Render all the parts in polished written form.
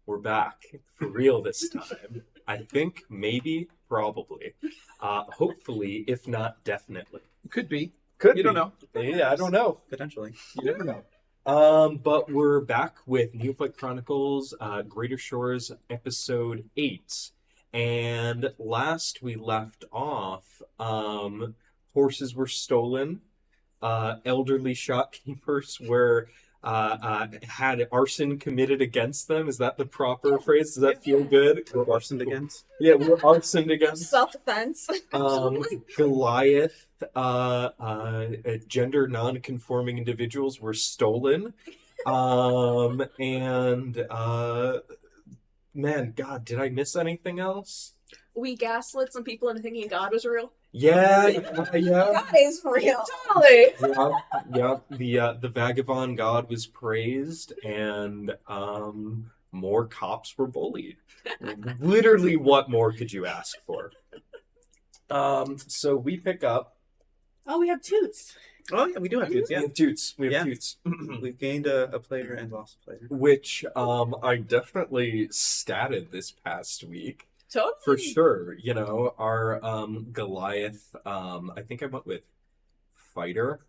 we're back for real this time. I think, maybe, probably. Hopefully, if not definitely. Could be. You don't know. Yeah, I don't know. Potentially. You never know. But we're back with Neophyte Chronicles, Greater Shores, episode 8. And last we left off, horses were stolen, elderly shopkeepers were had arson committed against them. Is that the proper phrase? Does that feel good? We're arsoned against? Yeah, we're arsoned against. Self-defense. Goliath, gender non-conforming individuals were stolen. Man, God, did I miss anything else? We gaslit some people into thinking God was real. Yeah. God is real. Totally. Yeah. The vagabond god was praised, and more cops were bullied. Literally, what more could you ask for? So we pick up. Oh, we have toots. Oh, yeah, we do have dudes, yeah. We have toots. We've gained a player and lost a player. Which I definitely statted this past week. Totally. For sure. You know, our Goliath, I think I went with fighter.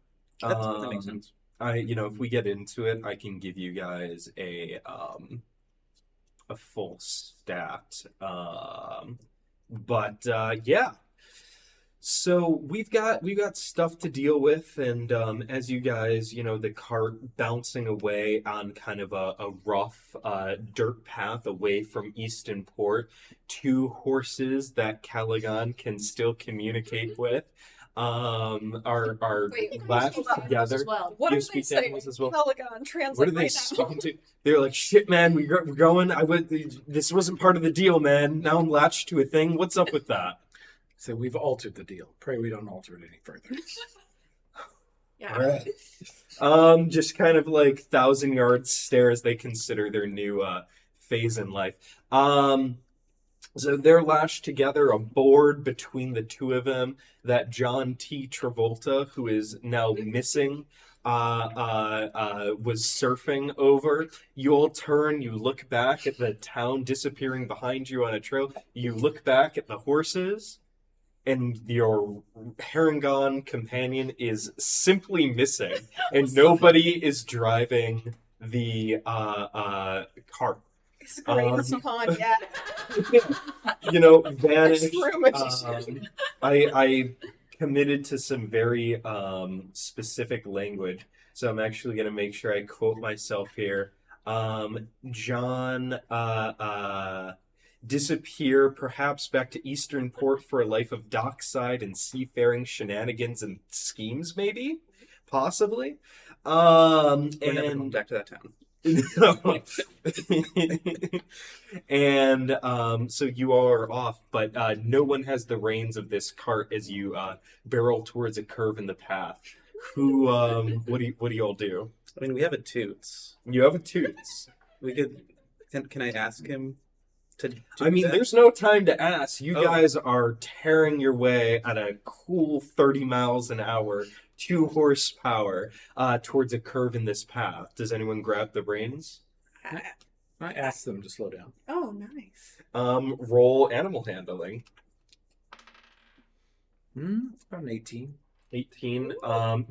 That makes sense. If we get into it, I can give you guys a full stat. Yeah. So we've got stuff to deal with, and as you guys, the cart bouncing away on kind of a rough dirt path away from Easton Port, 2 horses that Calagon can still communicate with are lashed together. Well. What You do they speak say? English as well? Calagon, translate What are they right speaking to? They're like, shit, man, we're going. This wasn't part of the deal, man. Now I'm latched to a thing. What's up with that? So we've altered the deal. Pray we don't alter it any further. Yeah. All right. Just kind of like 1,000-yard stare as they consider their new phase in life. So they're lashed together, a board between the two of them that John T. Travolta, who is now missing, was surfing over. You all turn, you look back at the town disappearing behind you on a trail. You look back at the horses, and your Harangon companion is simply missing, and nobody is driving the cart. Con, yeah. Vanished. True magician. I committed to some very specific language, so I'm actually going to make sure I quote myself here. John disappear, perhaps back to Eastern Port for a life of dockside and seafaring shenanigans and schemes, maybe? Possibly? We're never going back to that town. And so you all are off, but no one has the reins of this cart as you barrel towards a curve in the path. What do you all do? I mean, we have a toots. You have a toots. We could. Can I ask him to do that? There's no time to ask. You guys are tearing your way at a cool 30 miles an hour, 2 horsepower, towards a curve in this path. Does anyone grab the reins? I asked them to slow down. Oh, nice. Roll animal handling. About an 18. 18. I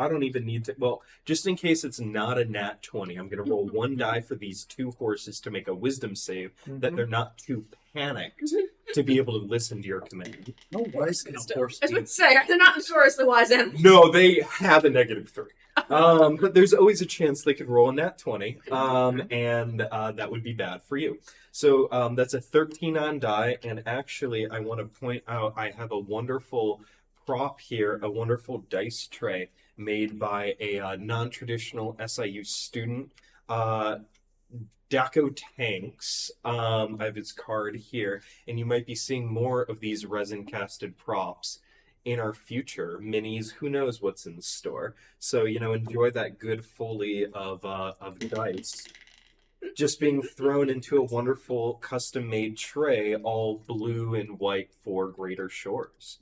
don't even need to. Well, just in case it's not a nat 20, I'm going to roll 1 die for these 2 horses to make a wisdom save that they're not too panicked to be able to listen to your command. No, wise horse. I was about to say, they're not notoriously wise animals. No, they have a -3. But there's always a chance they could roll a nat 20, and that would be bad for you. So that's a 13 on die, and actually, I want to point out I have a wonderful prop here, a wonderful dice tray made by a non-traditional SIU student, Daco Tanks. I have his card here, and you might be seeing more of these resin-casted props in our future minis. Who knows what's in store? So enjoy that good foley of dice. just being thrown into a wonderful custom-made tray, all blue and white for Greater Shores.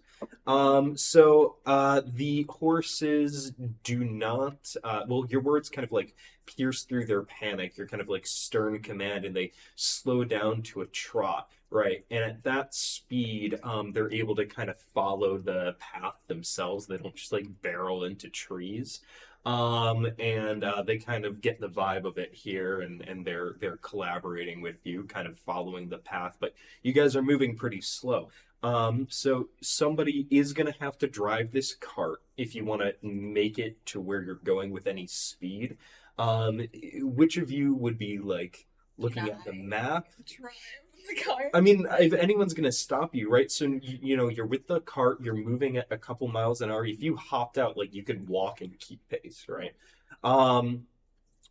The horses do not, your words kind of like pierce through their panic, your kind of like stern command, and they slow down to a trot, right? And at that speed, they're able to kind of follow the path themselves. They don't just like barrel into trees. They kind of get the vibe of it here, and they're collaborating with you, kind of following the path, but you guys are moving pretty slow. So somebody is going to have to drive this cart if you want to make it to where you're going with any speed. Which of you would be like looking at the map? Drive the car. I mean, if anyone's going to stop you, right? So, you're with the cart, you're moving at a couple miles an hour. If you hopped out, like, you could walk and keep pace, right?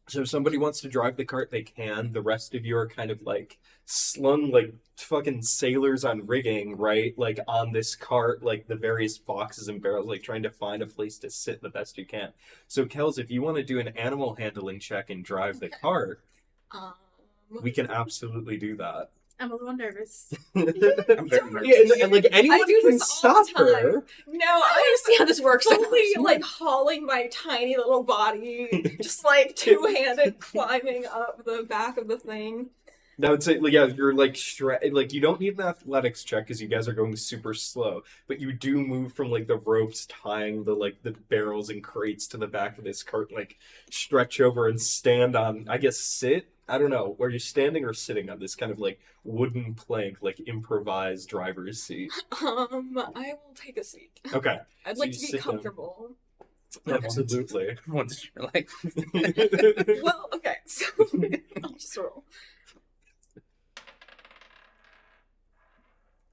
So if somebody wants to drive the cart, they can. The rest of you are kind of like slung like fucking sailors on rigging, right? Like on this cart, like the various boxes and barrels, like trying to find a place to sit the best you can. So Kels, if you want to do an animal handling check and drive the cart, we can absolutely do that. I'm a little nervous. I'm very nervous. Yeah, and like anyone I do can this all the stop her. No, I want to see how this works. Fully, like, hauling my tiny little body, just, like, two-handed climbing up the back of the thing. I would say, yeah, you're like, you don't need an athletics check because you guys are going super slow, but you do move from like the ropes tying the barrels and crates to the back of this cart, like stretch over and stand on, I guess, sit. I don't know, are you standing or sitting on this kind of like wooden plank, like improvised driver's seat? I will take a seat. Okay. I'd So like you to be sit down. comfortable. Absolutely. Once you're like, Well, okay, so I'll just roll.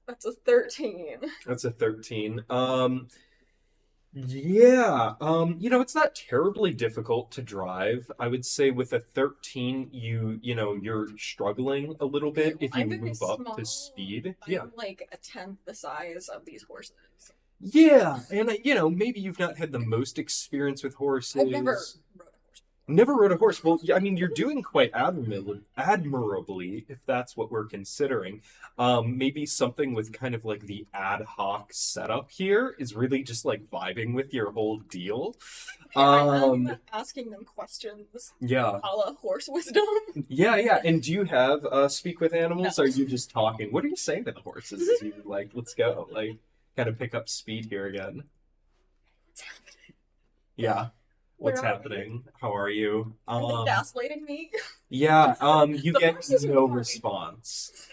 That's a 13. That's a 13. Yeah. It's not terribly difficult to drive. I would say with a 13, you're struggling a little bit if you I'm very move up small. to speed. I'm Yeah. like a tenth the size of these horses. Yeah. And, maybe you've not had the most experience with horses. I've never rode a horse. Never rode a horse. Well, yeah, I mean, you're doing quite admirably, if that's what we're considering. Maybe something with kind of like the ad hoc setup here is really just like vibing with your whole deal. I'm asking them questions. Yeah. A la horse wisdom. Yeah. And do you have speak with animals? No. Or are you just talking? What are you saying to the horses? Is you like, let's go, like, kind of pick up speed here again? What's happening? Yeah. What's Where are happening? How are you? Are they gaslighting me? Yeah, you The get horses are no fine. response.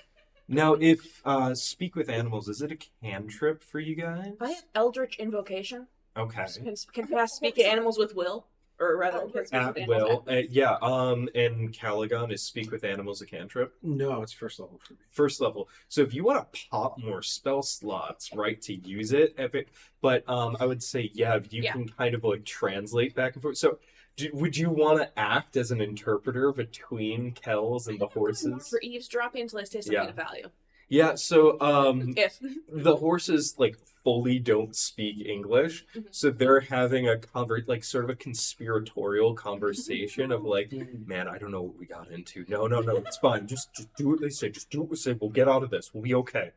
Now, if speak with animals, is it a cantrip for you guys? I have Eldritch Invocation. Okay. Can cast speak to animals with will, or rather, can speak At with animals will. Yeah, and Calagon is speak with animals a cantrip? No, it's first level for me. First level. So if you want to pop more spell slots, right, to use it, but I would say, yeah, you Yeah. can kind of like translate back and forth. So would you want to act as an interpreter between Kels and the horses? for eavesdropping until I say something Yeah. of value. Yeah, so If the horses like fully don't speak English, Mhm. so they're having a sort of a conspiratorial conversation of like, Mm-hmm. man, I don't know what we got into. No, it's fine. Just do what they say. Just do what we say. We'll get out of this. We'll be okay.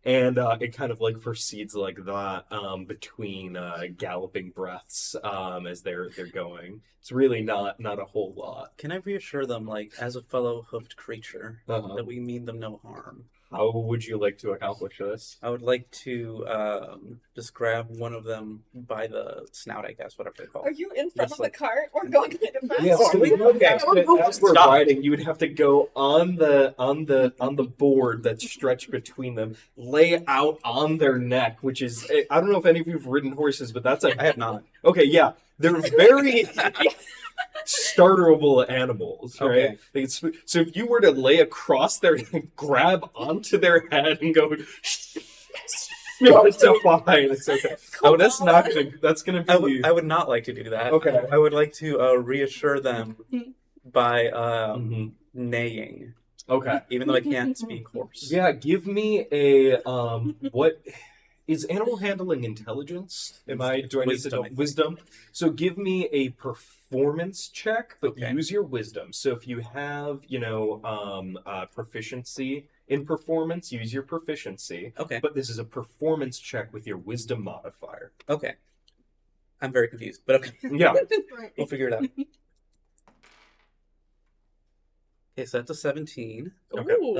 And it kind of like proceeds like that between galloping breaths as they're going. It's really not a whole lot. can I reassure them, like, as a fellow hoofed creature, Uh-huh. that we mean them no harm? How would you like to accomplish this? I would like to just grab one of them by the snout, I guess, whatever they call Are it. you in front Just of the like- cart? We're going kind of fast. Yeah, so Okay. as we're Stop. riding, you would have to go on the board that's stretched between them, lay out on their neck, which is I don't know if any of you've ridden horses, but that's I have not. okay. Yeah, they're very starterable animals, right? Okay. So if you were to lay across their neck, grab onto their head and go. No, it's so fine. It's okay. Oh, that's not gonna. That's gonna be. I would not like to do that. Okay. I would like to reassure them by Mhm. neighing, Okay. even though I can't speak horse. Yeah, give me a what Is animal handling intelligence? Do I need to Wisdom, I know think. wisdom? So give me a performance check, but Okay. use your wisdom. So if you have, proficiency in performance, use your proficiency. Okay. But this is a performance check with your wisdom modifier. Okay. I'm very confused, but okay. Yeah. Right. We'll figure it out. Okay, so that's a 17. Okay. Ooh.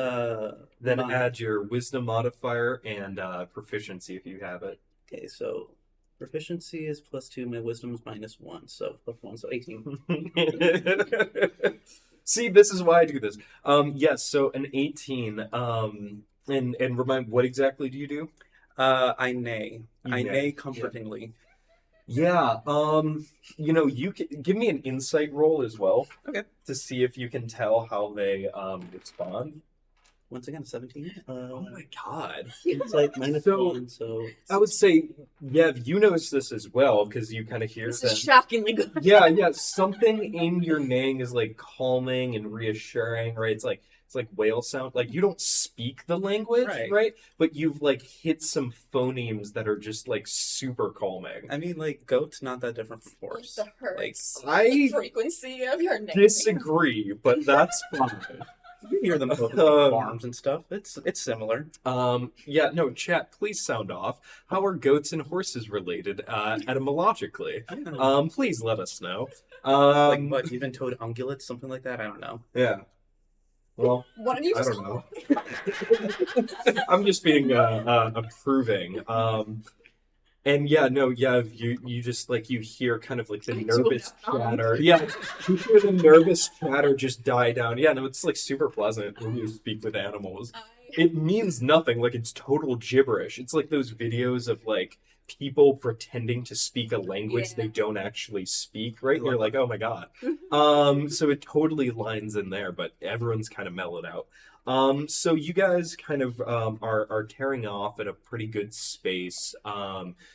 Then my- add your wisdom modifier and proficiency if you have it. Okay, so proficiency is +2, my wisdom is -1, so +1, so 18. See, this is why I do this. Yes, so an 18. And remind, what exactly do you do? I neigh. You I neigh, neigh yeah. comfortingly. Yeah, you can give me an insight roll as well. Okay. To see if you can tell how they respond. Once again, 17. Oh my god. It's like -1, so I would say, Yev, you notice this as well, because you kind of hear This them. is shockingly good. Yeah, something in your neighing is like calming and reassuring, right? It's like whale sound. Like you don't speak the language, right? But you've like hit some phonemes that are just like super calming. I mean, like, goat's not that different from Like horse. the hertz, I the frequency of your name. disagree, but that's fine. You hear them both farms and stuff. It's similar. Yeah, no, chat, please sound off. How are goats and horses related, etymologically? I don't know. Please let us know. Like, what, even-toed ungulates, something like that? I don't know. Yeah. Well, What did you I just don't know. I'm just being approving. And yeah, no, yeah, you just like you hear kind of like the nervous chatter. Yeah, you hear the nervous chatter just die down. Yeah, no, it's like super pleasant when you speak with animals. It means nothing, like it's total gibberish. It's like those videos of like people pretending to speak a language they don't actually speak, right? And you're like, oh my god. So it totally lines in there, but everyone's kind of mellowed out. So you guys kind of are tearing off at a pretty good space.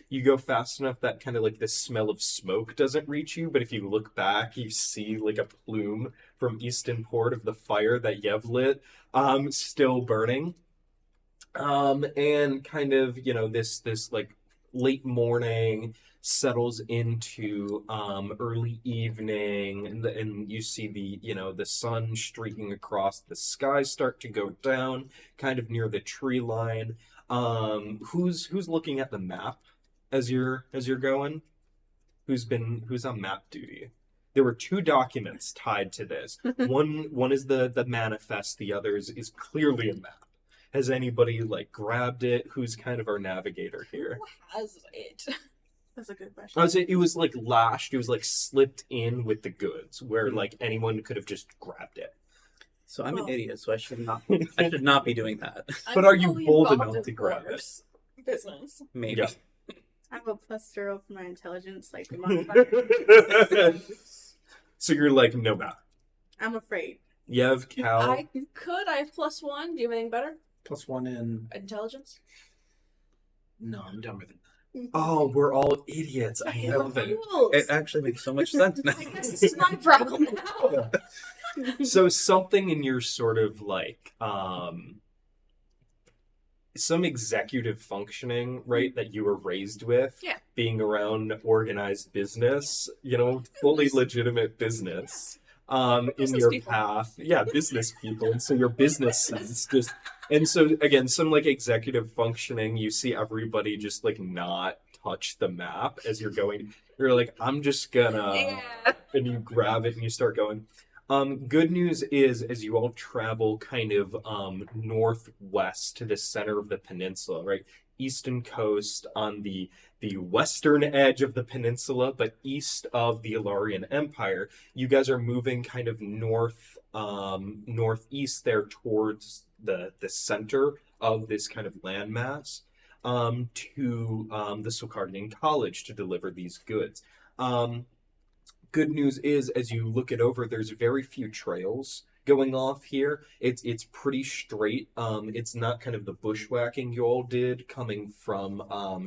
You go fast enough that kind of like the smell of smoke doesn't reach you, but if you look back, you see like a plume from Easton Port of the fire that Yev lit, still burning. And kind of, this like late morning settles into early evening, and you see the sun streaking across the sky start to go down kind of near the tree line. Who's looking at the map as you're going? Who's on map duty? There were two documents tied to this. One is the manifest, the other is clearly a map. Has anybody like grabbed it? Who's kind of our navigator here? Who has it? That's a good question. I would say it was like lashed. It was like slipped in with the goods, where like anyone could have just grabbed it. So I'm an Well- idiot, so I should not be doing that. But are you fully bold involved enough in to grab it? horse business. Maybe. Yeah. I have a +0 for my intelligence, like the modifier. So you're like, no map. I'm afraid. Yev, Cal. I have +1. Do you have anything better? +1 in. Intelligence? No, I'm done with it. Oh, we're all idiots. I love it. It actually makes so much sense now. I guess this is my problem now. So something in your sort of like some executive functioning, right, that you were raised with, Yeah. being around organized business, fully legitimate business, in Business your people. path. Yeah, business people. And so your business sense just, and so again, some like executive functioning, you see everybody just like not touch the map as you're going. You're like, I'm just gonna, Yeah. and you grab it and you start going. Good news is, as you all travel kind of northwest to the center of the peninsula, right? Eastern coast on the western edge of the peninsula, but east of the Ilarian Empire, you guys are moving kind of northeast there towards the center of this kind of landmass, to the Sulkardian College to deliver these goods. Good news is, as you look it over, there's very few trails going off here. It's pretty straight. It's not kind of the bushwhacking you all did coming from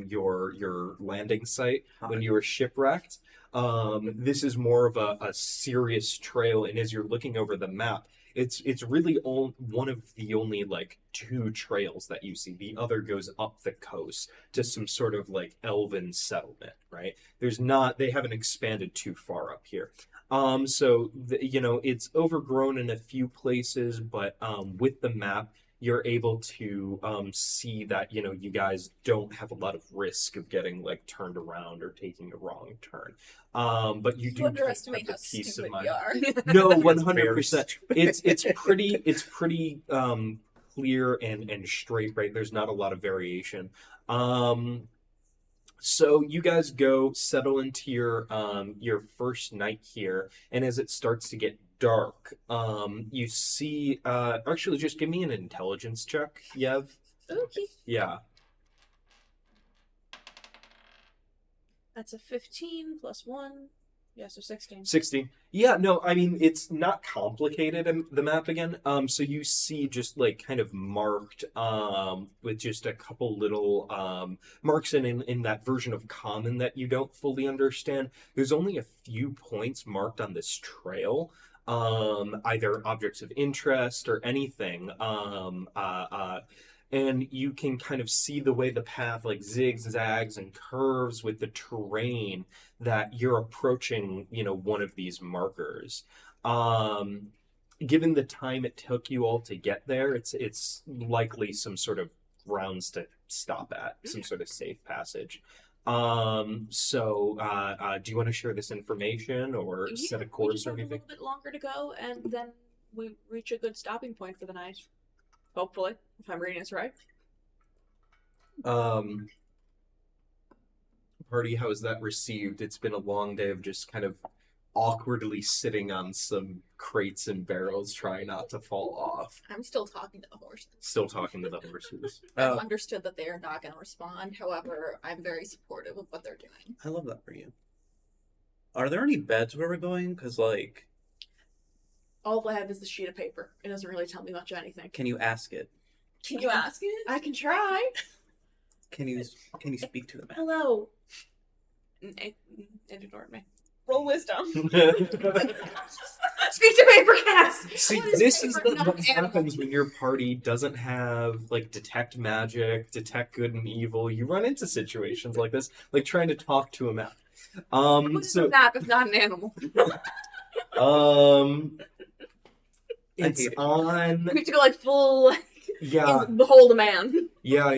your landing site when you were shipwrecked. This is more of a serious trail, and as you're looking over the map, it's really one of the only like two trails that you see. The other goes up the coast to some sort of like elven settlement, right? They haven't expanded too far up here. So it's overgrown in a few places, but with the map, you're able to see that you guys don't have a lot of risk of getting like turned around or taking a wrong turn. But you do underestimate have how the peace of stupid mind. we are. No, Very 100%. It's pretty clear and straight, right? There's not a lot of variation. So you guys go settle into your first night here, and as it starts to get dark, you see actually just give me an intelligence check, Yev. Okay. Yeah. That's a 15 plus 1. Yeah, so 16. 16. Yeah, no, I mean, it's not complicated, the map again. So you see just, like, kind of marked, with just a couple little, marks in that version of common that you don't fully understand. There's only a few points marked on this trail, either objects of interest or anything. And you can kind of see the way the path, like, zigzags and curves with the terrain that you're approaching, one of these markers. Given the time it took you all to get there, it's likely some sort of grounds to stop at, some sort of safe passage. So do you want to share this information or set a course or we just have anything? a little bit longer to go, and then we reach a good stopping point for the night. Hopefully, if I'm reading this right. Party, how is that received? It's been a long day of just kind of awkwardly sitting on some crates and barrels, trying not to fall off. I'm still talking to the horses. Still talking to the horses. I've understood that they are not going to respond. However, I'm very supportive of what they're doing. I love that for you. Are there any beds where we're going? Because, like, All I have is the sheet of paper. It doesn't really tell me much of anything. can you ask it? Can you ask it? I can try. Can you speak to the man? Hello. It ignored me. Roll wisdom. Speak to paper cast. See, What is this is paper, not what animal? happens when your party doesn't have, like, detect magic, detect good and evil. You run into situations like this, like trying to talk to a map. What is a map if not an animal? It's on. We have to go like full. Yeah, Behold a man. yeah.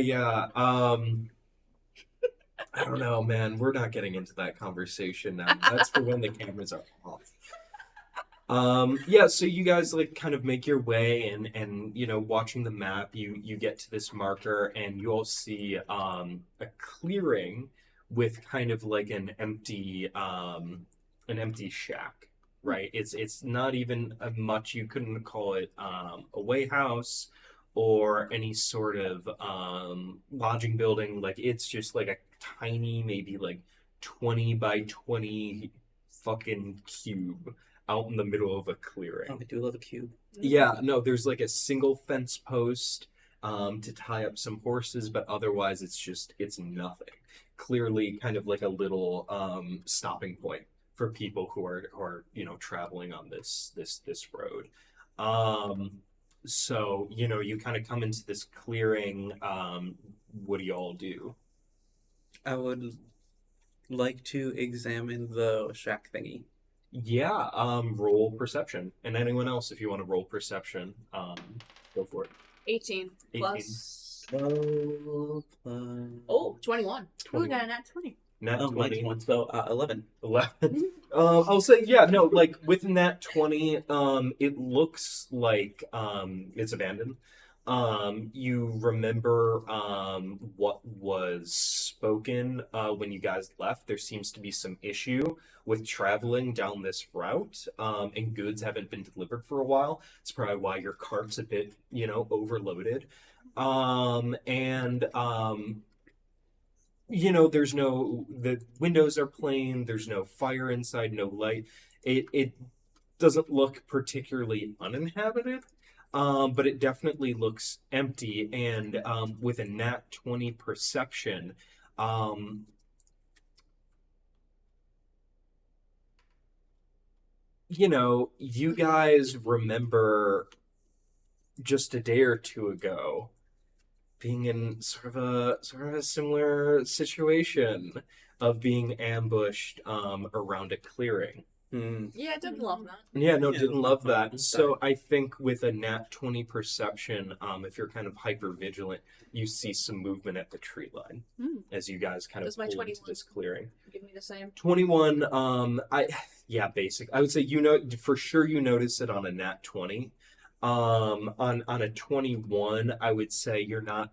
I don't know, man. We're not getting into that conversation now. That's for when the cameras are off. Yeah, so you guys like kind of make your way and watching the map, you get to this marker and you all see a clearing with kind of like an empty shack, right? It's not even much. You couldn't call it a way house or any sort of lodging building. Like it's just like a tiny, maybe like 20 by 20 fucking cube out in the middle of a clearing. Oh, I do love a cube. Yeah, no, there's like a single fence post to tie up some horses, but otherwise it's nothing. Clearly kind of like a little stopping point for people who are traveling on this road. So, you kind of come into this clearing. What do y'all do? I would like to examine the shack thingy. Yeah, roll perception. And anyone else, if you want to roll perception, go for it. 18 18. plus. 12 plus... Oh, 21. Ooh, 20. got a nat 20. Nat Oh, 20. mine's one, so 11. 11. I'll say, yeah, no, like within that 20, it looks like it's abandoned. You remember what was spoken when you guys left. There seems to be some issue with traveling down this route, and goods haven't been delivered for a while. It's probably why your cart's a bit, overloaded. The windows are plain, there's no fire inside, no light. It doesn't look particularly uninhabited, but it definitely looks empty, and with a nat 20 perception, you guys remember just a day or two ago being in sort of a similar situation of being ambushed around a clearing. Yeah, I didn't love that. Yeah, no, Yeah, didn't love that. it's So I think with a nat 20 perception, if you're kind of hyper vigilant, you see some movement at the tree line as you guys kind of Does my pull into 21 this clearing. Give me the same. 21, basic. I would say for sure you notice it on a nat 20. On a 21, I would say you're not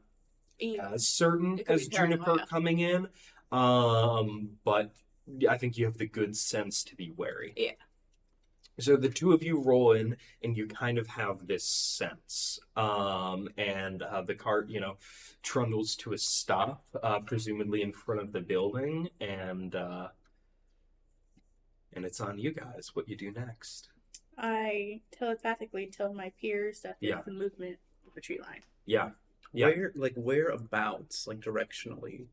Yeah. as certain It could be as Juniper paranoia. coming in. But I think you have the good sense to be wary. Yeah. So the two of you roll in, and you kind of have this sense. And the cart, trundles to a stop, presumably in front of the building, and it's on you guys what you do next. I telepathically tell my peers that there's Yeah. a movement of the tree line. Yeah. Yeah. Whereabouts, like directionally,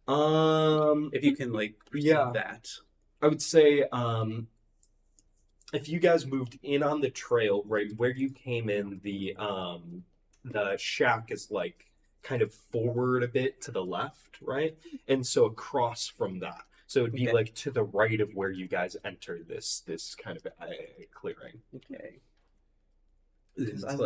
Um, if you can perceive Yeah. that. I would say, if you guys moved in on the trail, right where you came in, the shack is kind of forward a bit to the left, right? And so across from that. So it'd be Okay. to the right of where you guys entered this kind of clearing. Okay. It's I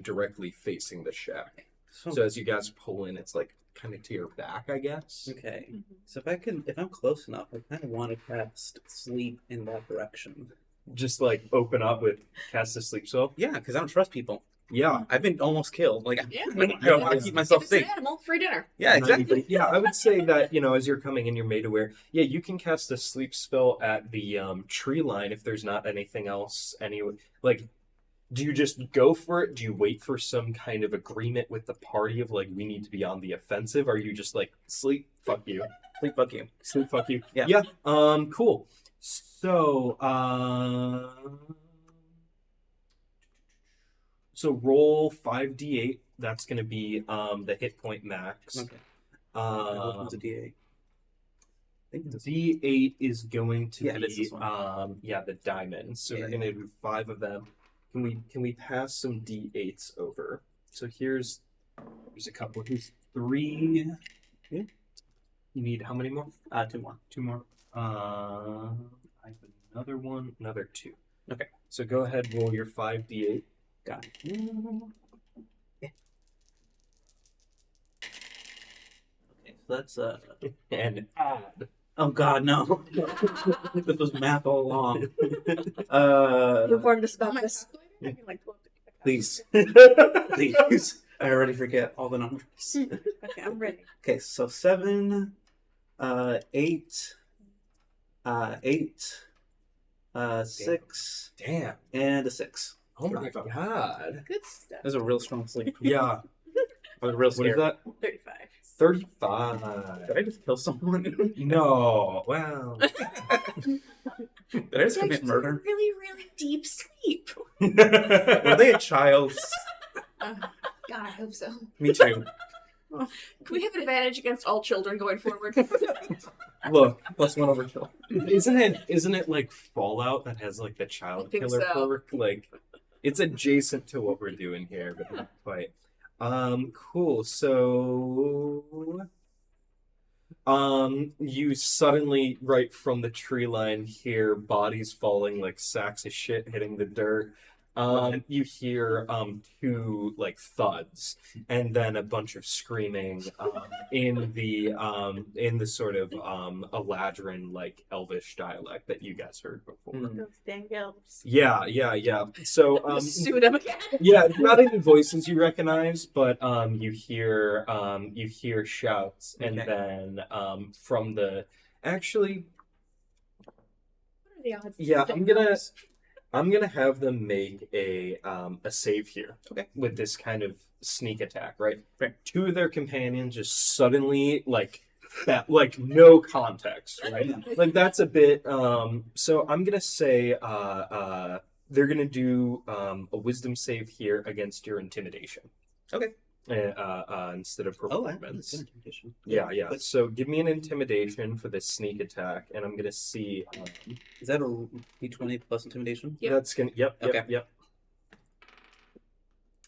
directly facing the shack. So, So as you guys pull in, it's kind of to your back, I guess. okay. So if I'm close enough, I kind of want to cast sleep in that direction. Just open up with cast a sleep spell. Yeah, because I don't trust people. Yeah. I've been almost killed. Yeah. I want to keep myself If it's safe. an animal, free dinner. Yeah, exactly. Yeah, I would say that, as you're coming in, you're made aware. Yeah, you can cast a sleep spell at the tree line if there's not anything else. Do you just go for it? Do you wait for some kind of agreement with the party of we need to be on the offensive? Are you just sleep, fuck you. Sleep, fuck you. Sleep, fuck you. Yeah. Yeah. Cool. So, roll 5d8. That's going to be the hit point max. Okay. What's a D8? I think it's D8 is going to Yeah, it is be this one. the diamond. So Yeah, we're gonna do 5 of them. Can we pass some D8s over? So here's a couple. Here's 3. Yeah. You need how many more? 2 more. 2 more. I have another one, another 2. Okay. So go ahead, roll your 5d8. Got it. Okay, so that's And add. oh god, no. This was math all along. Informed us about Oh my this. calculator? I can, pull up the Please. Please. I already forget all the numbers. Okay, I'm ready. Okay, so 7, 8, 8, 6, Damn. and a 6. Oh my god. Good stuff. That was a real strong sleep. Yeah. I was real What is scared. that? 35. 35. Did I just kill someone? No. Wow. Did I just commit murder? Really, really deep sleep. Were they a child? God, I hope so. Me too. Can we have advantage against all children going forward? Look, +1 over kill. isn't it like Fallout that has the child I think killer so. perk? It's adjacent to what we're doing here, but not quite. Cool. So, you suddenly, right from the tree line, hear bodies falling like sacks of shit hitting the dirt. You hear 2 thuds, and then a bunch of screaming in the sort of Eladrin Elvish dialect that you guys heard before. Those dang elves. Yeah. So Sue them again. yeah, not any voices you recognize, but you hear shouts, and Okay. then from the actually, What are the odds? yeah, I'm gonna have them make a save here. Okay. With this kind of sneak attack, right? Right. 2 of their companions just suddenly that no context, right? That's a bit so I'm gonna say they're gonna do a wisdom save here against your intimidation. Okay. instead of Oh, I have performance. this intimidation. Yeah. But So give me an intimidation for this sneak attack, and I'm gonna see. is that a d20 plus intimidation? Yep. That's gonna. Yep. Okay.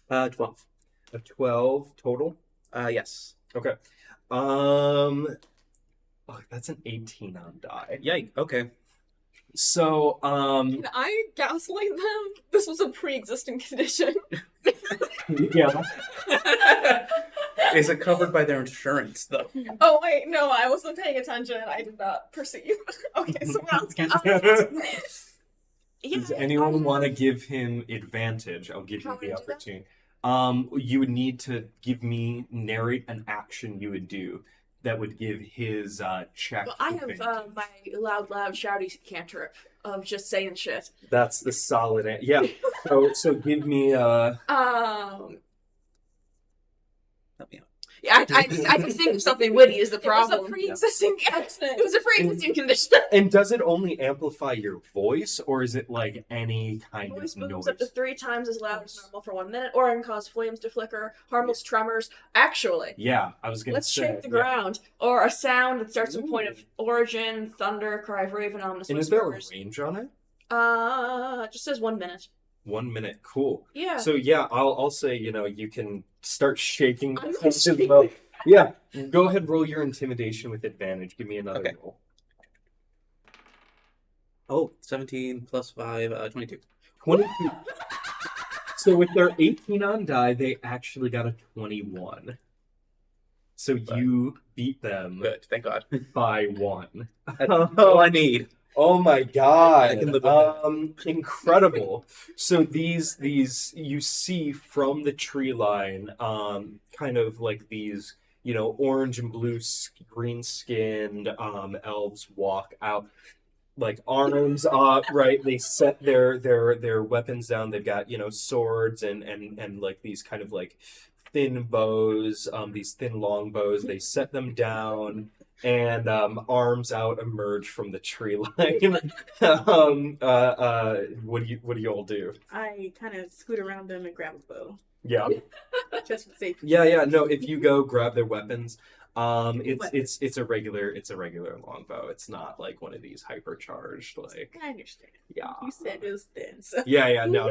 12. A 12 total. Yes. Okay. That's an 18 on die. Yikes. Okay. So Can I gaslight them? This was a pre-existing condition. yeah. Is it covered by their insurance, though? Oh wait, no, I wasn't paying attention. I did not perceive. Okay, someone else can. Does anyone want to give him advantage? I'll give How you the would I do that? opportunity. You would need to narrate an action you would do that would give his check. Well, I have advantage. my loud, shouty cantrip of just saying shit. That's the solid. Yeah. So give me. Help me out. Yeah, I can think of something witty is the It was a problem. pre-existing accident. It was a pre-existing condition. And does it only amplify your voice, or is it like any kind Voice of booms noise? up to 3 times as loud as normal for 1 minute, or it can cause flames to flicker, harmless tremors. Actually, Yeah, I was gonna let's say. shake the yeah. ground, or a sound that starts with point of origin, thunder, cry of raven, ominous And is there a whispers. range on it? It just says 1 minute. 1 minute. Cool. Yeah. So yeah, I'll say you can start shaking. I'm the house as shaking. well. Yeah, go ahead. Roll your intimidation with advantage. Give me another Okay. roll. Oh, 17 plus 5, 22. 22. So with their 18 on die, they actually got a 21. So you beat them Good, thank God. by 1. That's all I need. Oh my god. I can live with Incredible. So these you see from the tree line, kind of like these, orange and blue green skinned elves walk out, like arms up, right? They set their weapons down. They've got, swords and like these kind of like thin bows, these thin long bows. They set them down, and arms out emerge from the tree line. What do you all do? I kind of scoot around them and grab a bow. Yeah. Just for safety. Yeah. No, if you go grab their weapons, it's a regular longbow. It's not like one of these hypercharged like. I understand. Yeah. You said it was thin, so. Yeah. No.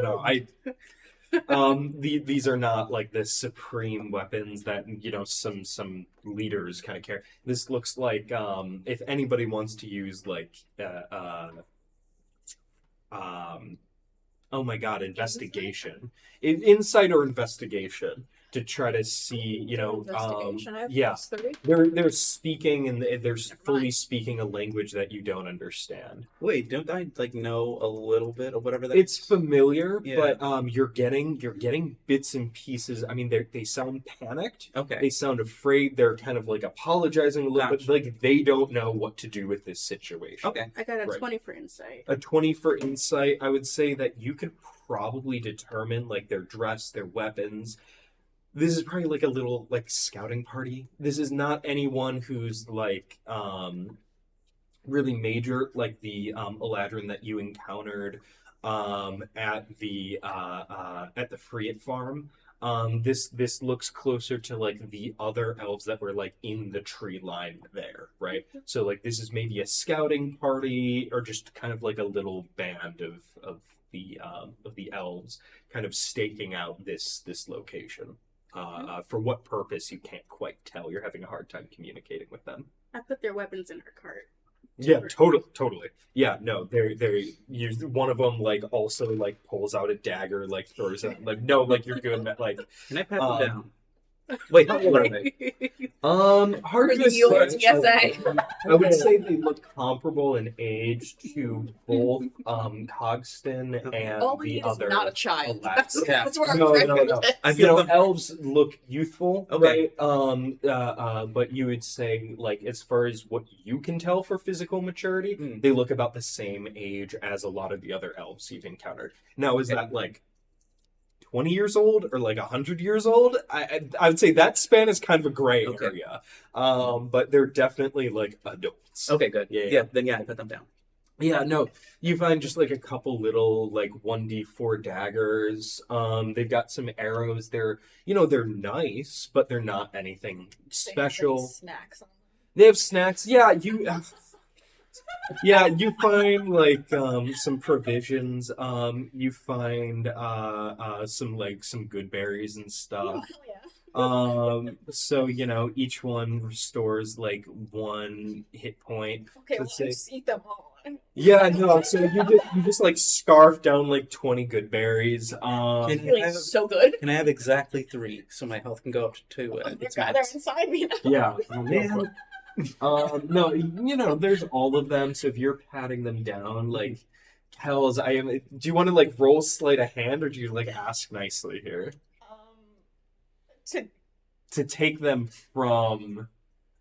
These are not like the supreme weapons that some leaders kind of carry. This looks like if anybody wants to use like oh my god, investigation, insight or investigation to try to see Investigation. I have yeah. +3. They're speaking and they're fully speaking a language that you don't understand. Wait, don't I know a little bit of whatever that It's familiar, Yeah. but you're getting bits and pieces. I mean, they sound panicked. Okay. They sound afraid. They're kind of like apologizing a little bit, Gotcha. like they don't know what to do with this situation. Okay. I got a Right. 20 for insight. A 20 for insight. I would say that you could probably determine like their dress, their weapons. This is probably like a little like scouting party. This is not anyone who's like really major, like the Eladrin that you encountered at the Freet farm. This looks closer to like the other elves that were like in the tree line there, right? So like this is maybe a scouting party or just kind of like a little band of the elves kind of staking out this location. For what purpose you can't quite tell. You're having a hard time communicating with them. I put their weapons in her cart. Yeah, totally. Yeah, no, they use one of them like also like pulls out a dagger, like throws it like no, like you're good, like Can I pat them down? um, wait, how old are they? Hard For to the Euro say. TSA. I would say they look comparable in age to both Cogston and All we the need is other. not a child. Alexis. That's where No, our no. I You feel know, them. elves look youthful, Okay. right? But you would say, like, as far as what you can tell for physical maturity, Mm. they look about the same age as a lot of the other elves you've encountered. Now, is Okay. that like 20 years old or like 100 years old? I would say that span is kind of a gray Okay. area. But they're definitely like adults. Okay, good. Yeah. Yeah, then I put them down. Yeah, no, you find just like a couple little like 1d4 daggers. They've got some arrows. They're nice, but they're not anything special. Snacks on them. They have snacks. Yeah, you find like some provisions. You find some good berries and stuff. Oh, yeah. So each one restores like 1 hit point. Okay, So well, say- just eat them all. Yeah, no. So you just like scarf down like 20 good berries. Feeling so good. Can I have exactly 3 so my health can go up to 2? Oh, It's they're max. inside me now. Yeah. Man. No, there's all of them. So if you're patting them down, like Kels, do you want to like roll sleight of hand, or do you like ask nicely here to take them from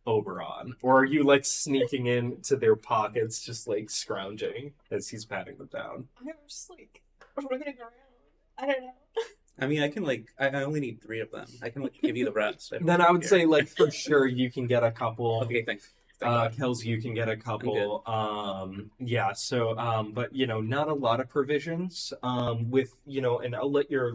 Oberon, or are you like sneaking into their pockets, just like scrounging as he's patting them down? I'm just like running around. I don't know. I mean, I can I only need 3 of them. I can give you the rest. Then I would say like for sure you can get a couple. Okay, thanks. Kels, you can get a couple. Yeah. So, but not a lot of provisions. With and I'll let your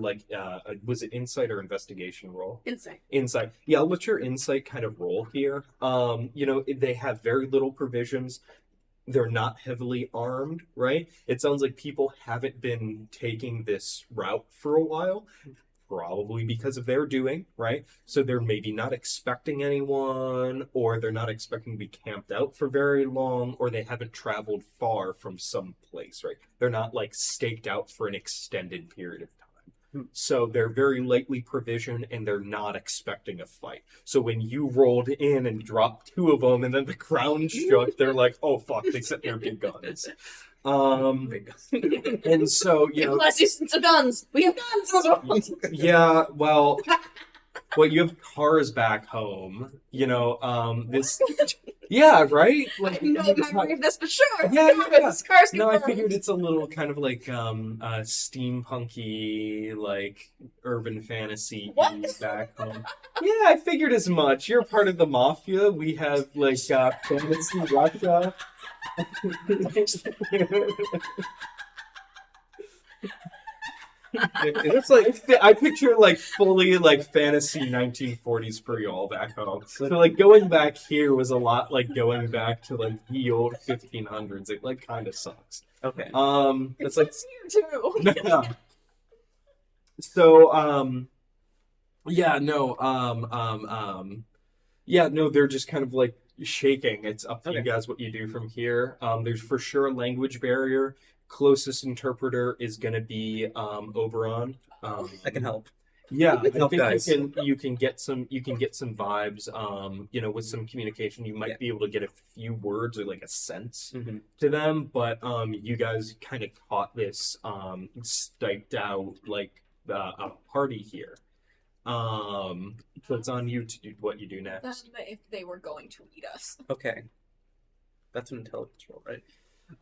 was it insight or investigation roll? Insight. Insight. Yeah, I'll let your insight kind of roll here. They have very little provisions. They're not heavily armed, right? It sounds like people haven't been taking this route for a while. Probably because of their doing, right? So they're maybe not expecting anyone, or they're not expecting to be camped out for very long, or they haven't traveled far from some place, right? They're not like staked out for an extended period of time. So they're very lightly provisioned, and they're not expecting a fight. So when you rolled in and dropped 2 of them, and then the ground shook, they're like, "Oh fuck!" They set their big guns. And so Let's use some guns. We have guns as well. yeah, well, you have cars back home. This. Yeah, right. I have no memory of this, but sure. Yeah. This car's No, I confirmed. figured it's a little kind of like steampunky, like urban fantasy What? back home. Yeah, I figured as much. You're part of the mafia. We have like fantasy Russia. It's like I picture like fully like fantasy 1940s for y'all back home. So like going back here was a lot like going back to like the old 1500s. It like kind of sucks. okay. It's like you too. yeah. So they're just kind of like shaking. It's up to you Okay. guys what you do from here. There's for sure a language barrier. Closest interpreter is going to be Oberon. I can help. Yeah, I Help think guys. you can get some vibes. With some communication, you might Yeah. be able to get a few words or like a sense Mhm. to them. But you guys kind of caught this stiked out like a party here. So it's on you to do what you do next. If they were going to eat us. Okay. That's an intelligence roll, right?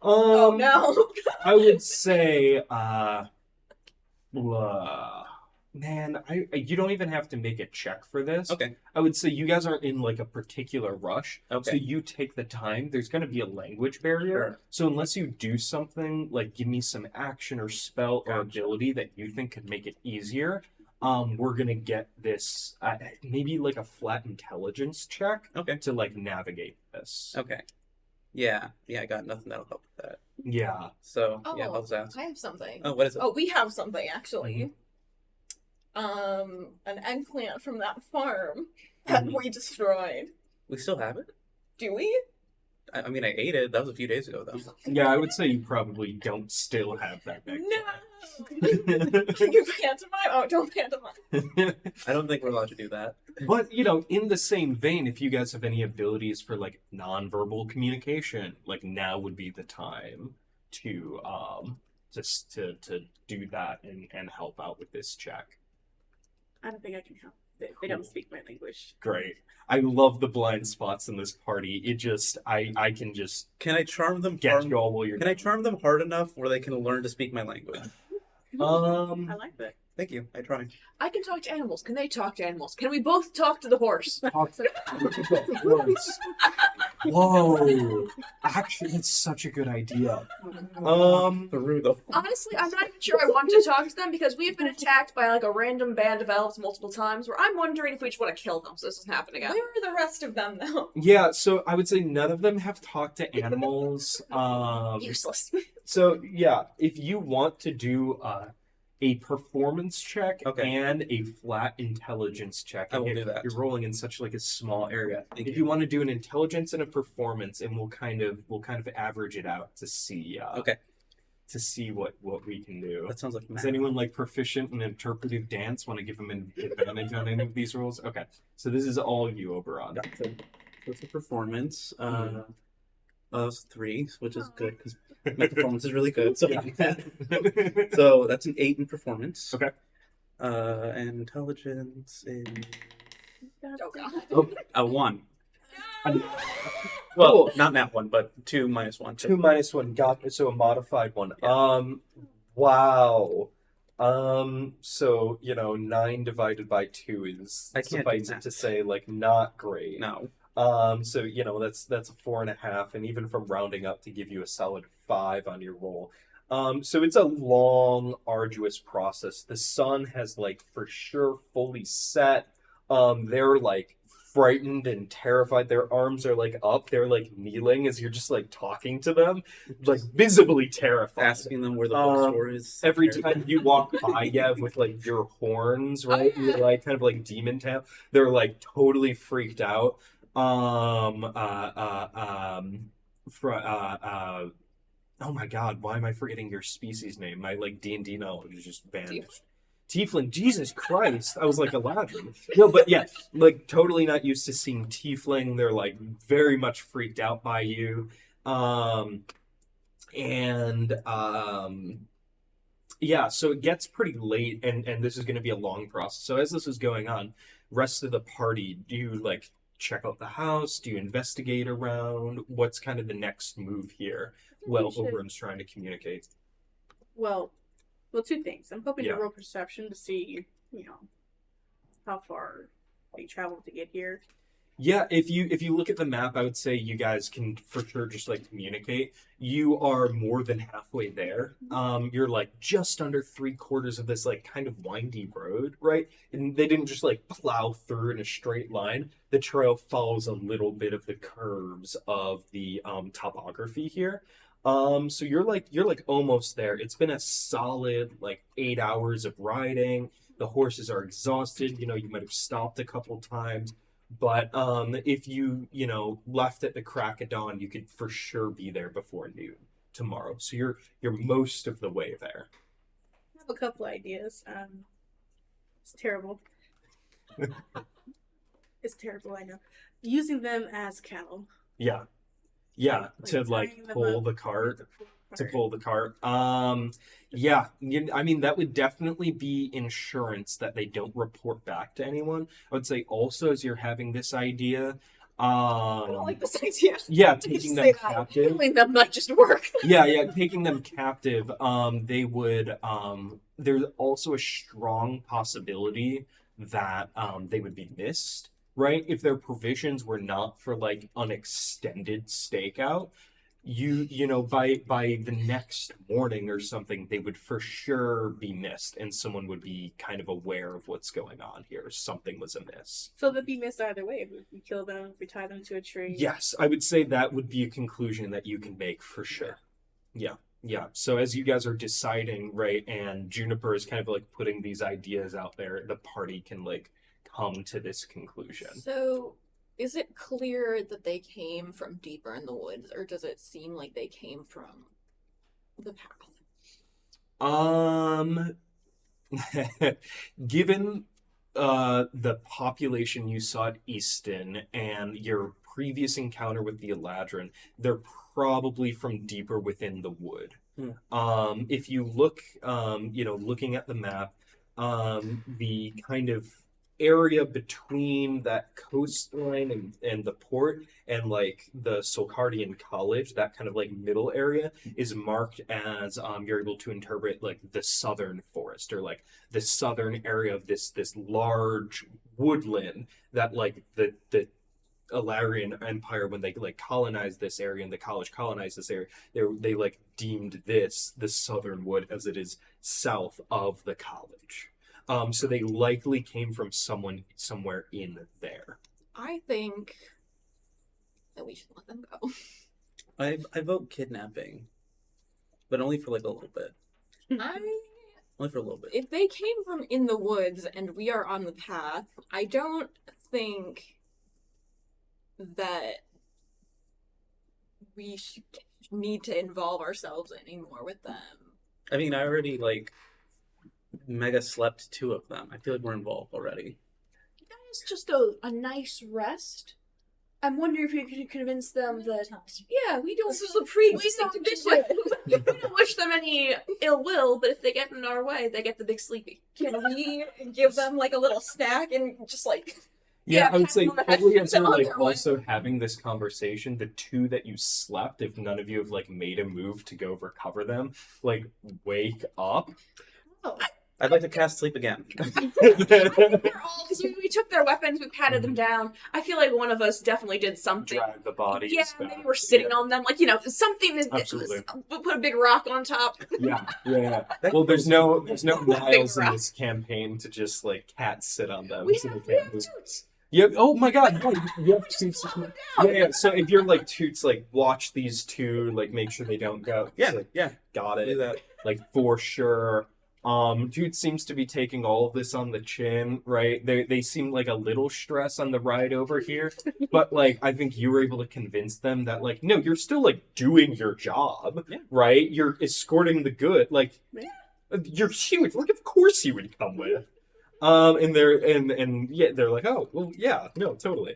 Oh no. I would say, man, you don't even have to make a check for this. Okay. I would say you guys aren't in like a particular rush, Okay. so you take the time. There's going to be a language barrier, Sure. so unless you do something like give me some action or spell or Gotcha. ability that you think could make it easier, we're gonna get this maybe like a flat intelligence check Okay. to like navigate this. Okay. Yeah, I got nothing that'll help with that. Yeah. So, Oh, yeah, I'll just ask. I have something. Oh, what is it? Oh, we have something actually. An eggplant from that farm that we destroyed. We still have it? Do we? I mean, I ate it. That was a few days ago, though. Yeah, I would say you probably don't still have that big. No. You pantomime? Oh, don't pantomime. I don't think we're allowed to do that. But in the same vein, if you guys have any abilities for like nonverbal communication, like now would be the time to just to do that and help out with this check. I don't think I can help. They don't speak my language. Great. I love the blind spots in this party. It just I can just Can I charm them? get y'all while you're Can I charm them hard enough where they can learn to speak my language? I like that. Thank you. I try. I can talk to animals. Can they talk to animals? Can we both talk to the horse? talk to the horse. Whoa! Actually, that's such a good idea. Through the Honestly, I'm not even sure I want to talk to them because we have been attacked by like a random band of elves multiple times. Where I'm wondering if we just want to kill them so this doesn't happen again. Where are the rest of them though? Yeah, so I would say none of them have talked to animals. Useless. So yeah, if you want to do a performance check Okay. and a flat intelligence check, I will and do that. You're rolling in such like a small area. Thank If you. you want to do an intelligence and a performance, and we'll kind of average it out to see Okay. to see what we can do. That sounds like Is math. anyone like proficient in interpretive dance? Want to give them an advantage on any of these rolls? Okay, so this is all you, Oberon. So it's a performance. That's 3, which is good because my performance is really good. So, so that's an 8 in performance. Okay. And intelligence is Oh god. a 1. Well, Well, not that one, but 2 minus 1. 2 minus 1 got so a modified one. Yeah. Wow. So 9 divided by 2 is I can't do suffice it math. to say like not great. No. So that's a 4.5, and even from rounding up to give you a solid 5 on your roll. So it's a long, arduous process. The sun has like for sure fully set. They're like frightened and terrified. Their arms are like up. They're like kneeling as you're just like talking to them, like visibly terrified. Asking them where the bookstore is. Every time you walk by Yev with like your horns, right? Oh, yeah. You're like kind of like demon tail. They're like totally freaked out. Oh my god, why am I forgetting your species name? My like D&D knowledge is just vanished. Tiefling, Jesus Christ. I was like Eladrin. No, but yeah, like totally not used to seeing Tiefling. They're like very much freaked out by you. Yeah, so it gets pretty late, and this is going to be a long process. So as this is going on, rest of the party, do you like check out the house? Do you investigate around? What's kind of the next move here? Well, should- Oberon's trying to communicate. Well, 2 things. I'm hoping Yeah. to roll perception to see, how far they traveled to get here. Yeah, if you look at the map, I would say you guys can for sure just like communicate. You are more than halfway there. You're like just under 3/4 of this like kind of windy road, right? And they didn't just like plow through in a straight line. The trail follows a little bit of the curves of the topography here. So you're like almost there. It's been a solid like 8 hours of riding. The horses are exhausted. You might have stopped a couple times. But if you left at the crack of dawn, you could for sure be there before noon tomorrow. So you're most of the way there. I have a couple ideas. It's terrible. It's terrible, I know. Using them as cattle. Yeah, to like tying them pull up the cart. To cart. pull the cart. Yeah, I mean that would definitely be insurance that they don't report back to anyone. I would say also as you're having this idea, I don't like this idea. yeah, Did you taking say them that? captive. Killing them might just work. Yeah, taking them captive. They would. There's also a strong possibility that they would be missed, right? If their provisions were not for like an extended stakeout, by the next morning or something, they would for sure be missed, and someone would be kind of aware of what's going on here. Something was amiss. So they'd be missed either way. If we kill them, if we tie them to a tree. Yes, I would say that would be a conclusion that you can make for sure. Yeah. So as you guys are deciding, right, and Juniper is kind of like putting these ideas out there, the party can like come to this conclusion. So, is it clear that they came from deeper in the woods, or does it seem like they came from the path? Given the population you saw at Easton and your previous encounter with the Eladrin, they're probably from deeper within the wood. If you look, looking at the map, the kind of area between that coastline and the port and like the Sulkardian College, that kind of like middle area is marked as you're able to interpret like the southern forest, or like the southern area of this large woodland that like the Alarian Empire, when they like colonized this area and the college colonized this area, they like deemed this the southern wood as it is south of the college. So they likely came from someone somewhere in there. I think that we should let them go. I vote kidnapping, but only for like a little bit. Only for a little bit. If they came from in the woods and we are on the path, I don't think that we need to involve ourselves anymore with them. I mean, I already like mega slept 2 of them. I feel like we're involved already. Guys, just a nice rest. I'm wondering if you could convince them that we don't. This is a pre-existing we condition. we don't wish them any ill will, but if they get in our way, they get the big sleepy. Can we give them like a little snack and just like... Yeah, I would say pat them on the head probably and as you're on like their way. also having this conversation, the 2 that you slept, if none of you have like made a move to go recover them, like wake up. Oh. I'd like to cast sleep again. They're all, because we took their weapons, we patted them down. I feel like one of us definitely did something. Drag the bodies Yeah, back. maybe we're sitting on them, like, something that Absolutely. we'll put a big rock on top. Yeah. Well, there's no Niles in rock. this campaign to just like cat sit on them. We so have they can't move. toots. Yeah. Oh my God. No, you have toots. Just slow them Yeah, down. yeah. So if you're like toots, like watch these 2, like make sure they don't go. Yeah, So, yeah. got Do it. that. Like for sure. Toots seems to be taking all of this on the chin, right? They seem like a little stress on the ride over here, but like I think you were able to convince them that like no, you're still like doing your job, Yeah. right? You're escorting the good, like Yeah. you're huge. Like of course you would come with. And they're like, oh, well, yeah, no, totally.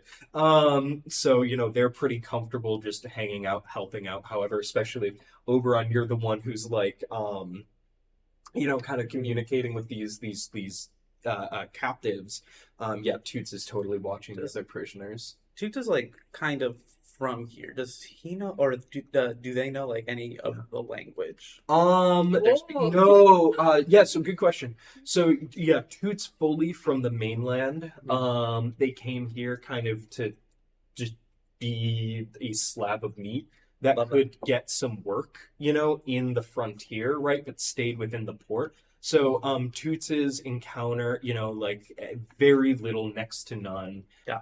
So, they're pretty comfortable just hanging out, helping out. However, especially if Oberon, you're the one who's like, kind of communicating with these captives. Toots is totally watching as their prisoners. Toots is like kind of from here. Does he know, or do they know like any of the language? So good question. So yeah, Toots fully from the mainland. They came here kind of to just be a slab of meat that Love could get some work, in the frontier, right? But stayed within the port. So Toots's encounter, very little, next to none. Yeah.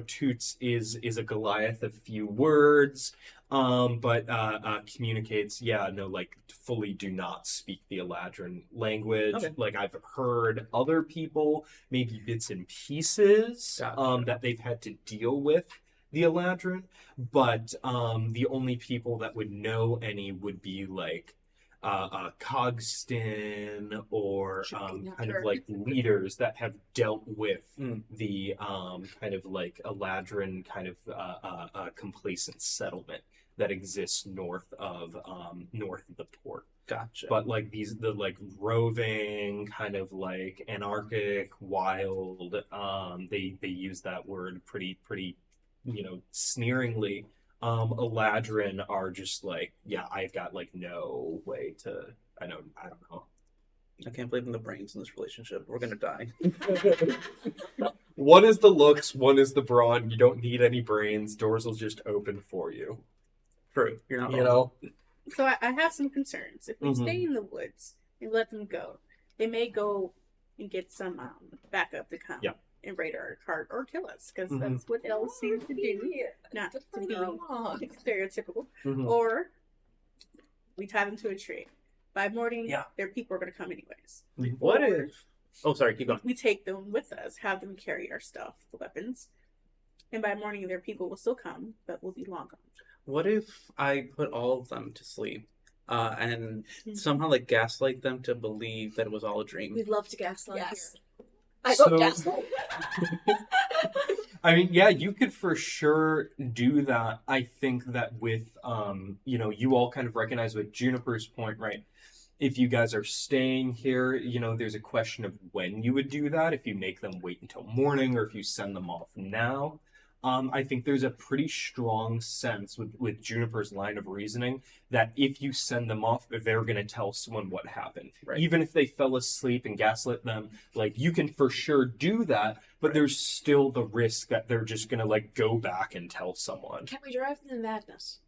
Toots is a Goliath of few words, but communicates, fully do not speak the Eladrin language. Okay. Like I've heard other people, maybe bits and pieces, Gotcha. that they've had to deal with the Eladrin, but the only people that would know any would be like Cogston or kind of like leaders that have dealt with the kind of like Eladrin kind of complacent settlement that exists north of the port. Gotcha. But like the like roving kind of like anarchic wild, they use that word pretty sneeringly. Eladrin are just like, I've got like no way to, I don't know. I can't believe in the brains in this relationship. We're gonna die. One is the looks, one is the brawn. You don't need any brains. Doors will just open for you. True. You're not You wrong. know? So I have some concerns. If we Mhm. stay in the woods and let them go, they may go and get some backup to come and raid our cart or kill us, because Mhm. that's what elves seem to do. Not to be stereotypical. Mhm. Or we tie them to a tree. By morning, Yeah. their people are going to come anyways. What Or if? Oh, sorry. Keep going. we take them with us, have them carry our stuff, the weapons, and by morning their people will still come, but we'll be long gone. What if I put all of them to sleep, and somehow like gaslight them to believe that it was all a dream? We'd love to gaslight Yes. here. I So- vote gaslight. I mean, yeah, you could for sure do that. I think that with, you all kind of recognize with Juniper's point, right? If you guys are staying here, there's a question of when you would do that. If you make them wait until morning or if you send them off now. I think there's a pretty strong sense with Juniper's line of reasoning that if you send them off, they're going to tell someone what happened. Right. Even if they fell asleep and gaslit them, like, you can for sure do that, but there's still the risk that they're just going to, like, go back and tell someone. Can we drive them to madness?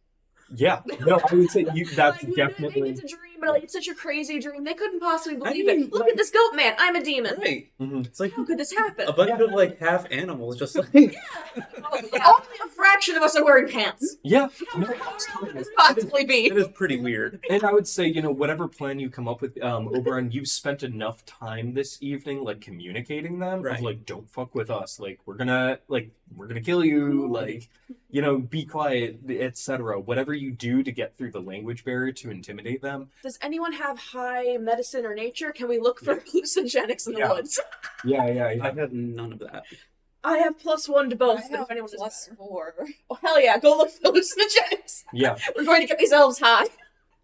Yeah. No, I would say that's Like, definitely... maybe it's a dream, but like, it's such a crazy dream. They couldn't possibly believe mean, it. Look like- at this goat man. I'm a demon. Right. Mhm. It's like How could this happen? a bunch of like half animals, just like Only a fraction of us are wearing pants. Yeah. No, Could possibly be. it is pretty weird. and I would say, whatever plan you come up with, Oberon, you've spent enough time this evening, like, communicating them, Right. of, like, don't fuck with us, like, we're gonna kill you, like, be quiet, etc. Whatever you do to get through the language barrier to intimidate them. Does anyone have high medicine or nature? Can we look for hallucinogenics in the Yeah. woods? Yeah. I have none of that. I have +1 to both. I but have if anyone does +4. better. Oh, hell yeah, go look for hallucinogenics. Yeah. We're going to get these elves high.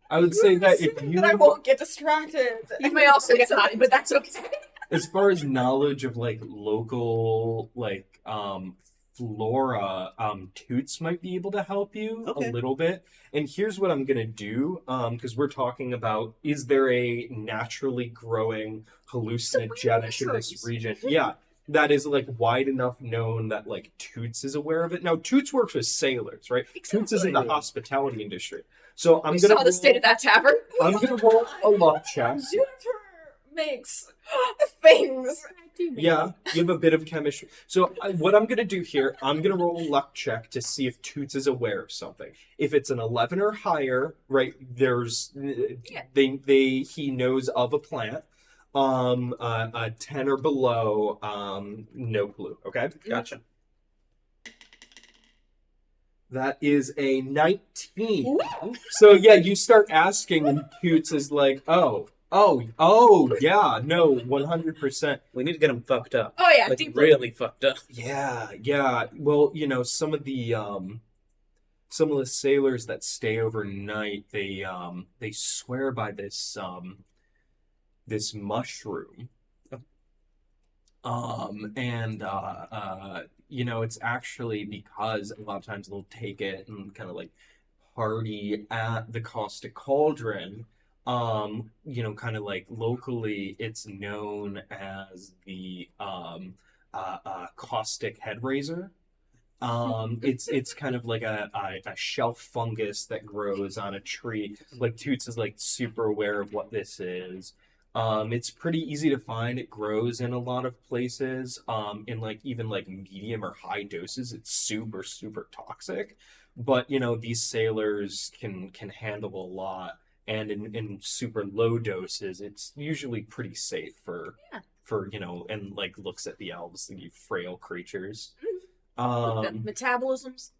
I would say that if you, But I won't get distracted. You may also get high, but that's okay. as far as knowledge of, like, local, like, flora, Toots might be able to help you Okay. a little bit. And here's what I'm gonna do, because we're talking about, is there a naturally growing hallucinogenic in this mushrooms. region? Yeah, that is, like, wide enough known that, like, Toots is aware of it. Now, Toots works with sailors, right? Toots is in the hospitality industry. So I'm We gonna saw the state of that tavern. I'm gonna roll a luck check. Juniper makes things. Yeah, you have a bit of chemistry. So what I'm gonna do here, I'm gonna roll a luck check to see if Toots is aware of something. If it's an 11 or higher, right? There's he knows of a plant. A 10 or below, no clue. Okay, Gotcha. that is a 19. So yeah, you start asking, and Toots is like, oh, yeah, no, 100%. We need to get them fucked up. Oh yeah, Like deeply. really fucked up. Yeah. Well, some of the sailors that stay overnight, they swear by this mushroom. It's actually because a lot of times they'll take it and kind of like party at the Caustic Cauldron. Kind of like locally, it's known as the caustic head raiser. It's kind of like a shelf fungus that grows on a tree. Like Toots is like super aware of what this is. It's pretty easy to find. It grows in a lot of places. In like even like medium or high doses, it's super, super toxic. But these sailors can handle a lot. And in super low doses, it's usually pretty safe for and like looks at the elves, the frail creatures. Metabolisms.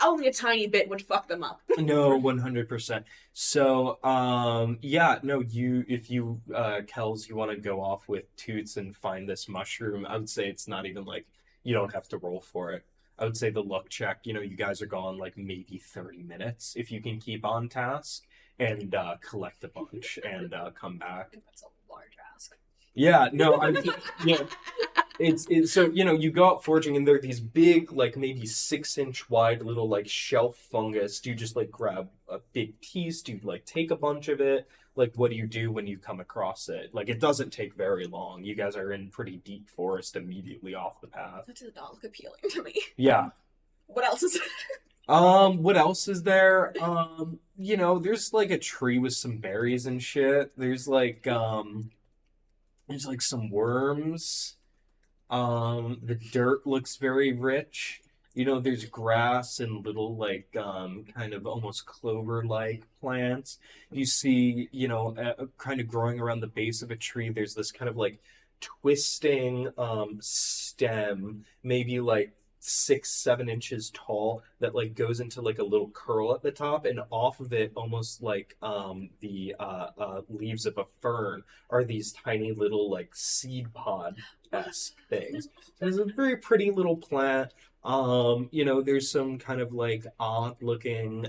Only a tiny bit would fuck them up. No, 100%. So, if you, Kels, you want to go off with Toots and find this mushroom, I would say it's not even like, you don't have to roll for it. I would say the luck check, you guys are gone like maybe 30 minutes if you can keep on task and collect a bunch and come back. That's a large ask. Yeah, no, it's so you go out foraging and there are these big like maybe 6-inch wide little like shelf fungus. Do you just like grab a big piece? Do you like take a bunch of it? Like what do you do when you come across it? Like it doesn't take very long. You guys are in pretty deep forest immediately off the path. That does not look appealing to me. Yeah. What else is What else is there? There's like a tree with some berries and shit. There's like some worms. The dirt looks very rich. There's grass and little like kind of almost clover-like plants. You see, kind of growing around the base of a tree, there's this kind of like twisting stem, maybe like 6-7 inches tall, that like goes into like a little curl at the top, and off of it, almost like the leaves of a fern, are these tiny little like seed pod-esque things. There's a very pretty little plant. There's some kind of like odd looking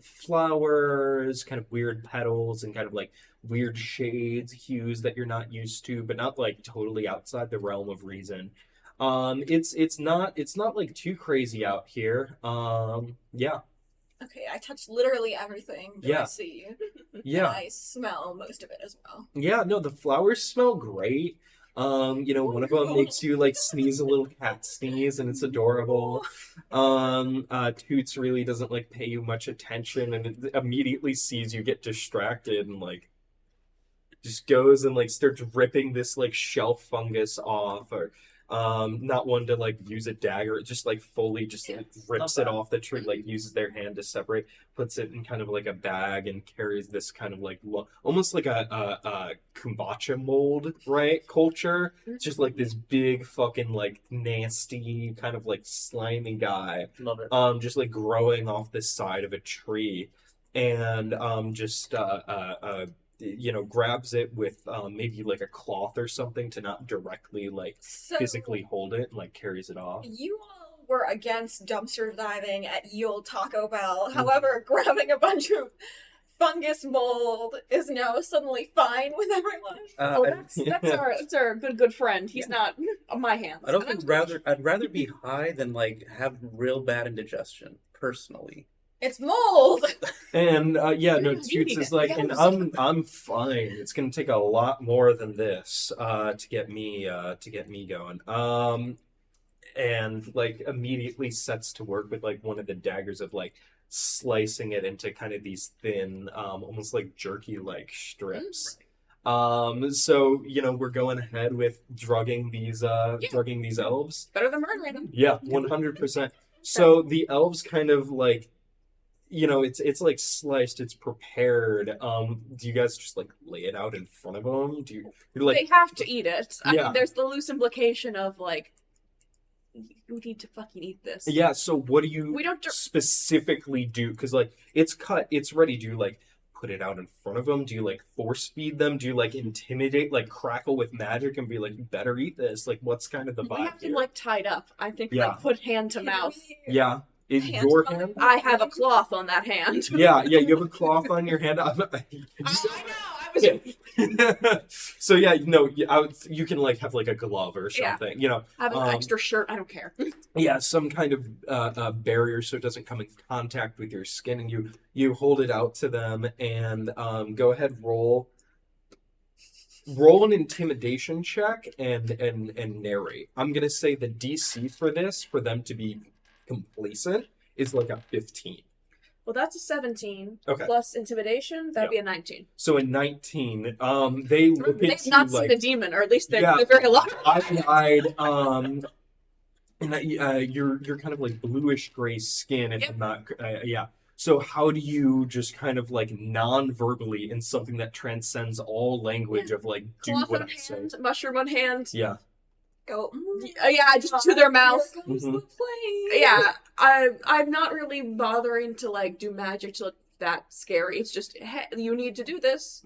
flowers, kind of weird petals and kind of like weird shades, hues that you're not used to, but not like totally outside the realm of reason. It's not like too crazy out here. Yeah. Okay, I touched literally everything that Yeah. I see. Yeah. And I smell most of it as well. Yeah, no, the flowers smell great. One of them makes you like sneeze a little cat sneeze, and it's adorable. Toots really doesn't like pay you much attention, and it immediately sees you get distracted and like just goes and like starts ripping this like shelf fungus off, or not one to like use a dagger, just like fully just like rips it off the tree, like uses their hand to separate, puts it in kind of like a bag and carries this kind of like almost like a kombucha mold, right? Culture. It's just like this big fucking like nasty kind of like slimy guy, Love it. just like growing off the side of a tree, and grabs it with maybe like a cloth or something to not directly like So, physically hold it, and like carries it off. you all were against dumpster diving at Ye Olde Taco Bell. However, grabbing a bunch of fungus mold is now suddenly fine with everyone. Oh, that's our good friend. He's not on my hands. I'd rather be high than like have real bad indigestion personally. It's mold. And no, Yeah, Toots you is need like, it. and I'm fine. It's gonna take a lot more than this to get me going. And like immediately sets to work with like one of the daggers of like slicing it into kind of these thin, almost like jerky like strips. So we're going ahead with drugging these elves. Better than murdering them. Yeah, 100%. So the elves kind of like, it's like sliced, it's prepared. Do you guys just like lay it out in front of them? You're like, They have to eat it. I Yeah. mean, there's the loose implication of like, you need to fucking eat this. yeah, so what do you We don't. specifically do? Because like it's cut, it's ready. Do you like put it out in front of them? Do you like force feed them? Do you like intimidate, like crackle with magic and be like, you better eat this? Like, what's kind of the We vibe have here? them like tied up. I think Yeah. like put hand to mouth. Yeah, is Hand your to hand? I have a cloth on that hand. Yeah, you have a cloth on your hand. I know. I was. So yeah, you can like have like a glove or Yeah. something. I have an Um, extra shirt. I don't care. Yeah, some kind of barrier so it doesn't come in contact with your skin, and you hold it out to them, and go ahead, roll an intimidation check and narrate. I'm gonna say the DC for this, for them to be complacent, is like a 15. Well, that's a 17 Okay. plus intimidation. That'd be a 19. So in 19, they look They've at you not like, seen a demon, or at least they're, Yeah. they're very alarmed. eyed, and you're kind of like bluish gray skin, if Yep. I'm not, yeah. So how do you just kind of like non-verbally, in something that transcends all language, of like do Cloth what on I say? hand, mushroom on hand. Yeah. Go. Yeah, just to their mouth. Here comes the Mhm. plane. Yeah, I'm not really bothering to like do magic to look that scary. It's just, hey, you need to do this.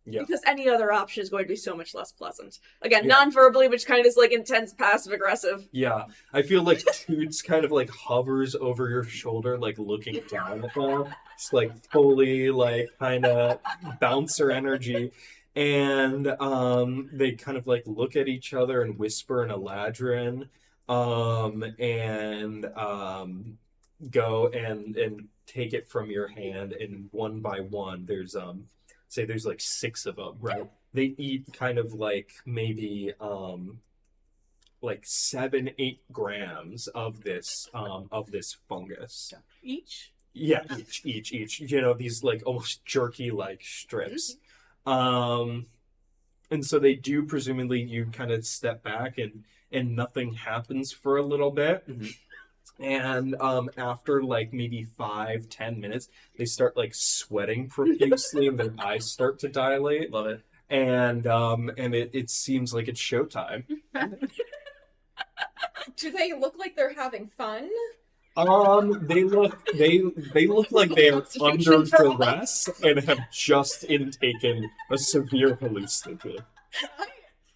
Yeah. Because any other option is going to be so much less pleasant. Again, Yeah. non-verbally, which kind of is like intense passive aggressive. Yeah, I feel like Toots kind of like hovers over your shoulder, like looking down at them, just like fully like kind of bouncer energy, and they kind of like look at each other and whisper in Eladrin, and go and take it from your hand, and one by one, there's say there's like 6 of them, right? They eat kind of like maybe like 7-8 grams of this fungus. Each? Yeah, each. These like almost jerky like strips. And so they do, presumably you kind of step back and nothing happens for a little bit. Mhm. And after like maybe 5-10 minutes, they start like sweating profusely and their eyes start to dilate. Love it. And it seems like it's showtime. Do they look like they're having fun? They look like they are under duress and have just intaken a severe hallucinogen.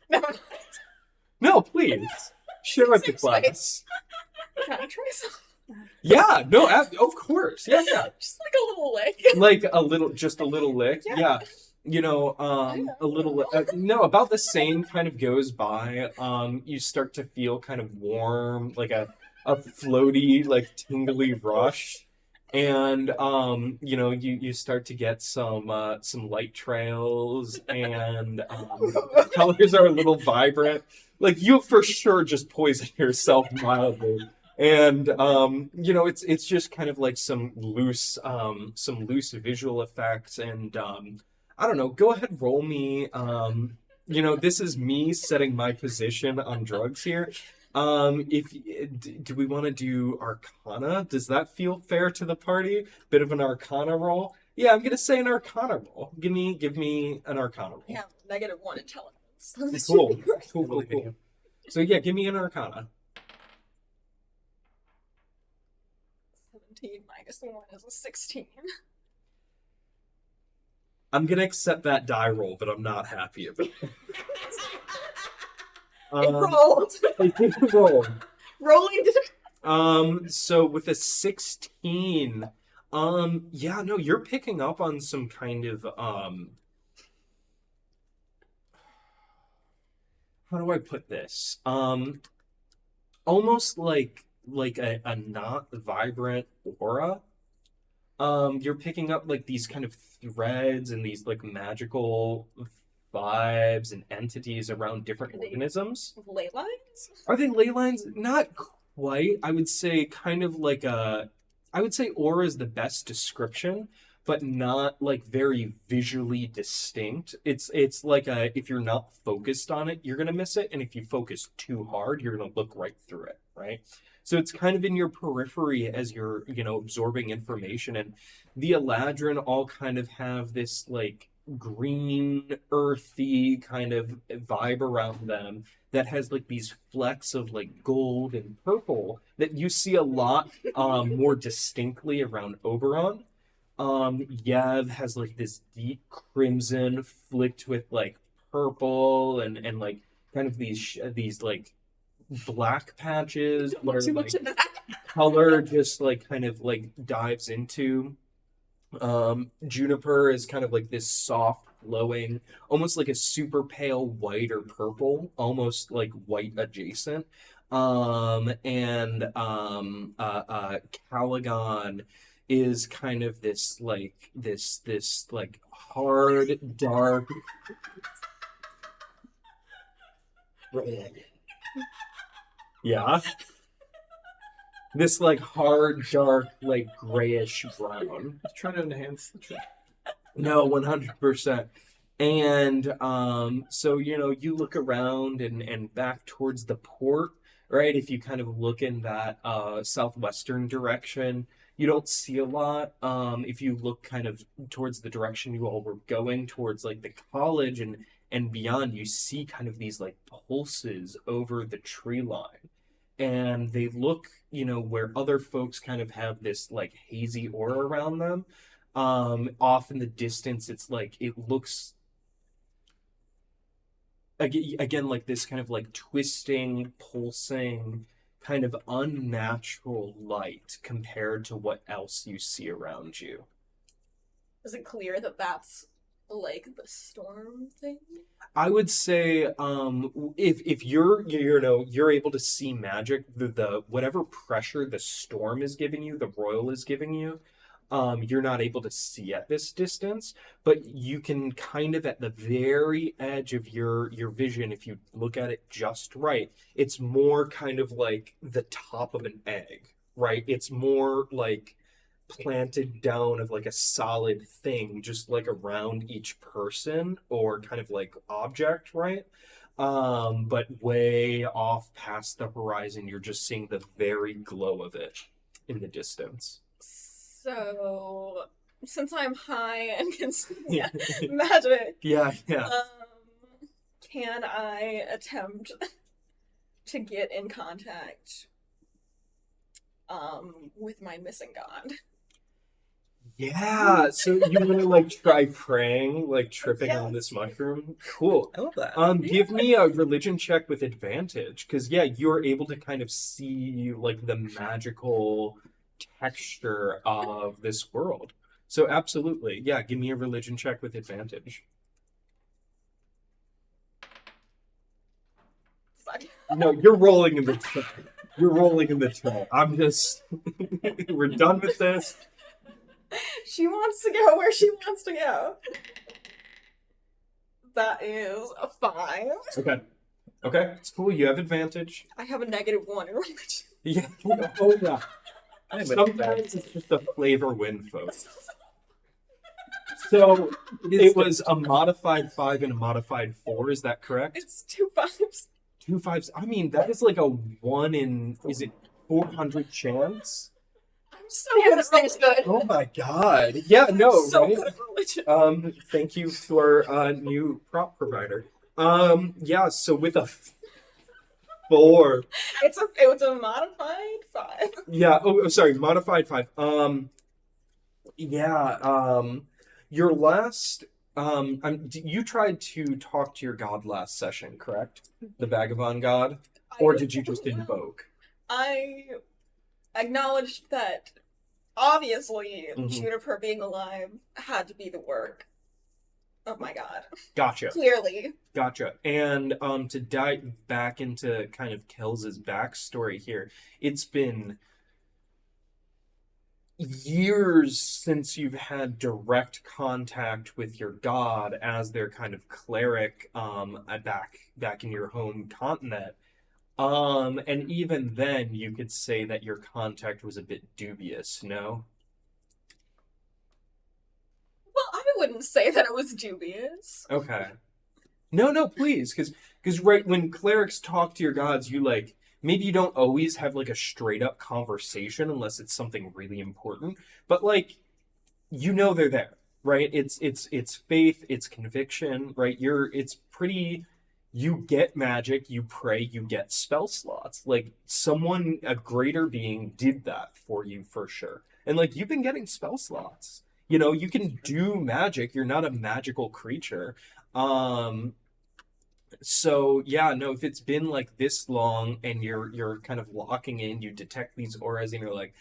Never mind. No, please share with the class. Can I try some? Yeah, no, of course, yeah. Just like a little lick. Like just a little lick. Yeah. a little, no, about the same kind of goes by. You start to feel kind of warm, like a floaty, like tingly rush. And, you start to get some light trails, and the colors are a little vibrant. Like, you for sure just poison yourself mildly. And it's just kind of like some loose visual effects, and I don't know, go ahead, roll me. This is me setting my position on drugs here. Do we want to do Arcana? Does that feel fair to the party? Bit of an Arcana roll? Yeah, I'm gonna say an Arcana roll. Give me an Arcana roll. Yeah, -1 intelligence. Cool. So yeah, give me an Arcana. 17 -1 is a 16. I'm gonna accept that die roll, but I'm not happy about it. It rolled. It did roll. Rolling. So with a 16, yeah, no, you're picking up on some kind of, how do I put this? Almost like a not vibrant aura. You're picking up like these kind of threads and these like magical vibes and entities around different organisms. Ley lines? Are they ley lines? Not quite. I would say kind of like I would say aura is the best description, but not like very visually distinct. It's like if you're not focused on it, you're gonna miss it, and if you focus too hard, you're gonna look right through it, right? So it's kind of in your periphery as you're, absorbing information, and the Eladrin all kind of have this like green, earthy kind of vibe around them that has like these flecks of like gold and purple that you see a lot more distinctly around Oberon. Yev has like this deep crimson flicked with like purple and like kind of these like black patches where like color just like kind of like dives into. Juniper is kind of like this soft glowing, almost like a super pale white or purple, almost like white adjacent. Calagon is kind of this hard, dark red. Yeah. This like hard, dark, like grayish brown. Just trying to enhance the trick. No, 100%. And so you look around and back towards the port, right? If you kind of look in that southwestern direction, you don't see a lot. If you look kind of towards the direction you all were going towards, like the college and beyond, you see kind of these like pulses over the tree line. And they look, where other folks kind of have this like hazy aura around them. Off in the distance, it's like, it looks again like this kind of like twisting, pulsing, kind of unnatural light compared to what else you see around you. Is it clear that that's like the storm thing? I would say if you're able to see magic, the whatever pressure the storm is giving you, the royal is giving you, you're not able to see at this distance, but you can kind of at the very edge of your vision, if you look at it just right, it's more kind of like the top of an egg, right? It's more like planted down of like a solid thing, just like around each person or kind of like object, right? But way off past the horizon, you're just seeing the very glow of it in the distance. So, since I'm high and can see magic, Yeah. can I attempt to get in contact with my missing god? Yeah, so you want to like try praying, like tripping on this mushroom? Cool. I love that. Give me a religion check with advantage, because you're able to kind of see like the magical texture of this world. So absolutely, give me a religion check with advantage. No, you're rolling in the tray. You're rolling in the tray. I'm just. We're done with this. She wants to go where she wants to go. That is a 5. Okay. Okay, it's cool. You have advantage. I have a -1 in religion. Yeah. Oh, yeah. Hey, but Sometimes it's just a flavor win, folks. So it was a modified 5 and a modified 4. Is that correct? It's 2 5s. 2 5s. I mean, that is like a 1 in. Is it 400 chance? I'm so Yeah, good this at thing's religion. good. Oh my god! Yeah, no, So right? good at religion. Thank you to our new prop provider. Yeah. So with a 4. It was a modified 5. Yeah. Oh, sorry. Modified 5. Yeah. Your last. You tried to talk to your god last session, correct? The Vagabond god, or did you just invoke? I acknowledged that obviously Mhm. Juniper being alive had to be the work of my god. Gotcha. Clearly. Gotcha. And to dive back into kind of Kels' backstory here, it's been years since you've had direct contact with your god as their kind of cleric back in your home continent. And even then you could say that your contact was a bit dubious, no? Well, I wouldn't say that it was dubious. Okay. No, please, because right when clerics talk to your gods, you like maybe you don't always have like a straight up conversation unless it's something really important, but like you know they're there, right? It's faith, it's conviction, right? It's pretty. You get magic, you pray, you get spell slots. Like someone, a greater being, did that for you for sure, and like you've been getting spell slots. You know, you can do magic. You're not a magical creature. So yeah, no, if it's been like this long and you're kind of locking in, you detect these auras and you're like,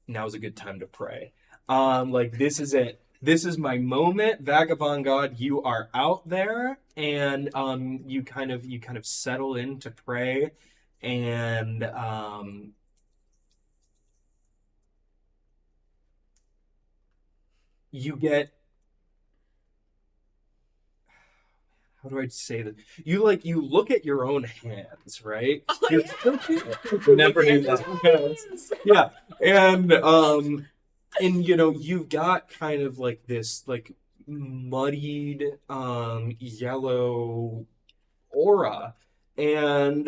now's a good time to pray. Like this is it. This is my moment, Vagabond God. You are out there, and you kind of settle in to pray, and you get. How do I say that? You look at your own hands, right? Oh, You're- Never knew that. Yeah, and you know you've got kind of like this like muddied yellow aura, and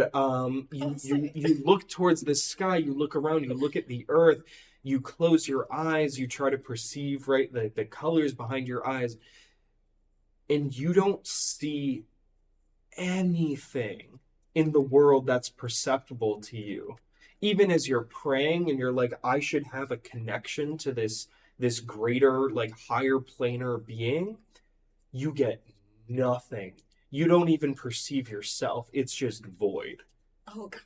you look towards the sky, you look around, you look at the earth, you close your eyes, you try to perceive right the colors behind your eyes, and you don't see anything in the world that's perceptible to you. Even as you're praying and you're like, I should have a connection to this greater, like higher planar being, you get nothing. You don't even perceive yourself. It's just void. Oh god.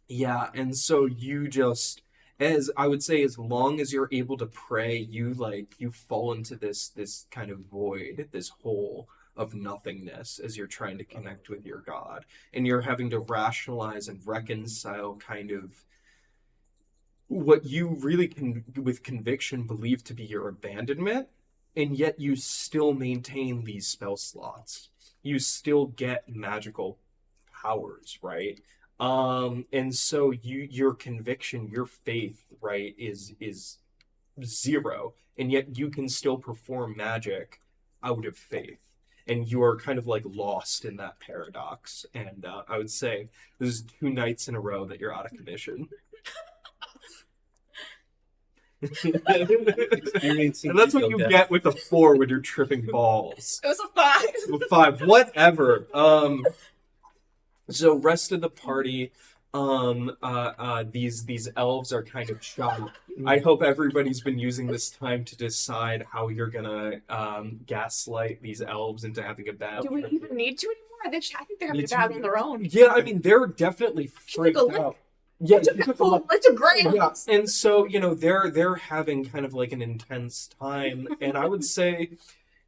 Yeah, and so you just, as I would say, as long as you're able to pray, you fall into this kind of void, this hole of nothingness as you're trying to connect with your God. And you're having to rationalize and reconcile kind of what you really can, with conviction, believe to be your abandonment, and yet you still maintain these spell slots. You still get magical powers, right? And so your conviction, your faith, right, is 0, and yet you can still perform magic out of faith. And you are kind of like lost in that paradox. And I would say this is 2 nights in a row that you're out of commission. And that's what you get with a 4 when you're tripping balls. It was a 5. 5, whatever. So rest of the party, these elves are kind of shocked. I hope everybody's been using this time to decide how you're gonna gaslight these elves into having a bad Do we trip. even need to anymore? I think they're having a It's- bad on their own. Yeah, I mean they're definitely freaked took a lick. out. Yeah, It's you took a look. a great. Yeah, and so they're having kind of like an intense time, and I would say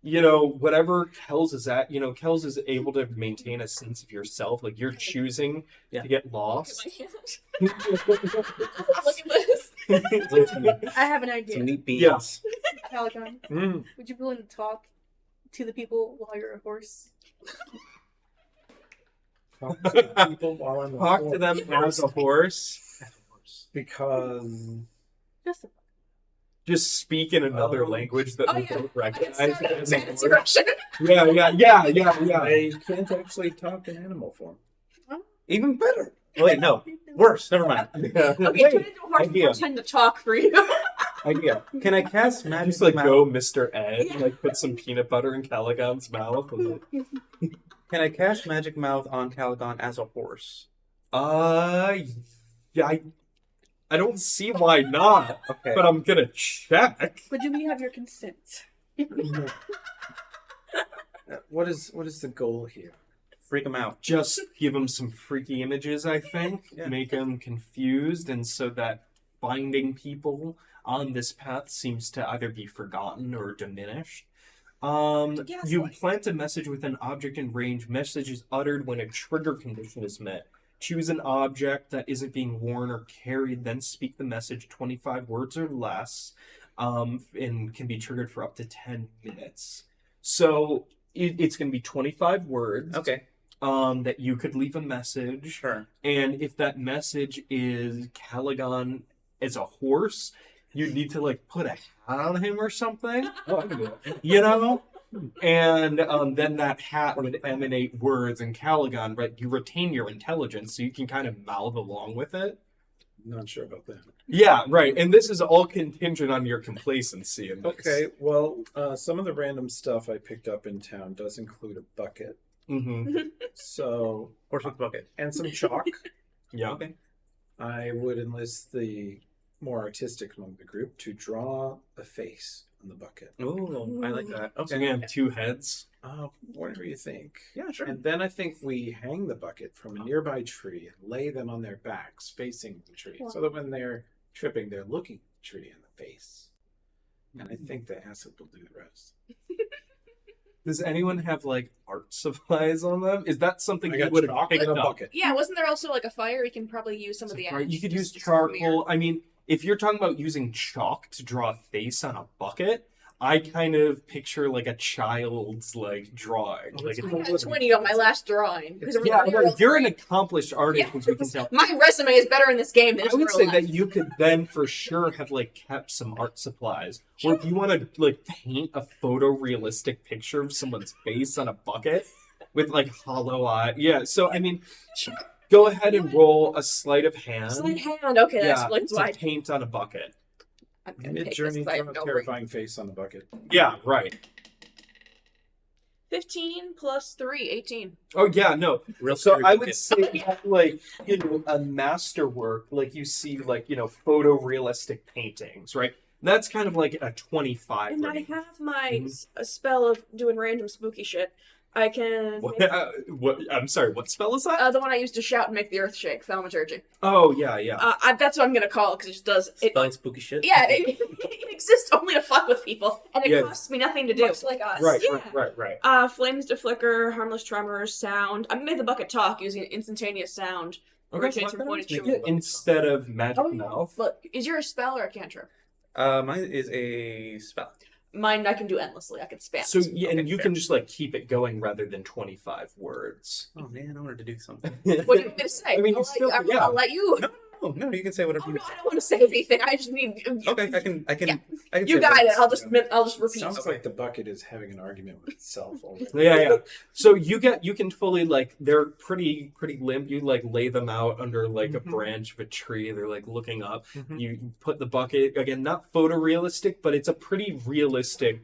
whatever Kels is at, Kels is able to maintain a sense of yourself. Like you're choosing to get lost. Look at this. I have an Some idea. neat beans. Yes. Calagon, would you be willing to talk to the people while you're a horse? Talk to people while I'm Talk to them as a horse. because Just a Just speak in another Oh. language that Oh, we yeah. don't I recognize. started as a Fancy horse. Russian. Yeah. I can't actually talk in animal form. Even better. Oh, wait, no. Worse. Never mind. Okay, turn into a horse and idea. pretend to talk for you. Idea. Can I cast magic Just like mouth? go Mr. Ed, like put some peanut butter in Calagon's mouth. And Can I cast magic mouth on Calagon as a horse? yeah, I don't see why not, Okay. but I'm gonna check. But do we have your consent? What is the goal here? Freak him out. Just give him some freaky images, I think. Yeah. Make him confused, and so that finding people on this path seems to either be forgotten or diminished. You Gaslight. plant a message with an object in range. Message is uttered when a trigger condition is met. Choose an object that isn't being worn or carried, then speak the message 25 words or less, and can be triggered for up to 10 minutes. So it's going to be 25 words. Okay. That you could leave a message. Sure. And if that message is Calagon as a horse, you'd need to like put a hat on him or something. Oh, I can do it. And then that hat would emanate words, and Calagon, right? You retain your intelligence, so you can kind of mouth along with it. Not sure about that. Yeah, right. And this is all contingent on your complacency in this. Okay, well, some of the random stuff I picked up in town does include a bucket. Mm-hmm. So, Horse with bucket. and some chalk. Yeah. Okay. I would enlist the more artistic among the group to draw a face on the bucket. Ooh, I like that. So Okay. you're gonna have two heads. Whatever you think. Yeah, sure. And then I think we hang the bucket from a nearby tree and lay them on their backs facing the tree so that when they're tripping, they're looking the tree in the face. And I think the acid will do the rest. Does anyone have like art supplies on them? Is that something I you got would have chalk picked in a up? bucket. Yeah, wasn't there also like a fire? We can probably use some of the Right, ash. you could just use to smear. charcoal. I mean, if you're talking about using chalk to draw a face on a bucket, I kind of picture like a child's like drawing. Like I got 20 on my last drawing. Because yeah, everyone- right, you're an accomplished artist, Yeah. as we can tell. My resume is better in this game than I would in say real that life. you could then for sure have like kept some art supplies. Or if you want to like paint a photorealistic picture of someone's face on a bucket with like hollow eye. Yeah, so I mean, go ahead and roll a sleight of hand. Sleight hand. Okay, that Yeah, explains to why. paint on a bucket. I'm gonna Mid take this journey, 'cause I draw have a no terrifying face on the bucket. Yeah, right. 15 plus 3, 18. Oh yeah, no. Real So scary I would bucket. say that, like, a masterwork, like you see, like, photorealistic paintings, right? That's kind of like a 25 And I range. have my Mhm. a spell of doing random spooky shit. I can. What, make- I'm sorry, what spell is that? the one I used to shout and make the earth shake, thaumaturgy. Oh, yeah. That's what I'm gonna call it because it just does. It, Spelling spooky shit. yeah, it exists only to fuck with people, and it Yeah. costs me nothing to do. Much like us. Right, yeah. right. Flames to flicker, harmless tremors, sound. I made the bucket talk using instantaneous sound. Originates from point of Yeah, truth. instead of magic Oh, yeah. mouth. Look, is yours a spell or a cantrip? Mine is a spell. Mine I can do endlessly. I can spam. So, it. yeah, and Okay, you fair. can just, like, keep it going rather than 25 words. Oh man, I wanted to do something. What do you want me to say? I mean, you I'll let still- you, yeah. I'll let you. No, you can say whatever Oh, you no, I don't want to say anything. I just need. Okay, I can Yeah. say You got it. words. I'll just repeat. Sounds like the bucket is having an argument with itself already. Yeah. So you can fully, like, they're pretty limp. You like lay them out under like a branch of a tree. They're like looking up. Mhm. You put the bucket again, not photorealistic, but it's a pretty realistic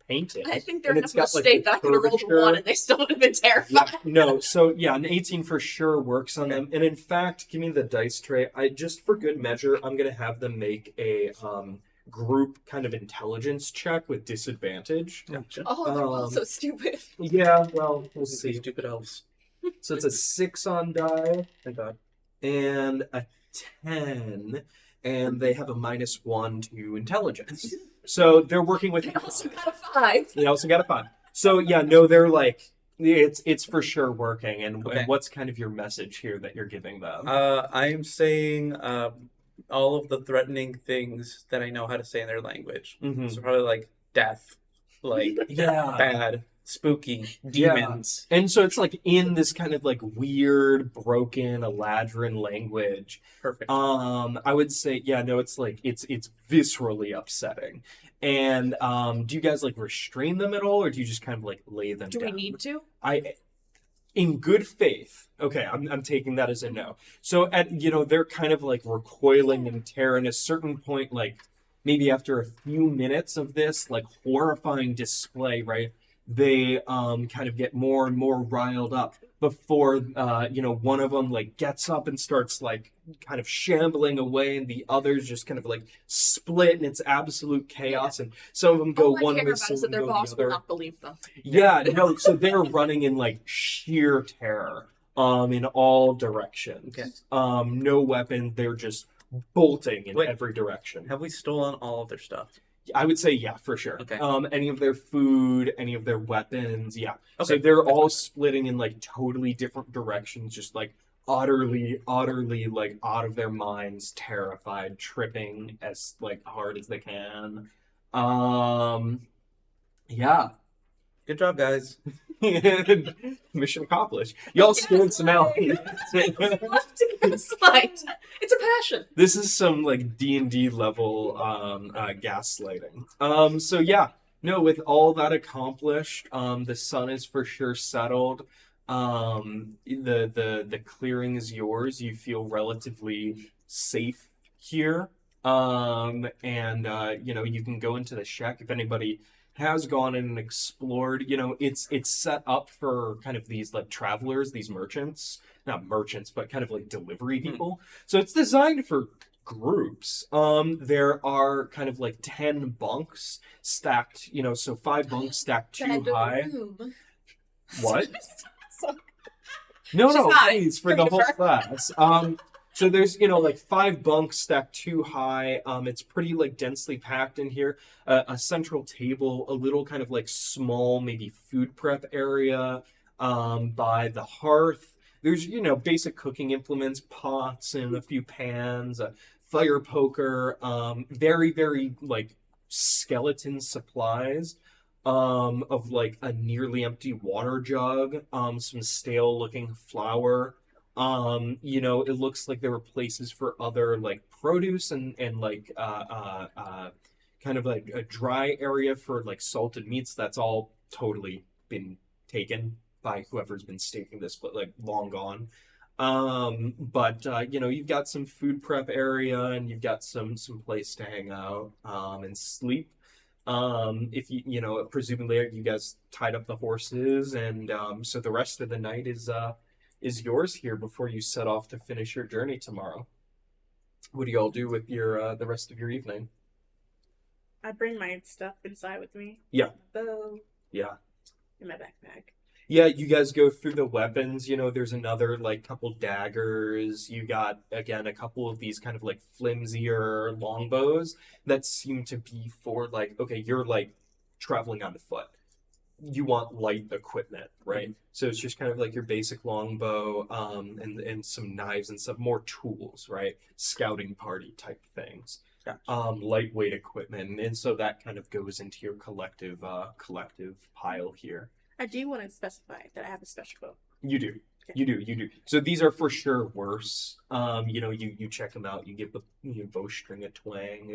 painting. I think they're And in a it's got, like, state the that I could have rolled a curvature. 1 and they still would have been terrified. Yeah, no, so yeah, an 18 for sure works on them. And in fact, give me the dice tray. I just for good measure, I'm gonna have them make a group kind of intelligence check with disadvantage. Oh, they're all Um, so stupid. Yeah, well, we'll See see. stupid elves. So it's a 6 on die Thank God. and a 10. and they have a -1 to intelligence. So they're working with. They also got a 5. They also got a 5. So yeah, no, they're like it's for sure working. And Okay. what's kind of your message here that you're giving them? I'm saying all of the threatening things that I know how to say in their language. Mhm. So probably like death, like Yeah. bad, spooky, Yeah. demons. And so it's like in this kind of like weird, broken Eladrin language. Perfect. I would say, yeah, no, it's like it's viscerally upsetting. And do you guys like restrain them at all, or do you just kind of like lay them Do down? we need to? In good faith, okay, I'm taking that as a no. So they're kind of like recoiling in terror. And at a certain point, like maybe after a few minutes of this like horrifying display, right, they kind of get more and more riled up before one of them like gets up and starts like kind of shambling away, and the others just kind of like split, and it's absolute chaos. And some of them go All I one care way, about some is of that them their go boss the will other. not believe them. Yeah, no, so they're running in like sheer terror in all directions. Okay. No weapon, they're just bolting in Wait. every direction. Have we stolen all of their stuff? I would say yeah, for sure. Okay. Any of their food, any of their weapons, yeah. So Okay. they're all splitting in like totally different directions, just like utterly like out of their minds, terrified, tripping as like hard as they can. Yeah. Good job, guys. Mission accomplished. Y'all scared some out. Left to gaslight. It's a passion. This is some like D&D level gaslighting. So yeah, no, with all that accomplished, the sun is for sure settled. The clearing is yours. You feel relatively safe here. You can go into the shack if anybody has gone in and explored. It's set up for kind of these like travelers, these merchants, not merchants, but kind of like delivery people. So it's designed for groups. There are kind of like 10 bunks stacked, so 5 bunks stacked too high. What? No, She's no, high. please, for the whole class. So there's, like 5 bunks stacked too high. It's pretty like densely packed in here. A central table, a little kind of like small, maybe food prep area by the hearth. There's, basic cooking implements, pots and a few pans, a fire poker, very, very like skeleton supplies. Of like a nearly empty water jug, some stale looking flour. It looks like there were places for other like produce and like kind of like a dry area for like salted meats. That's all totally been taken by whoever's been staking this, but like long gone. You've got some food prep area, and you've got some place to hang out and sleep. If presumably you guys tied up the horses, and so the rest of the night is yours here before you set off to finish your journey tomorrow. What do you all do with your the rest of your evening? I bring my stuff inside with me. Yeah. Bow Yeah. in my backpack. Yeah, you guys go through the weapons. There's another like couple daggers. You got again a couple of these kind of like flimsier longbows that seem to be for like, okay, you're like traveling on foot. You want light equipment, right? Mm-hmm. So it's just kind of like your basic longbow, and some knives and some more tools, right? Scouting party type things. Gotcha. Lightweight equipment, and so that kind of goes into your collective pile here. I do want to specify that I have a special bow. You do. Okay. You do. So these are for sure worse. You check them out. You give the bowstring a twang.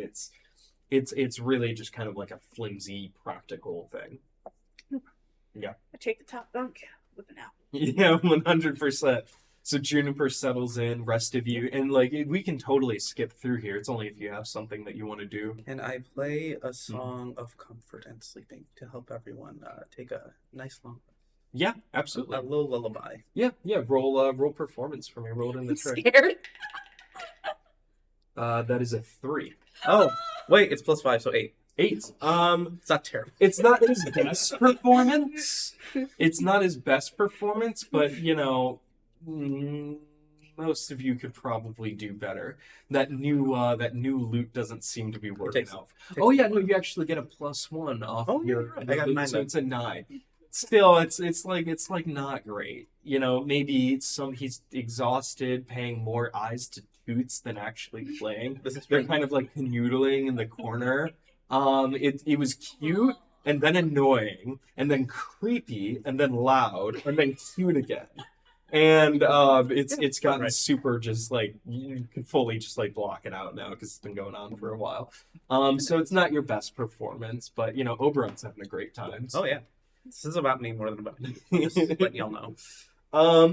It's really just kind of like a flimsy, practical thing. Yeah. I take the top bunk with an apple. Yeah, 100%. So Juniper settles in, rest of you, and like we can totally skip through here. It's only if you have something that you want to do. And I play a song of comfort and sleeping to help everyone take a nice long Yeah, absolutely. a little lullaby. Yeah. Roll performance for me. Roll it in the tray. Scared. That is a 3. Oh, wait, it's +5, so 8. 8. It's not terrible. It's not his best performance. It's not his best performance, but most of you could probably do better. That new loot doesn't seem to be working out. Oh yeah, no, you actually get a +1 off your. I got a 9. So it's a 9. Still, it's like not great. You know, maybe he's exhausted, paying more eyes to toots than actually playing. They're kind of like canoodling in the corner. It was cute, and then annoying, and then creepy, and then loud, and then cute again. And it's gotten super just like you can fully just like block it out now because it's been going on for a while. So it's not your best performance, but you know Oberon's having a great time. So. Oh yeah, this is about me more than about me. Just letting y'all know.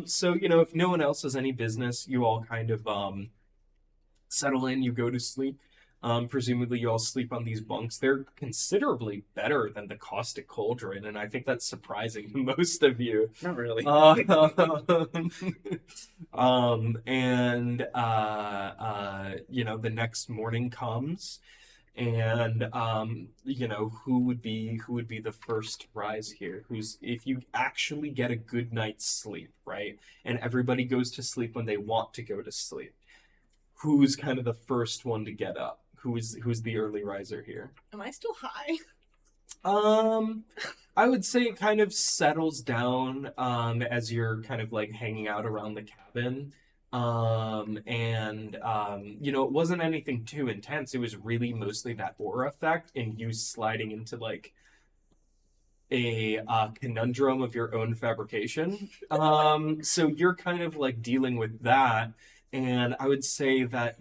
So you know if no one else has any business, you all kind of settle in. You go to sleep. Presumably you all sleep on these bunks. They're considerably better than the caustic cauldron, and I think that's surprising to most of you. Not really. You know, the next morning comes, and you know, who would be the first to rise here? If you actually get a good night's sleep, right? And everybody goes to sleep when they want to go to sleep. Who's kind of the first one to get up? Who's the early riser here? Am I still high? I would say it kind of settles down as you're kind of like hanging out around the cabin. You know, it wasn't anything too intense. It was really mostly that aura effect and you sliding into like a conundrum of your own fabrication. So you're kind of like dealing with that. And I would say that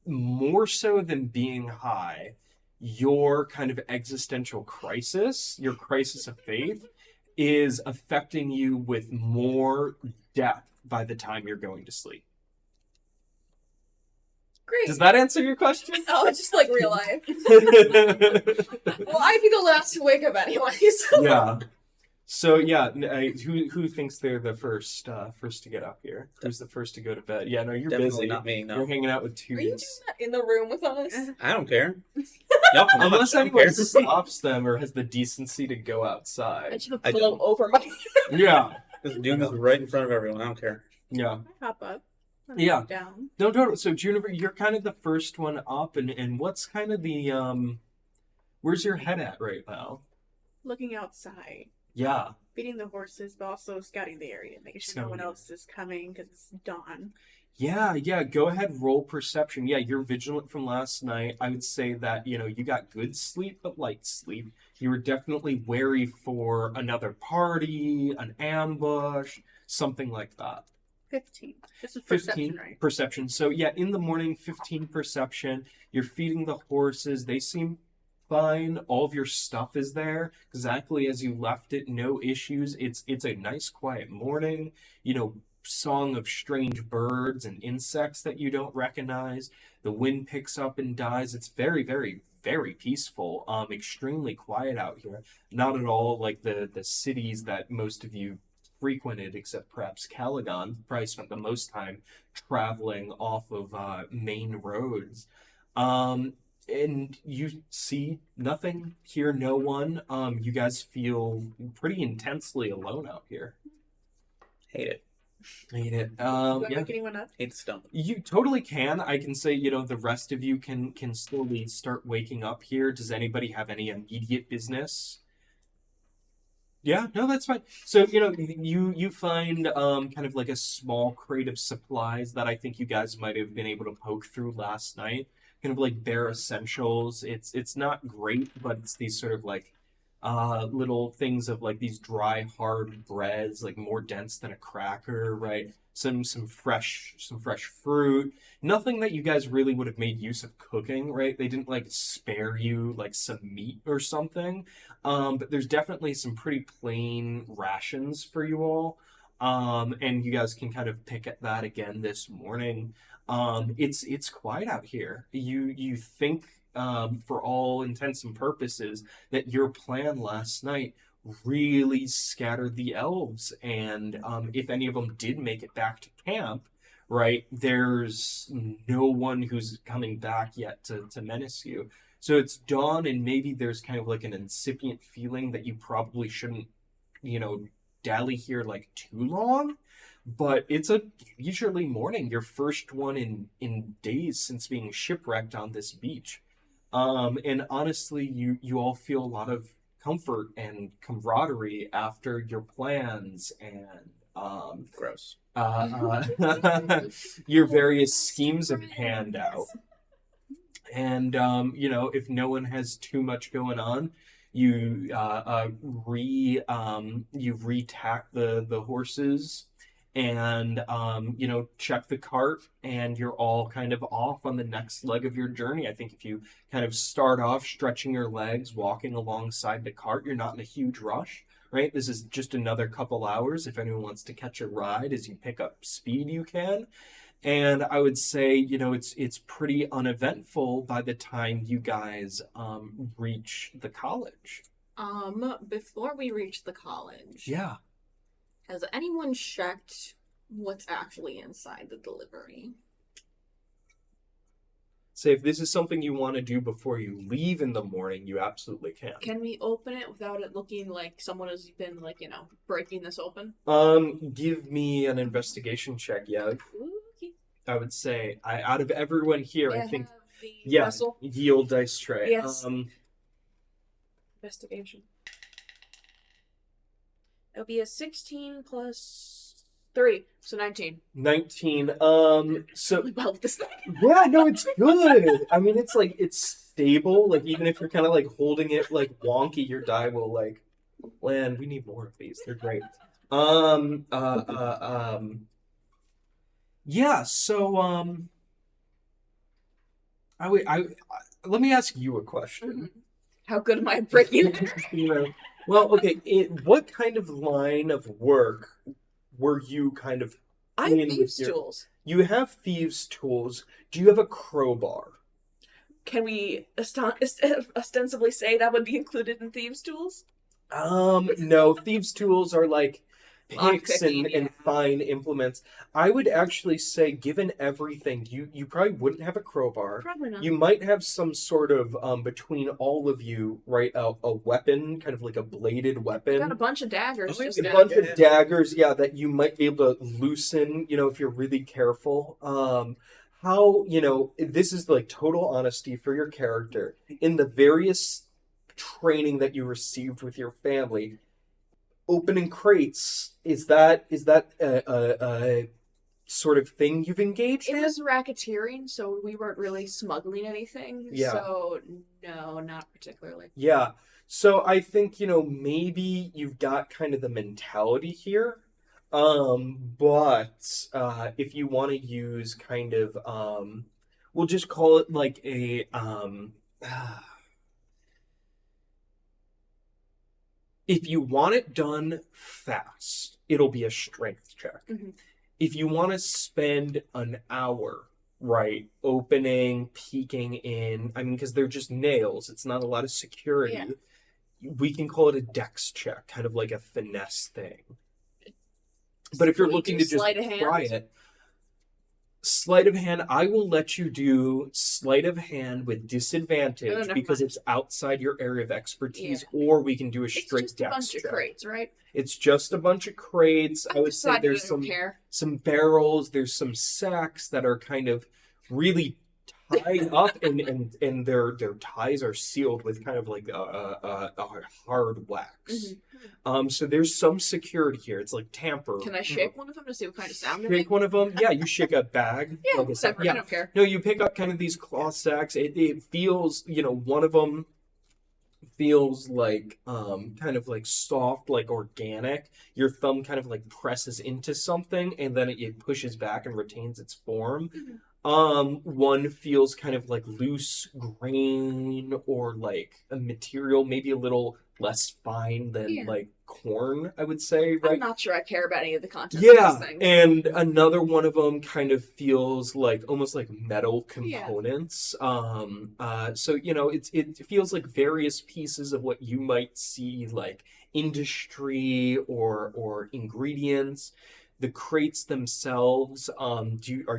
more so than being high, your kind of existential crisis, your crisis of faith, is affecting you with more depth by the time you're going to sleep. Great. Does that answer your question? Oh, it's just like real life. Well, I'd be the last to wake up anyway, so... Yeah. So yeah, who thinks they're the first to get up here? Who's the first to go to bed? Yeah, no, you're Definitely busy. not me. No, You're hanging out with Are you doing twos. that in the room with us? I don't care. Y'all can Unless I don't anyone care. stops them or has the decency to go I outside. just have I a pillow don't. over my... Yeah, Just doing this right in front of everyone. I don't care. yeah. Hop up. Yeah. Down. No, totally. So Juniper, you're kind of the first one up, and what's kind of the where's your head at right now? Looking outside. Yeah. Feeding the horses, but also scouting the area, making sure no one else is coming because it's dawn. Yeah. Go ahead, roll perception. Yeah, you're vigilant from last night. I would say that, you know, you got good sleep, but light sleep. You were definitely wary for another party, an ambush, something like that. 15. This is 15 perception, right? perception. So yeah, in the morning, 15 perception. You're feeding the horses. They seem fine. All of your stuff is there exactly as you left it. No issues. It's a nice quiet morning. You know, song of strange birds and insects that you don't recognize. The wind picks up and dies. It's very, very, very peaceful. Extremely quiet out here. Not at all like the cities that most of you frequented, except perhaps Calagon. Probably spent the most time traveling off of main roads. And you see nothing, hear no one. You guys feel pretty intensely alone out here. Hate it. Hate it. Do I Yeah. wake anyone up? Hate the stump. You totally can. I can say, you know, the rest of you can slowly start waking up here. Does anybody have any immediate business? Yeah, no, that's fine. So, you know, you find kind of like a small crate of supplies that I think you guys might have been able to poke through last night. Kind of like bare essentials. It's not great, but it's these sort of like little things of like these dry, hard breads, like more dense than a cracker, right? Some fresh fruit. Nothing that you guys really would have made use of cooking, right? They didn't like spare you like some meat or something. But there's definitely some pretty plain rations for you all. And you guys can kind of pick at that again this morning. It's quiet out here. You think for all intents and purposes that your plan last night really scattered the elves, and if any of them did make it back to camp, right, there's no one who's coming back yet to menace you. So it's dawn, and maybe there's kind of like an incipient feeling that you probably shouldn't, you know, dally here like too long. but it's a leisurely morning, your first one in days since being shipwrecked on this beach. And honestly, you all feel a lot of comfort and camaraderie after your plans and Gross. your various schemes have panned out. And if no one has too much going on, you retack the horses and check the cart, and you're all kind of off on the next leg of your journey. I think if you kind of start off stretching your legs, walking alongside the cart, you're not in a huge rush, right? This is just another couple hours. If anyone wants to catch a ride as you pick up speed, you can. And I would say, it's pretty uneventful by the time you guys reach the college. Before we reach the college, Yeah. has anyone checked what's actually inside the delivery? Say if this is something you want to do before you leave in the morning, you absolutely can. Can we open it without it looking like someone has been, breaking this open? Give me an investigation check, yeah. Okay. I would say, out of everyone here, I think, have the yeah, Russell yield dice tray. Yes. Investigation. It'll be a 16 plus 3, so 19. 19. So Really well with this thing. yeah, no, it's good. I mean, it's stable. Like, even if you're kind of like holding it like wonky, your die will like land. We need more of these. They're great. Yeah. So let me ask you a question. Mm-hmm. How good am I at breaking it? Well, okay. What kind of line of work were you kind of I in have with thieves' your- tools. You have thieves' tools. Do you have a crowbar? Can we ostensibly say that would be included in thieves' tools? No. Thieves' tools are like picks Lockpicking, and yeah. fine implements. I would actually say, given everything, you probably wouldn't have a crowbar. Probably not. You might have some sort of between all of you, right? A weapon, kind of like a bladed weapon. Got a bunch of daggers. Oh, Just A yeah. bunch of daggers, yeah, that you might be able to loosen, if you're really careful. This is like total honesty for your character. In the various training that you received with your family, opening crates, is that a sort of thing you've engaged It in? was racketeering, so we weren't really smuggling anything. Yeah. So, no, not particularly. Yeah. So I think, maybe you've got kind of the mentality here. But if you want to use kind of, we'll just call it like a, if you want it done fast, it'll be a strength check. Mhm. If you want to spend an hour, right, opening, peeking in, I mean, because they're just nails, it's not a lot of security. Yeah. We can call it a dex check, kind of like a finesse thing. But if you're Can we looking do to just sleight of hand? try it, sleight of hand, I will let you do sleight of hand with Oh, disadvantage never because mind. it's outside your area of expertise, or we can do a It's straight just a dex bunch check. of crates, right? It's just a bunch of crates. I would say decided there's I don't some care. barrels, there's some sacks that are kind of really tied up, and their ties are sealed with kind of like a hard wax. So there's some security here. It's like tamper. Can I shake one of them to see what kind of sound they Shake make? one of them? Yeah, you shake a bag. Yeah, like a sack. whatever. Yeah. I don't care. No, you pick up kind of these cloth sacks. It feels, one of them feels like kind of like soft, like organic. Your thumb kind of like presses into something and then it pushes back and retains its form. One feels kind of like loose grain or like a material, maybe a little less fine than Yeah. like corn, I would say, right? I'm not sure I care about any of the contents Yeah, of these things. and another one of them kind of feels like almost like metal components. So it feels like various pieces of what you might see like industry or ingredients. The crates themselves, are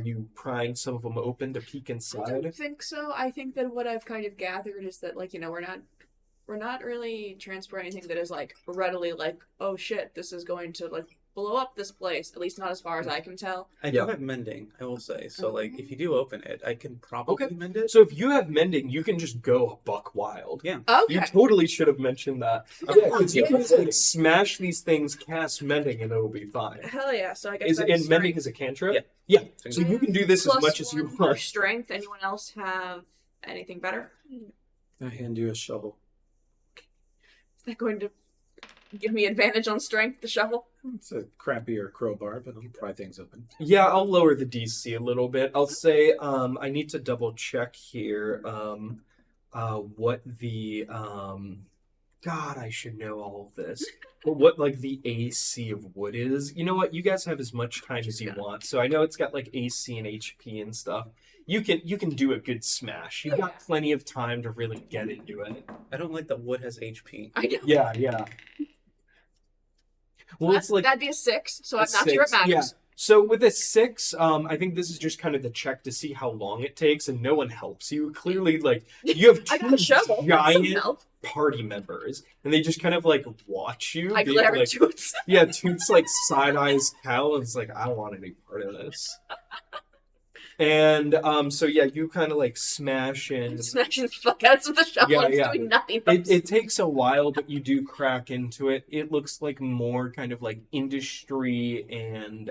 you prying some of them open to peek I inside? don't think so. I think that what I've kind of gathered is that we're not really transporting anything that is like readily like, oh shit, this is going to like blow up this place. At least not as far as I can tell. I do have mending, I will say. So, like, if you do open it, I can probably mend it. So if you have mending, you can just go buck wild. Yeah. Okay. You totally should have mentioned that. Yeah, 'cause you can just, like, smash these things, cast mending, and it'll be fine. Hell yeah! So I guess that's And mending strength. is a cantrip? Yeah. Yeah. So you can do this as Plus much as you 1 for want. strength. Anyone else have anything better? I hand you a shovel. Is that going to give me advantage on strength? The shovel. It's a crappier crowbar, but it'll pry things open. Yeah, I'll lower the DC a little bit. I'll say I need to double check here what the God, I should know all of this. But what like the AC of wood is. You know what? You guys have as much time as you want. So I know it's got like AC and HP and stuff. You can do a good smash. You've got plenty of time to really get into it. I don't like that wood has HP. I know. Yeah. Well, it's like that'd be a 6. So a I'm not sure it 6, matters. yeah. So with a 6, I think this is just kind of the check to see how long it takes, and no one helps you. Clearly, like you have I got two a shovel. That's some giant help. party members, and they just kind of like watch you. I being glare at like, Toots. yeah, Toots like side eyes Cal, and it's like I don't want any part of this. And so yeah, you kind of like smash in. Smashing the fuck out of the shovel. Yeah, and yeah. doing nothing. It takes a while, but you do crack into it. It looks like more kind of like industry and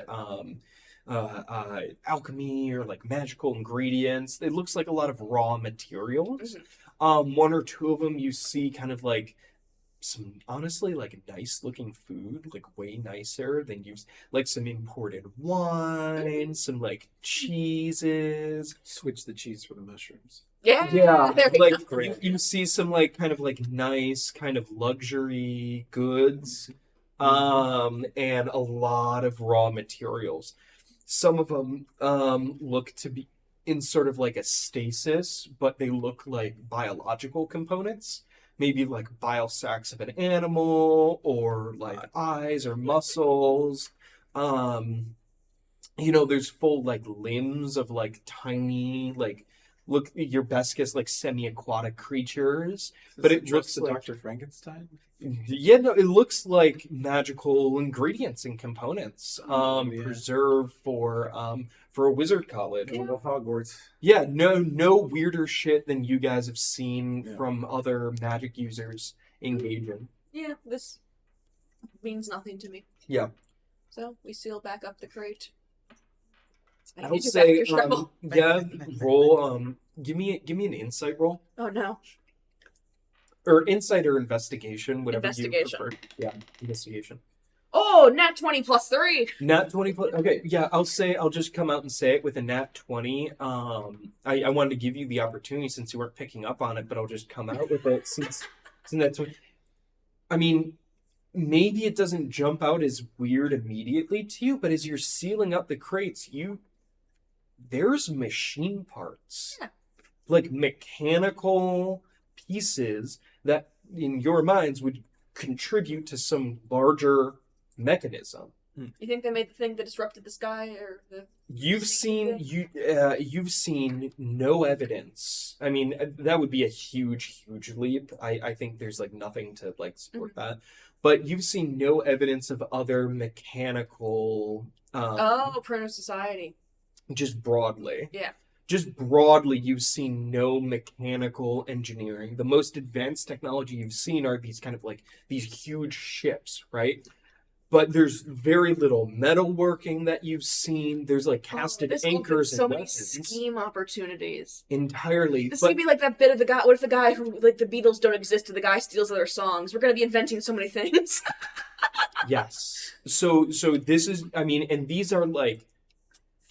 alchemy or like magical ingredients. It looks like a lot of raw materials. One or two of them you see kind of like some honestly like nice looking food, like way nicer than like some imported wine, some like cheeses. Switch the cheese for the mushrooms. Yeah. There we Like go. you see some like kind of like nice kind of luxury goods, and a lot of raw materials. Some of them look to be in sort of like a stasis, but they look like biological components. Maybe like bile sacs of an animal, or like eyes or muscles. There's full like limbs of like tiny look your best guess like semi-aquatic creatures. But it looks the like Dr. Frankenstein. yeah, no, it looks like magical ingredients and components Yeah. preserved for a wizard college. Going to Hogwarts. Yeah, no weirder shit than you guys have seen Yeah. from other magic users engaging. Yeah, this means nothing to me. Yeah. So we seal back up the crate. I I'll need you back say your shovel. yeah, roll give me an insight roll. Oh no. Or insight or investigation, whatever Investigation. you prefer. Yeah, investigation. Oh, nat 20 plus 3. Nat 20 plus, okay, yeah, I'll just come out and say it with a nat 20. I wanted to give you the opportunity since you weren't picking up on it, but I'll just come out with it since nat 20. I mean, maybe it doesn't jump out as weird immediately to you, but as you're sealing up the crates, there's machine parts. Yeah. Like mechanical pieces that in your minds would contribute to some larger mechanism. You think they made the thing that disrupted the sky or the You've seen no evidence. I mean, that would be a huge leap. I think there's like nothing to like support that. But you've seen no evidence of other mechanical Proto Society. just broadly. Yeah. Just broadly, you've seen no mechanical engineering. The most advanced technology you've seen are these kind of like these huge ships, right? But there's very little metalworking that you've seen. There's like casted this anchors opens so and many weapons. scheme opportunities. Entirely. This But could be like that bit of the guy. What if the guy who like the Beatles don't exist and the guy steals other songs? We're gonna be inventing so many things. yes. So this is, I mean, and these are like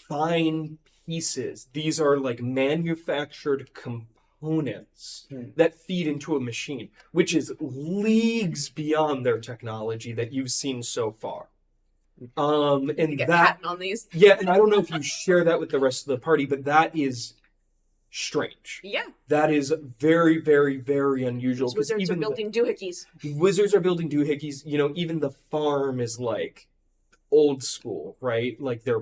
fine pieces. These are like manufactured components that feed into a machine, which is leagues beyond their technology that you've seen so far. And Get that, patent on these. yeah, and I don't know if you share that with the rest of the party, but that is strange. Yeah. That is very, very, very unusual. These wizards are building doohickeys. Wizards are building doohickeys. Even the farm is like old school, right? Like their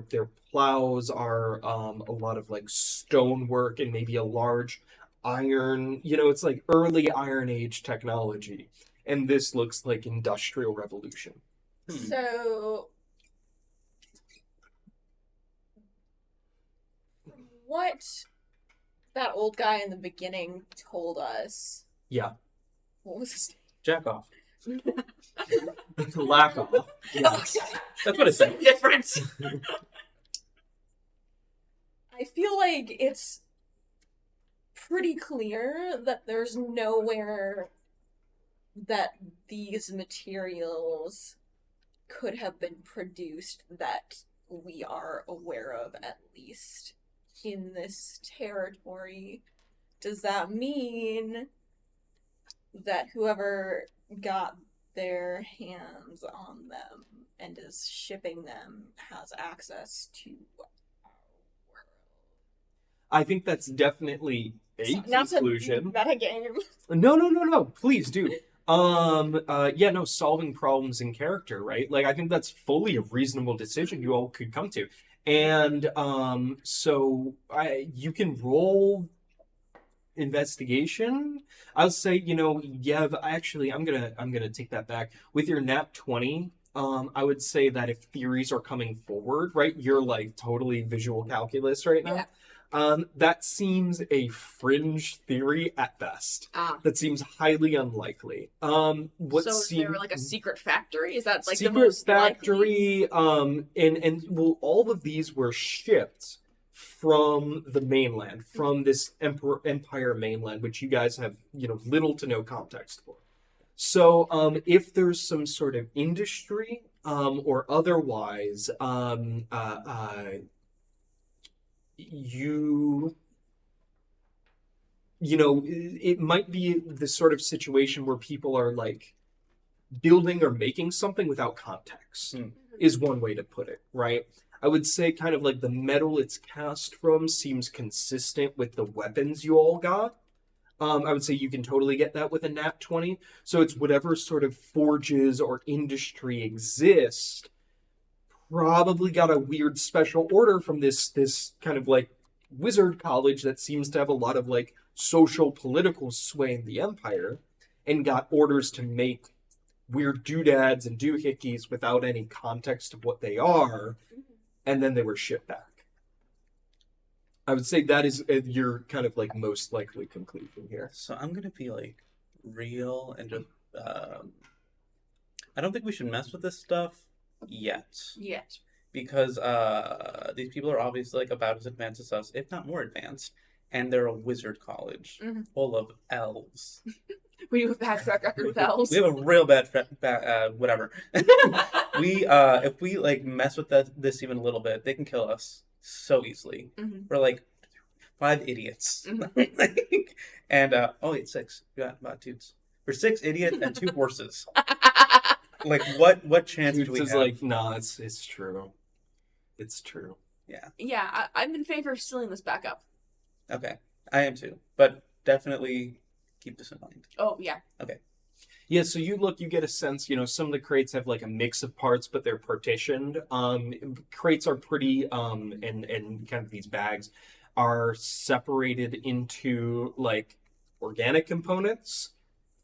plows are a lot of like stonework and maybe a large iron. It's like early Iron Age technology, and this looks like Industrial Revolution. So, what that old guy in the beginning told us. Yeah. What was his name? Jack off. Lack of. Yeah. That's what it said. Difference. I feel like it's pretty clear that there's nowhere that these materials could have been produced that we are aware of, at least in this territory. Does that mean that whoever got their hands on them and is shipping them has access to our world? I think that's definitely a conclusion. Meta game. No. Please do. Solving problems in character, right? Like, I think that's fully a reasonable decision you all could come to. And you can roll investigation. I'll say, Yev, actually, I'm gonna take that back. With your nat 20, I would say that if theories are coming forward, right, you're like totally visual calculus right now. Yeah. That seems a fringe theory at best. That seems highly unlikely. So is there like a secret factory? Is that like secret the most factory? All of these were shipped from the mainland, from this empire mainland, which you guys have little to no context for. So if there's some sort of industry or otherwise, it might be the sort of situation where people are like building or making something without context is one way to put it, right? I would say kind of like the metal it's cast from seems consistent with the weapons you all got. I would say you can totally get that with a nat 20. So it's whatever sort of forges or industry exist probably got a weird special order from this kind of like wizard college that seems to have a lot of like social political sway in the empire, and got orders to make weird doodads and doohickeys without any context of what they are, and then they were shipped back. I would say that is your kind of like most likely conclusion here. So I'm gonna be like real and just I don't think we should mess with this stuff yet. Yet. Because these people are obviously like about as advanced as us, if not more advanced, and they're a wizard college full of elves. We do a bad track record with elves. We have a real bad whatever. If we like mess with this even a little bit, they can kill us so easily. We're like 5 idiots. And it's 6. We got about dudes. We're 6 idiots and 2 horses. Like what chance do we have? Like, nah, it's true. It's true. Yeah. Yeah, I'm in favor of stealing this back up. Okay. I am too. But definitely keep this in mind. Oh, yeah. Okay. Yeah, so you get a sense, some of the crates have like a mix of parts, but they're partitioned. Crates are pretty, and kind of these bags are separated into like organic components,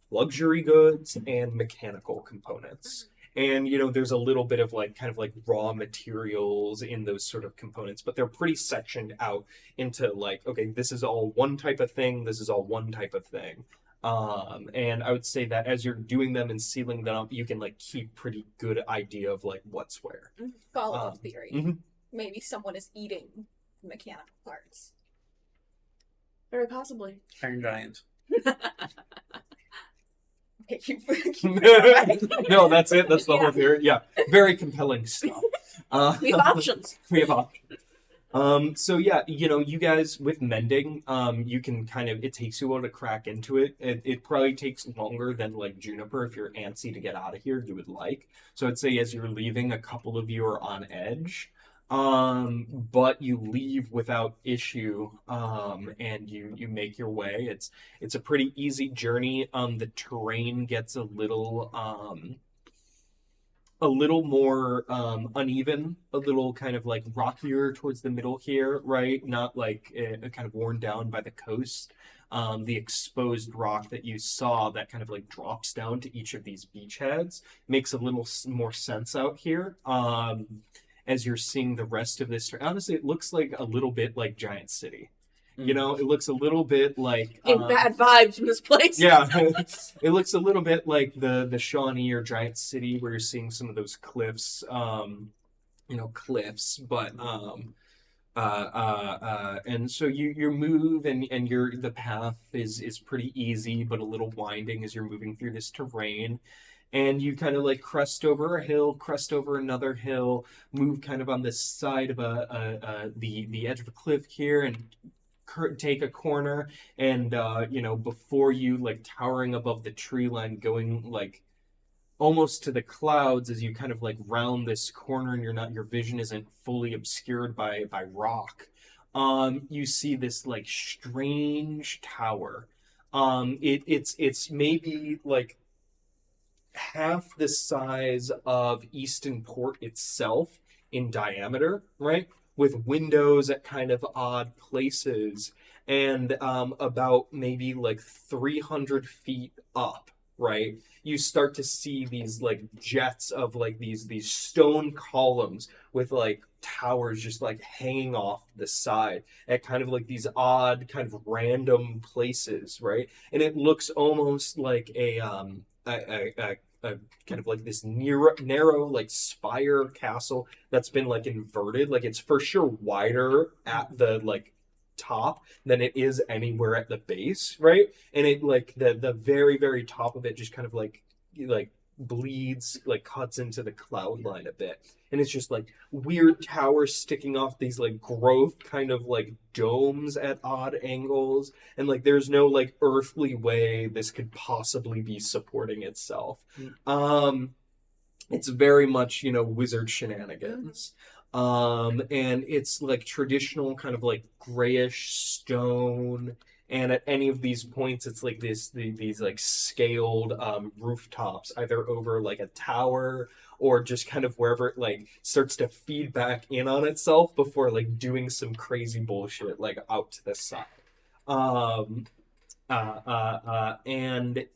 luxury goods, and mechanical components. And, there's a little bit of like kind of like raw materials in those sort of components, but they're pretty sectioned out into like, okay, this is all one type of thing, this is all one type of thing. And I would say that as you're doing them and sealing them up, you can like keep pretty good idea of like what's where. Follow-up theory. Mm-hmm. Maybe someone is eating mechanical parts. Very possibly. Iron Giant. No, that's it. That's the whole theory. Yeah, very compelling stuff. We have options. We have options. So yeah, you guys with mending, you can kind of, it takes you a while to crack into it. It probably takes longer than like Juniper if you're antsy to get out of here, you would like. So I'd say as you're leaving, a couple of you are on edge. But you leave without issue, and you make your way. It's a pretty easy journey. The terrain gets a little more uneven, a little kind of like rockier towards the middle here, right? Not like kind of worn down by the coast. The exposed rock that you saw that kind of like drops down to each of these beachheads makes a little more sense out here. as you're seeing the rest of this. Honestly, it looks like a little bit like Giant City. You know, it looks a little bit like bad vibes from this place. Yeah, it looks a little bit like the Shawnee or Giant City, where you're seeing some of those cliffs, cliffs, but and so you move, and the path is pretty easy, but a little winding as you're moving through this terrain. And you kind of like crest over a hill, crest over another hill, move kind of on this side of the edge of a cliff here, and take a corner. And before you, like towering above the tree line, going like almost to the clouds as you kind of like round this corner, and your vision isn't fully obscured by rock. You see this like strange tower. It's maybe like half the size of Easton Port itself in diameter, right? With windows at kind of odd places, and about maybe like 300 feet up, right? You start to see these like jets of like these stone columns with like towers just like hanging off the side at kind of like these odd kind of random places, right? And it looks almost like a kind of like this narrow like spire castle that's been like inverted. Like it's for sure wider at the like top than it is anywhere at the base, right? And it like the very, very top of it just kind of like bleeds, like cuts into the cloud line a bit. And it's just like weird towers sticking off these like growth kind of like domes at odd angles. And like there's no like earthly way this could possibly be supporting itself. It's very much, wizard shenanigans. And it's like traditional kind of like grayish stone. And at any of these points, it's like these like scaled rooftops, either over like a tower or just kind of wherever it like starts to feed back in on itself before like doing some crazy bullshit like out to the side. And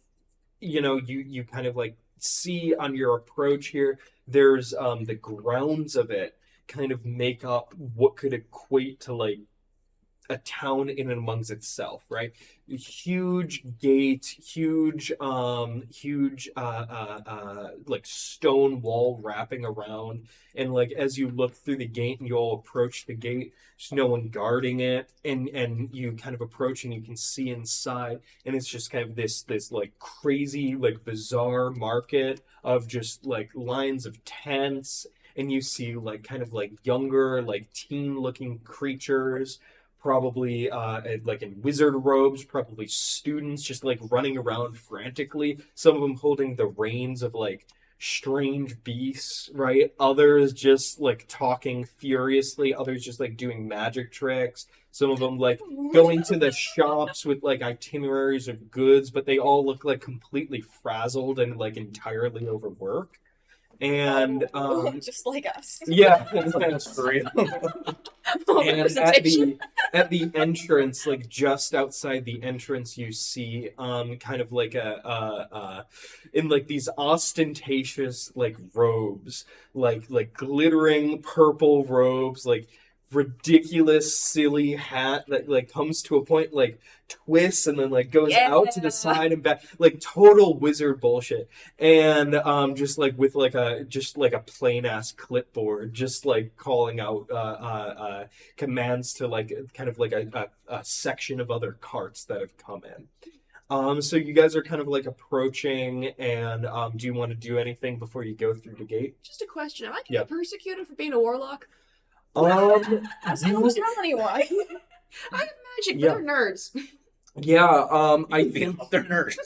you kind of like see on your approach here, there's the grounds of it kind of make up what could equate to like a town in and amongst itself, right? Huge gate, huge like stone wall wrapping around, and like as you look through the gate and you all approach the gate, there's no one guarding it, and you kind of approach and you can see inside, and it's just kind of this like crazy like bizarre market of just like lines of tents, and you see like kind of like younger like teen looking creatures, probably like in wizard robes, probably students just like running around frantically, some of them holding the reins of like strange beasts, right? Others just like talking furiously, others just like doing magic tricks, some of them like going to the shops with like itineraries of goods, but they all look like completely frazzled and like entirely overworked. And just like us. Yeah. That's for real. And at the entrance, like just outside the entrance, you see kind of like in like these ostentatious like robes, like glittering purple robes, like ridiculous silly hat that like comes to a point, like twists and then like goes out to the side and back, like total wizard bullshit. And just like with like a plain ass clipboard, just like calling out commands to like kind of like a section of other carts that have come in. So you guys are kind of like approaching, and do you want to do anything before you go through the gate? Just a question. Am I getting persecuted for being a warlock? Tell anyone. I have magic, but they're nerds. Yeah, I think they're nerds.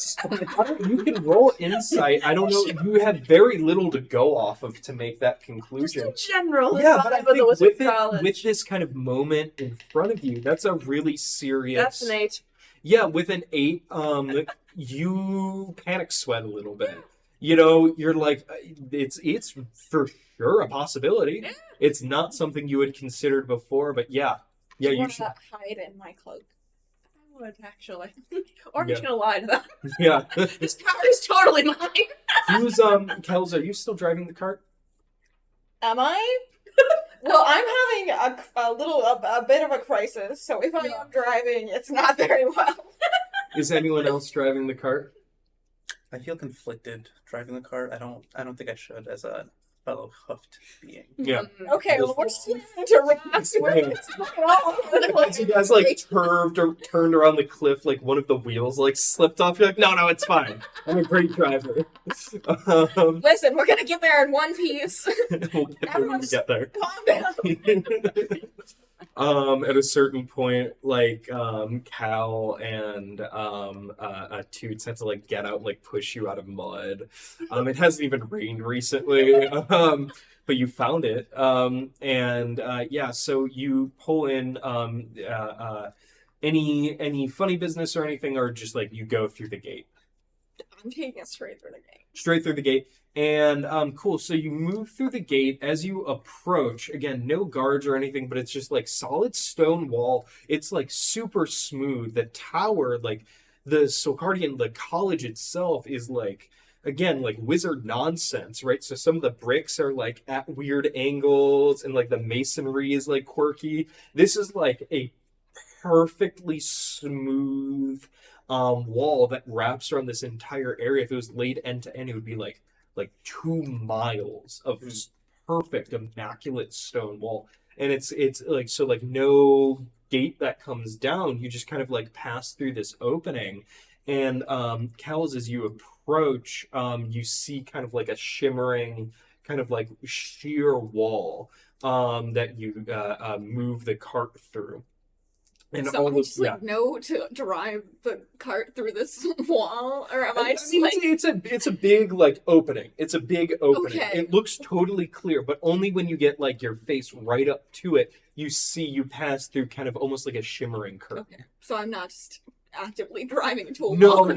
You can roll insight. I don't know. You have very little to go off of to make that conclusion. Just in general. Yeah, but I think with this kind of moment in front of you, that's a really serious. That's an 8. Yeah, with an 8, you panic sweat a little bit. You're like, it's for sure a possibility. Yeah. It's not something you had considered before, but yeah, you should hide in my cloak. I would actually, or I'm just gonna lie to them. Yeah, This car is totally mine. Who's Kels? Are you still driving the cart? Am I? Well, I'm having a bit of a crisis, so if I am driving, it's not very well. Is anyone else driving the cart? I feel conflicted driving the cart. I don't think I should as a fellow hoofed being. Yeah. Okay, well, we're swinging to rocks. As you guys like turned around the cliff, like one of the wheels like slipped off. You're like, no, it's fine. I'm a great driver. Listen, we're gonna get there in one piece. We'll get there when we get there. Calm down. At a certain point, like Cal and Toots had to like get out and like push you out of mud. It hasn't even rained recently, but you found it. Yeah, so you pull in any funny business or anything, or just like you go through the gate. I'm taking it straight through the gate. Straight through the gate. And cool, so you move through the gate. As you approach, again, no guards or anything, but it's just like solid stone wall. It's like super smooth. The tower, like the Sulkardian, the college itself is like, again, like wizard nonsense, right? So some of the bricks are like at weird angles and like the masonry is like quirky. This is like a perfectly smooth wall that wraps around this entire area. If it was laid end to end, it would be like 2 miles of perfect, immaculate stone wall. And it's like, so like no gate that comes down. You just kind of like pass through this opening. And Kels, as you approach, you see kind of like a shimmering, kind of like sheer wall that you move the cart through. And so I just know to drive the cart through this wall, or am I just like... It's a big like opening. It's a big opening. Okay. It looks totally clear, but only when you get like your face right up to it, you pass through kind of almost like a shimmering curtain. Okay, so I'm not just actively driving to a No. wall.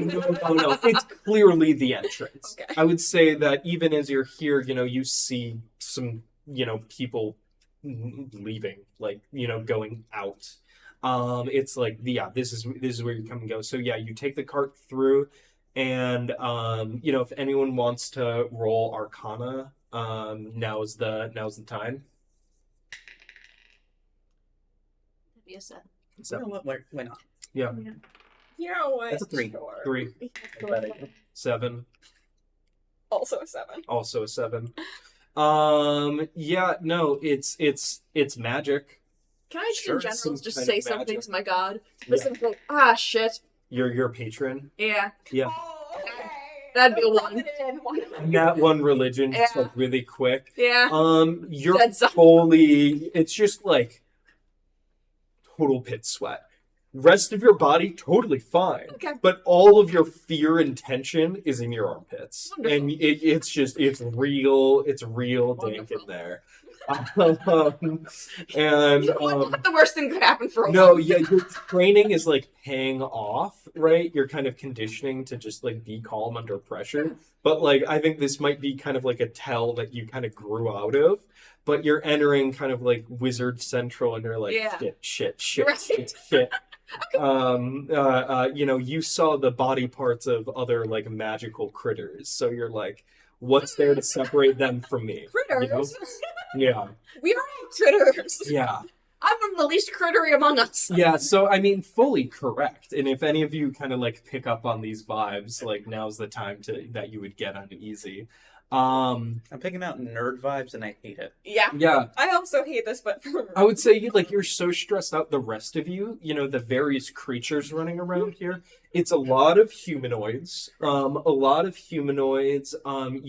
No. It's clearly the entrance. Okay. I would say that even as you're here, you see some, people leaving, like, going out. It's like, yeah, this is where you come and go. So yeah, you take the cart through, and if anyone wants to roll Arcana, now's the time. That'd be a 7. You know what? Why not? Yeah. You know what? That's a 3. Sure. 3, 7, Also a 7. also a 7. Yeah, no, it's magic. Can I just Sure, in general some just kind say of something magic. to my god? Listen, like, shit. You're a patron. Yeah. Yeah. Oh, okay. That'd be a Rub 1. it in. And that one religion, just Yeah. like really quick. Yeah. You're Dead zone. totally. It's just like total pit sweat. Rest of your body totally fine. Okay. But all of your fear and tension is in your armpits, Wonderful. and it's real dank in there. You know what? The worst thing could happen for a No, while. yeah, your training is like paying off, right? You're kind of conditioning to just like be calm under pressure. But like, I think this might be kind of like a tell that you kind of grew out of. But you're entering kind of like Wizard Central, and you're like, Yeah. shit. Right. You saw the body parts of other like magical critters, so you're like, what's there to separate them from me? Critters. Yeah, We are all critters. yeah. I'm the least crittery among us. Yeah, so I mean, fully correct. And if any of you kind of like pick up on these vibes, like now's the time that you would get uneasy. I'm picking out nerd vibes, and I hate it. Yeah. Yeah, I also hate this, but for... I would say you're so stressed out. The rest of you, the various creatures running around here. It's a lot of humanoids. You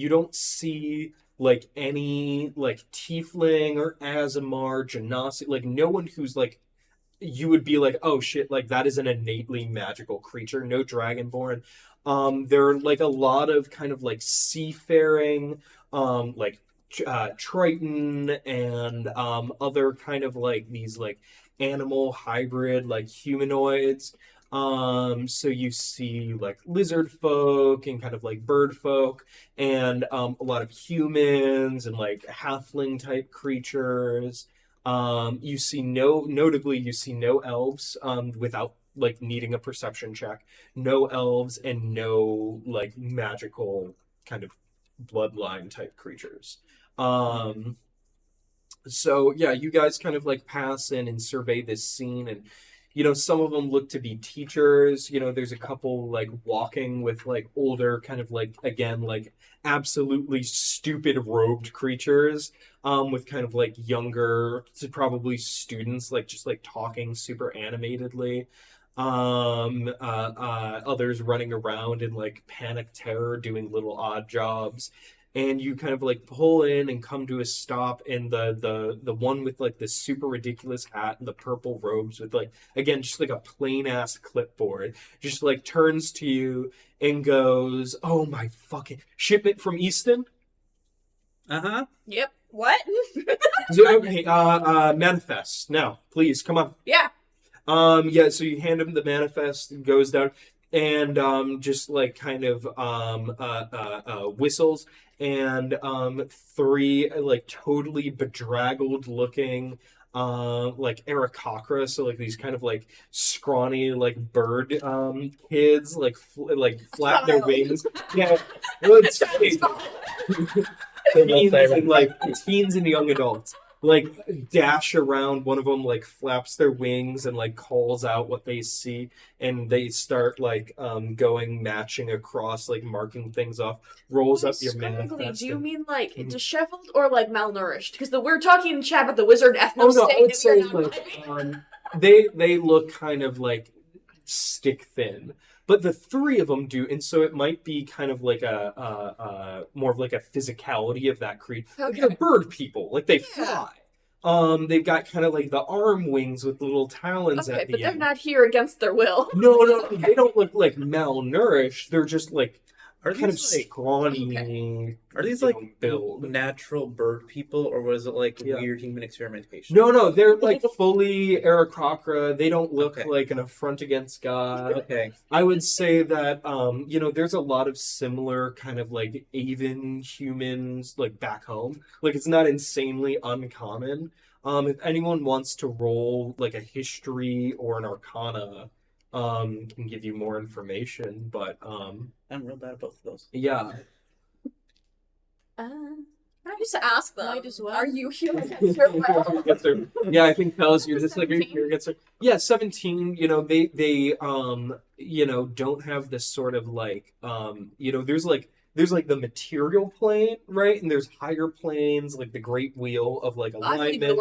don't see like any like tiefling or Azamar, Genasi, like no one who's like you would be like, oh shit, like that is an innately magical creature. No dragonborn. There are like a lot of kind of like seafaring, like Triton and other kind of like these like animal hybrid like humanoids. So you see like lizard folk and kind of like bird folk, and a lot of humans and like halfling type creatures. You see no elves without like needing a perception check. No elves and no like magical kind of bloodline type creatures. So yeah, you guys kind of like pass in and survey this scene, and some of them look to be teachers. There's a couple like walking with like older, kind of like again like absolutely stupid robed creatures, with kind of like younger, probably students, like just like talking super animatedly. Others running around in like panic terror, doing little odd jobs. And you kind of like pull in and come to a stop, and the one with like the super ridiculous hat and the purple robes with like again just like a plain ass clipboard just like turns to you and goes, "Oh my fucking shipment from Easton." Yep. What? Okay, manifest now, please come on. Yeah. Yeah, so you hand him the manifest, it goes down, and just like kind of whistles, and three like totally bedraggled looking like Aarakocra, so like these kind of like scrawny like bird kids like flap their wings. Yeah, it's teens and young adults like dash around. One of them like flaps their wings and like calls out what they see, and they start like going matching across, like marking things off. Rolls up your manifest. Do you mean like disheveled or like malnourished? Because we're talking in chat about the wizard ethno state. I would say like they look kind of like stick thin. But the three of them do, and so it might be kind of like a more of like a physicality of that creature. Okay. Like they're bird people, like they fly. They've got kind of like the arm wings with little talons at the end. But they're not here against their will. No, they don't look like malnourished. They're just like kind of scrawny. Okay. Are these like build natural bird people, or was it like weird human experimentation? No, they're like fully Aarakocra. They don't look like an affront against God. Okay. I would say that there's a lot of similar kind of like Aven humans like back home. Like it's not insanely uncommon. If anyone wants to roll like a history or an arcana, can give you more information, but I'm real bad at both of those. Yeah. I just ask them. Might as well. Are you here against your will? Yeah, I think Kels, you're just like, are you here against her? Yeah, 17. They don't have this sort of like there's like the material plane, right? And there's higher planes, like the Great Wheel of like alignment. I believe in the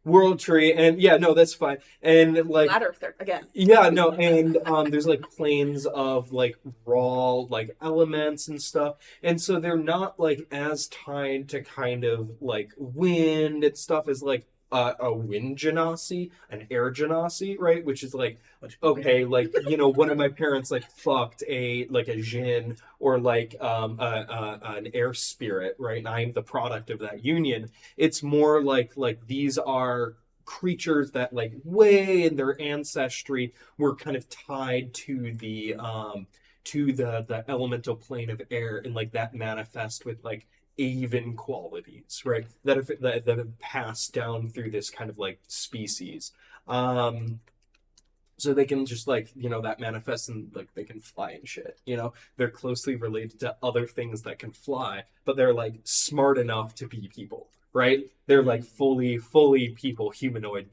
World Tree, and yeah, no, that's fine. And like Flat Earther again. Yeah, no, and there's like planes of like raw like elements and stuff, and so they're not like as tied to kind of like wind and stuff as like a wind genasi, an air genasi, right? Which is like, okay, like one of my parents like fucked a djinn or like an air spirit, right? And I'm the product of that union. It's more like these are creatures that like way in their ancestry were kind of tied to the elemental plane of air, and like that manifest with like Aven qualities, right? That have passed down through this kind of like species. So they can just like, that manifests and like they can fly and shit, They're closely related to other things that can fly, but they're like smart enough to be people, right? They're like fully people, humanoid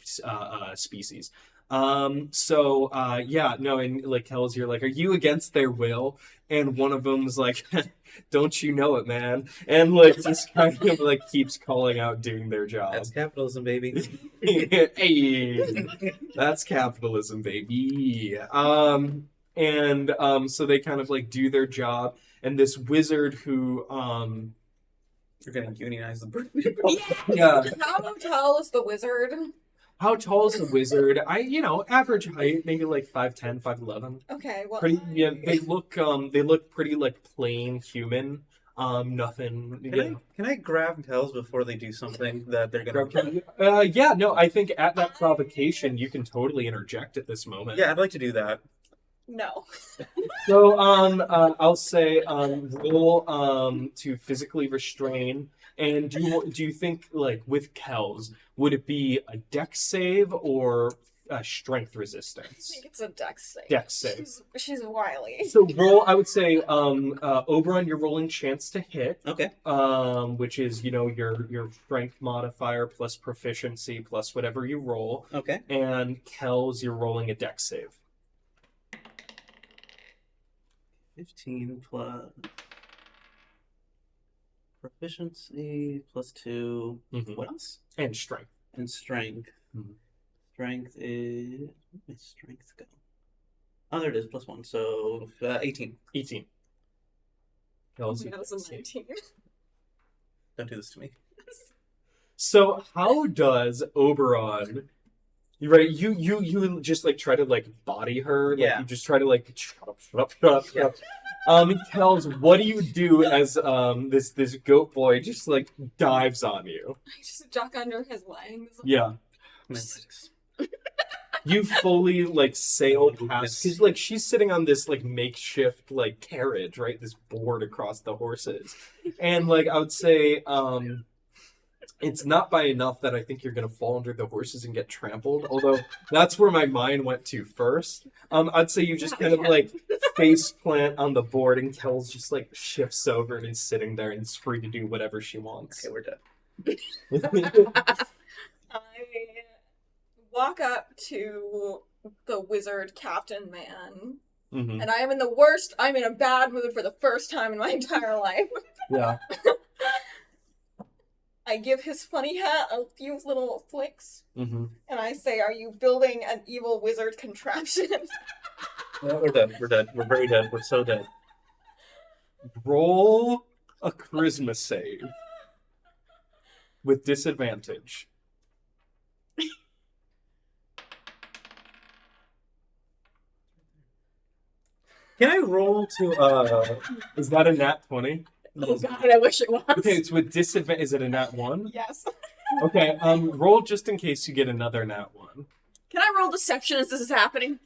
species. And like Kels, you're like, are you against their will? And one of them's like, don't you know it, man? And like just kind of like keeps calling out doing their job. That's capitalism, baby. Hey, that's capitalism, baby. So they kind of like do their job, and this wizard who you're gonna unionize the bird. Yeah. How tall is the wizard? How tall is the wizard? Average height, maybe like 5'10", 5'11". Okay, well, pretty. Yeah, they look pretty like plain human. Nothing. Can I grab Kels before they do something that they're gonna? Yeah, no. I think at that provocation, you can totally interject at this moment. Yeah, I'd like to do that. no. So, I'll say, roll to physically restrain. And do you think, like, with Kels, would it be a dex save or strength I resistance. think it's a dex save. Dex save. She's wily. So roll, I would say, Oberon, you're rolling chance to hit, Okay. which is, your strength modifier plus proficiency plus whatever you roll. Okay. And Kels, you're rolling a dex save. 15 plus proficiency plus 2. Mhm. What else? And strength. And strength. Mhm. Strength is... Where did my strength go? Oh, there it is. Plus 1. So 18. 18. Kels, you That was a 19. Don't do this to me. So how does Oberon, right? You just like try to like body her. Like, Yeah. You just try to like shut up. Tells, what do you do as this goat boy just like dives on you? I just duck under his legs. Yeah. My legs. You fully like sail past because like she's sitting on this like makeshift like carriage, right? This board across the horses, and like I would say, it's not by enough that I think you're gonna fall under the horses and get trampled. Although that's where my mind went to first. I'd say you just kind of like face plant on the board, and Kels just like shifts over and is sitting there and is free to do whatever she wants. Okay, we're done. I walk up to the wizard captain man, Mhm. and I'm in a bad mood for the first time in my entire life. Yeah. I give his funny hat a few little flicks, Mm-hmm. and I say, "Are you building an evil wizard contraption?" No, we're dead. We're dead. We're very dead. We're so dead. Roll a charisma save with disadvantage. Can I roll to Is that a nat 20? Oh god, I wish it was. Okay, it's with disadvantage. Is it a nat 1? Yes. Okay, roll just in case you get another nat 1. Can I roll deception as this is happening?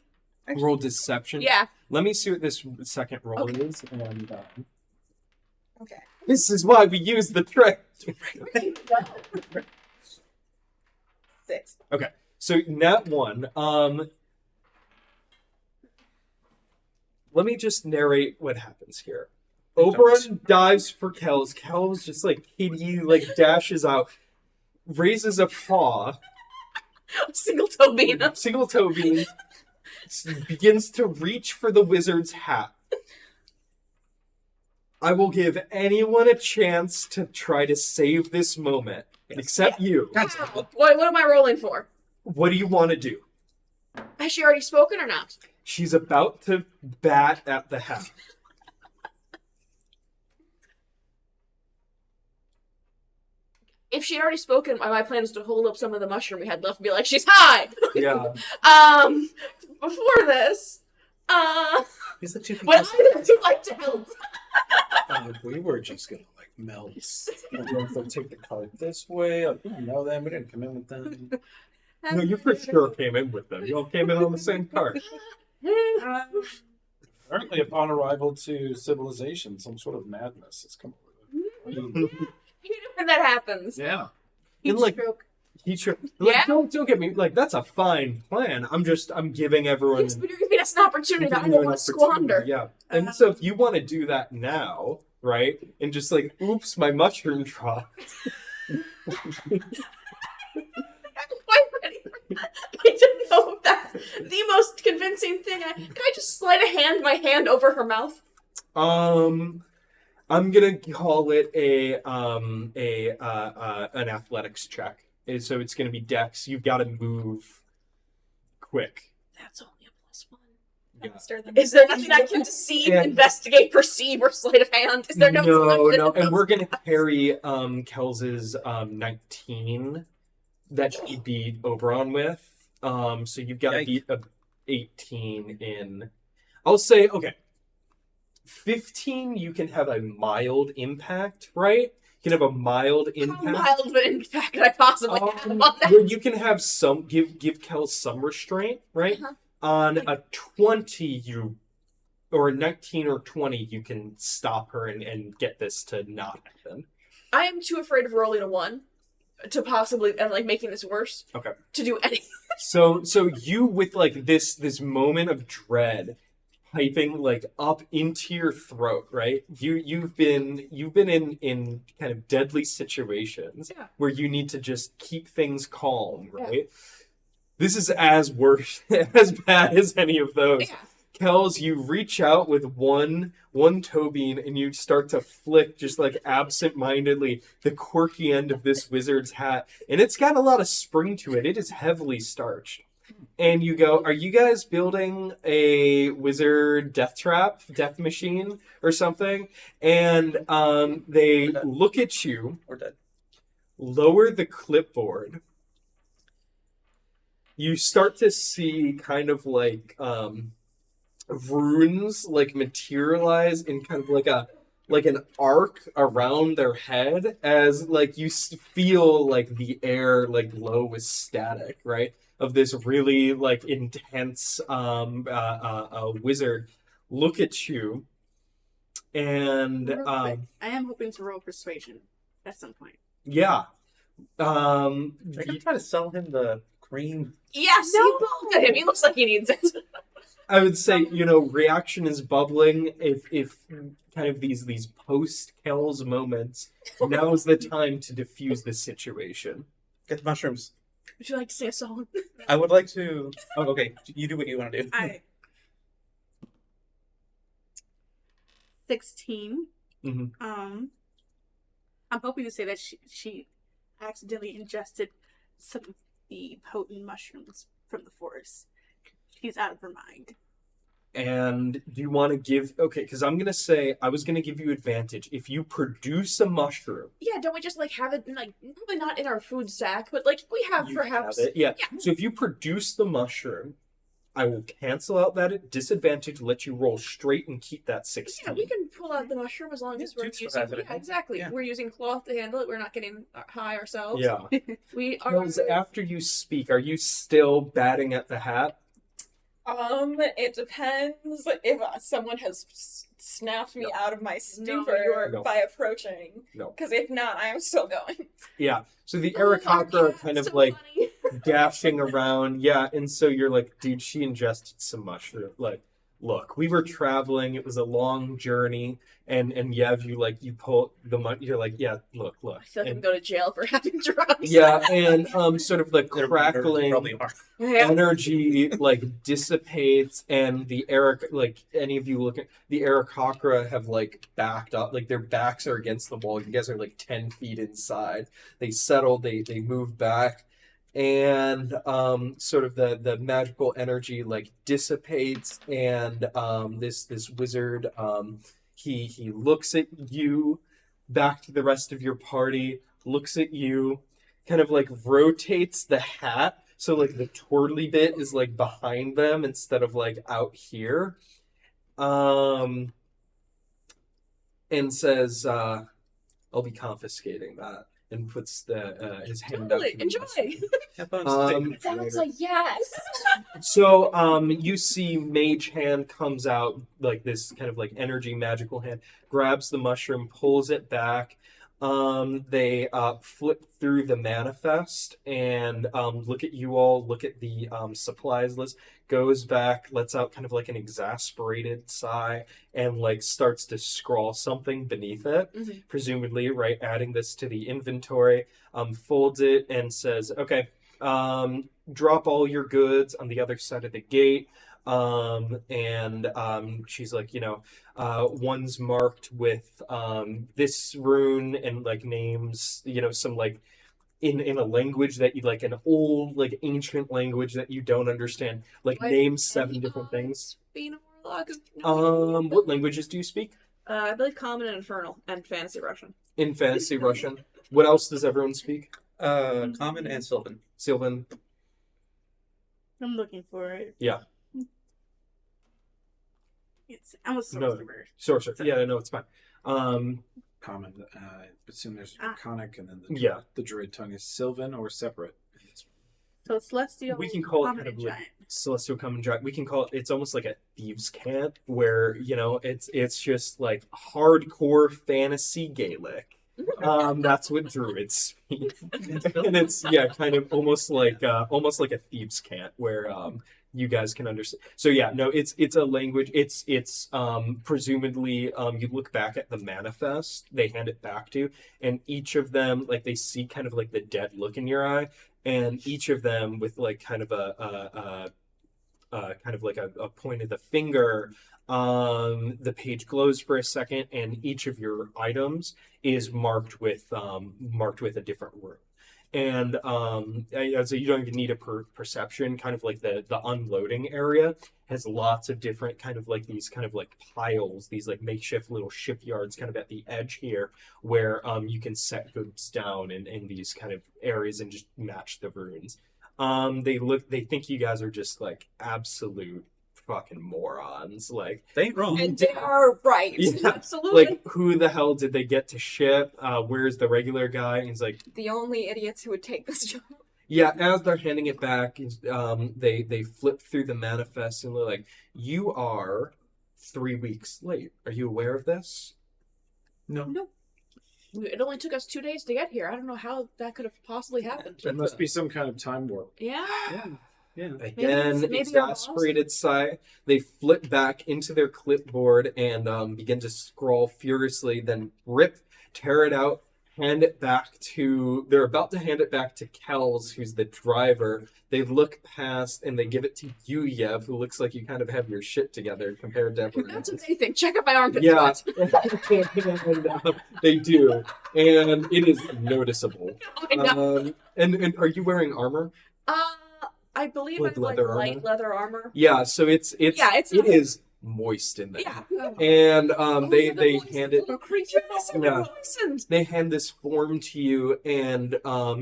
Roll deception. Yeah. Let me see what this second roll is. And Okay. this is why we use the trick. 6. Okay, so nat 1. Let me just narrate what happens here. Oberon dives for Kels. Kels just like he like dashes out, raises a paw. Single Toby. Single Toby begins to reach for the wizard's hat. I will give anyone a chance to try to save this moment, except you. What am I rolling for? What do you want to do? Has she already spoken or not? She's about to bat at the hat. If she had already spoken, my plan is to hold up some of the mushroom we had left and be like, "She's high." Yeah. Before this, Is that would either of you like to help? We were just gonna like melt. They'll take the cart this way. Like, we didn't know them. We didn't come in with them. No, you for sure came in with them. You all came in on the same cart. Apparently, upon arrival to civilization, some sort of madness has come over them. When that happens, Yeah. And like stroke. he should. Yeah. Like, don't get me like that's a fine plan. I'm giving everyone. Yes, but you're giving us an opportunity that I don't want to squander. Yeah. And so if you want to do that now, right, and just like, oops, my mushroom dropped. I'm quite ready for that. I don't know if that's the most convincing thing. Can I just slide my hand over her mouth? I'm gonna call it an athletics check. And so it's gonna be Dex. You've got to move quick. That's only a +1. Faster than Is there nothing I can deceive, Yeah. investigate, perceive, or sleight of hand? Is there no selection? No, and we're gonna carry Kels's 19 that she beat Oberon with. So you've got to beat a 18 in. I'll say okay. 15, you can have a mild impact, right? You can have a mild How impact. mild of an impact could I possibly have on that? Where you can have some give Kels some restraint, right? Uh-huh. On a 20, or a 19 or 20, you can stop her and get this to not happen. I am too afraid of rolling a 1. to possibly and like making this worse. Okay. To do anything. So you with like this moment of dread piping like up into your throat, right? You've been in kind of deadly situations where you need to just keep things calm, right? Yeah. This is as bad as any of those. Yeah. Kels, you reach out with one Toby and you start to flick just like absent-mindedly the quirky end of this wizard's hat, and it's got a lot of spring to it. It is heavily starched. And you go, are you guys building a wizard death machine or something? And they look at you, We're dead. Lower the clipboard. You start to see kind of like runes like materialize in kind of like an arc around their head as like you feel like the air like glow with static, right? Of this really like intense wizard look at you, and I am hoping to roll persuasion at some point. Yeah. I can try to sell him the cream. Yes, no. Look at him. He looks like he needs it. I would say, reaction is bubbling. If kind of these post-Kels moments, now is the time to diffuse the situation. Get the mushrooms. Would you like to sing a song? I would like to... Oh, okay. You do what you want to do. 16. Mm-hmm. I'm hoping to say that she accidentally ingested some of the potent mushrooms from the forest. She's out of her mind. And do you want to give... Okay, because I'm going to say, I was going to give you advantage. If you produce a mushroom... Yeah, don't we just, have it, probably not in our food sack, but, we have perhaps... Have it. Yeah. So if you produce the mushroom, I will cancel out that disadvantage, let you roll straight and keep that 16. Yeah, we can pull out the mushroom as long as we're using... Yeah, exactly. Yeah. We're using cloth to handle it. We're not getting high ourselves. Yeah. We are... Kels, after you speak, are you still batting at the hat? It depends if someone has snapped me out of my stupor by approaching. No. Because if not, I am still going. Yeah. So the Arakocra are kind of funny. Dashing around. Yeah. And so you're like, dude, she ingested some mushroom. Look, we were traveling. It was a long journey. And Yev, you pull the money. You're like, yeah, look. I feel like I'm going to jail for having drugs. Yeah, and sort of the crackling energy dissipates, and the any of you looking, the Arakocra have backed up, their backs are against the wall. You guys are 10 feet inside. They settle. They move back. And sort of the magical energy dissipates, and this wizard he looks at you, back to the rest of your party, looks at you, kind of rotates the hat so the twirly bit is behind them instead of out here, and says, "I'll be confiscating that." And puts his hand out. Enjoy. That's a yes. So you see Mage Hand comes out this kind of energy magical hand, grabs the mushroom, pulls it back. They flip through the manifest and look at you all, look at the supplies list, goes back, lets out kind of an exasperated sigh, and starts to scrawl something beneath it, presumably, right, adding this to the inventory, folds it and says, okay, drop all your goods on the other side of the gate. She's one's marked with this rune and names, some in a language that you an old ancient language that you don't understand, names 7 different things. Being a warlock what languages do you speak? I believe Common and Infernal and Fantasy Russian. In Fantasy Russian. What else does everyone speak? Common and Sylvan. Sylvan. I'm looking for it. Yeah. I'm a sorcerer. Sorcerer. Yeah, no, it's fine. Common. I assume there's Draconic, and then the Druid tongue is Sylvan or separate. So Celestial. We can call it Common and Giant. Celestial Common Giant. We can call it. It's almost like a thieves' cant, where it's just hardcore fantasy Gaelic. That's what druids speak. And it's kind of almost like a thieves' cant where you guys can understand. So no, it's a language. It's presumably you look back at the manifest, they hand it back to you, and each of them like they see kind of like the dead look in your eye, and each of them with like kind of a point of the finger. The page glows for a second, and each of your items is marked with a different word. And so you don't even need a perception. Kind of like the unloading area has lots of different kind of like these kind of like piles, these like makeshift little shipyards kind of at the edge here, where you can set goods down in these kind of areas and just match the runes. They think you guys are just like absolute fucking morons. Like They ain't wrong. And they are right. Yeah. Absolutely. like who the hell did they get to ship? Where's the regular guy? And he's like, The only idiots who would take this job. yeah, as they're handing it back, they flip through the manifest and they're like, you are 3 weeks late. Are you aware of this? No. It only took us 2 days to get here. I don't know how that could have possibly happened. There must be some kind of time warp. Yeah. Yeah. Again, maybe exasperated sigh. They flip back into their clipboard and begin to scroll furiously, then tear it out, hand it back to... They're about to hand it back to Kels, who's the driver. They look past and they give it to you, Yev, who looks like you kind of have your shit together compared to everyone That's else. what they think. Check out my armpit. Yeah, sweat. and, they do, and it is noticeable. I know. And are you wearing armor? I believe Like it's like leather light armor? leather armor. Yeah, so it not- is moist in there. Yeah. And they The hand it. little creature. Yeah. Moistened. They hand this form to you, and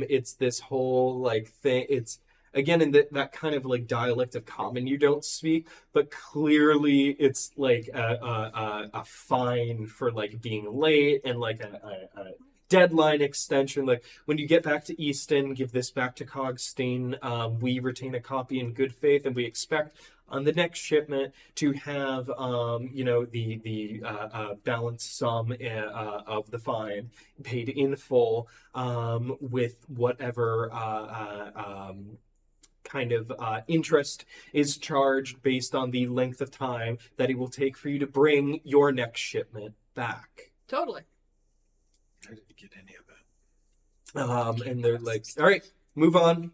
it's this whole like thing. It's again in that kind of like dialect of common you don't speak, but clearly it's like a fine for like being late and like a deadline extension. Like when you get back to Easton, give this back to Cogstein. We retain a copy in good faith, and we expect on the next shipment to have the balanced sum of the fine paid in full, with whatever kind of interest is charged based on the length of time that it will take for you to bring your next shipment back. Totally. I didn't get any of that. And they're like, all right, move along.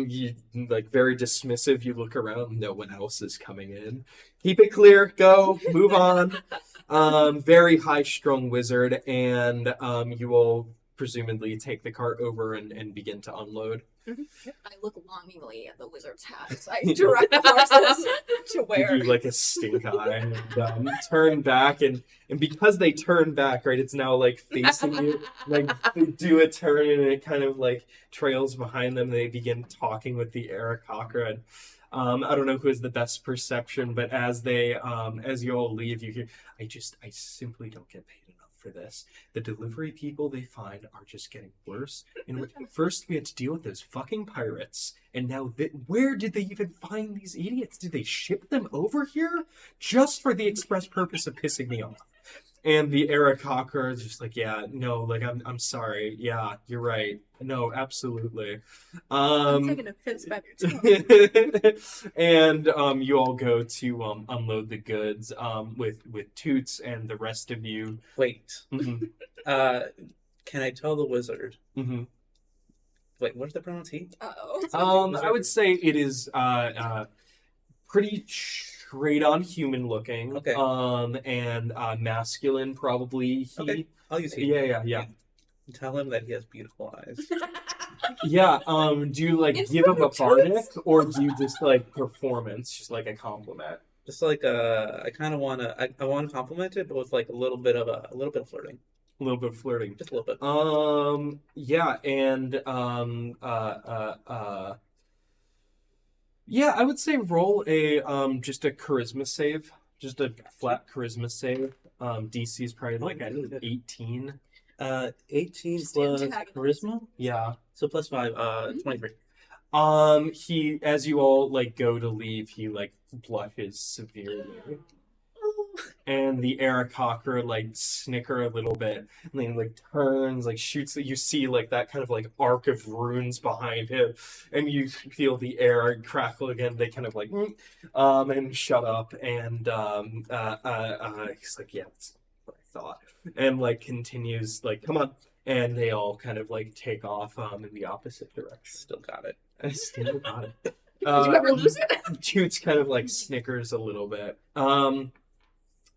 You like very dismissive, you look around, no one else is coming in. Keep it clear, go, move on. Very high-strung wizard, and you all presumably take the cart over and begin to unload. I look longingly at the wizard's hat as I direct the horses to Give where. you like a stink eye and turn back, and because they turn back, right, it's now like facing you. Like they do a turn and it kind of like trails behind them. They begin talking with the Aarakocra. I don't know who has the best perception, but as you all leave, you hear, I simply don't get paid enough for this. The delivery people they find are just getting worse. And first we had to deal with those fucking pirates, and now where did they even find these idiots? Did they ship them over here just for the express purpose of pissing me off? And the Aarakocra is just like, yeah, no, like I'm sorry. Yeah, you're right. No, absolutely. I'm taking offense by their tone. And you all go to unload the goods with Toots and the rest of you. Wait. Mhm, Can I tell the wizard? mhm. Wait, what's the pronoun? He? Uh-oh. I would say it is pretty straight on human looking. Okay. And masculine probably. He. Okay. I'll use he. Yeah. Tell him that he has beautiful eyes. Yeah. Do you like In give him a front of bardic, or do you just like performance, just like a compliment? Just like I kind of want to. I want to compliment it, but with like a little bit of flirting. A little bit of flirting. Just a little bit. Yeah, and yeah, I would say roll a just a charisma save, just a flat charisma save. DC is probably like at 18. 18 Just plus antagonist. charisma, Yeah. so plus 5, 23. He, as you all like go to leave, he like blushes severely. and the Aarakocra like snicker a little bit, and then like turns, like shoots. You see like that kind of like arc of runes behind him, and you feel the air crackle again. They kind of like, and shut up, and he's like, yeah, that's what I thought, and like continues like, come on, and they all kind of like take off in the opposite direction. Still got it. I still got it. Did you ever lose it? Toots kind of like snickers a little bit.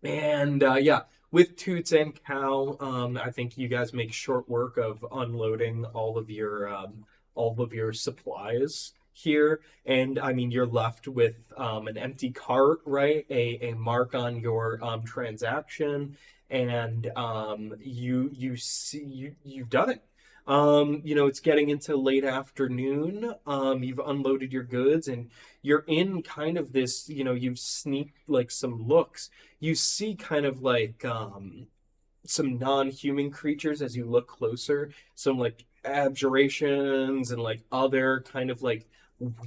Yeah, with Toots and Cow, I think you guys make short work of unloading all of your supplies here, and I mean you're left with an empty cart, right? A mark on your transaction, and you've done it. It's getting into late afternoon. You've unloaded your goods and you're in kind of this, you've sneaked like some looks. You see kind of like some non-human creatures as you look closer, some like abjurations and like other kind of like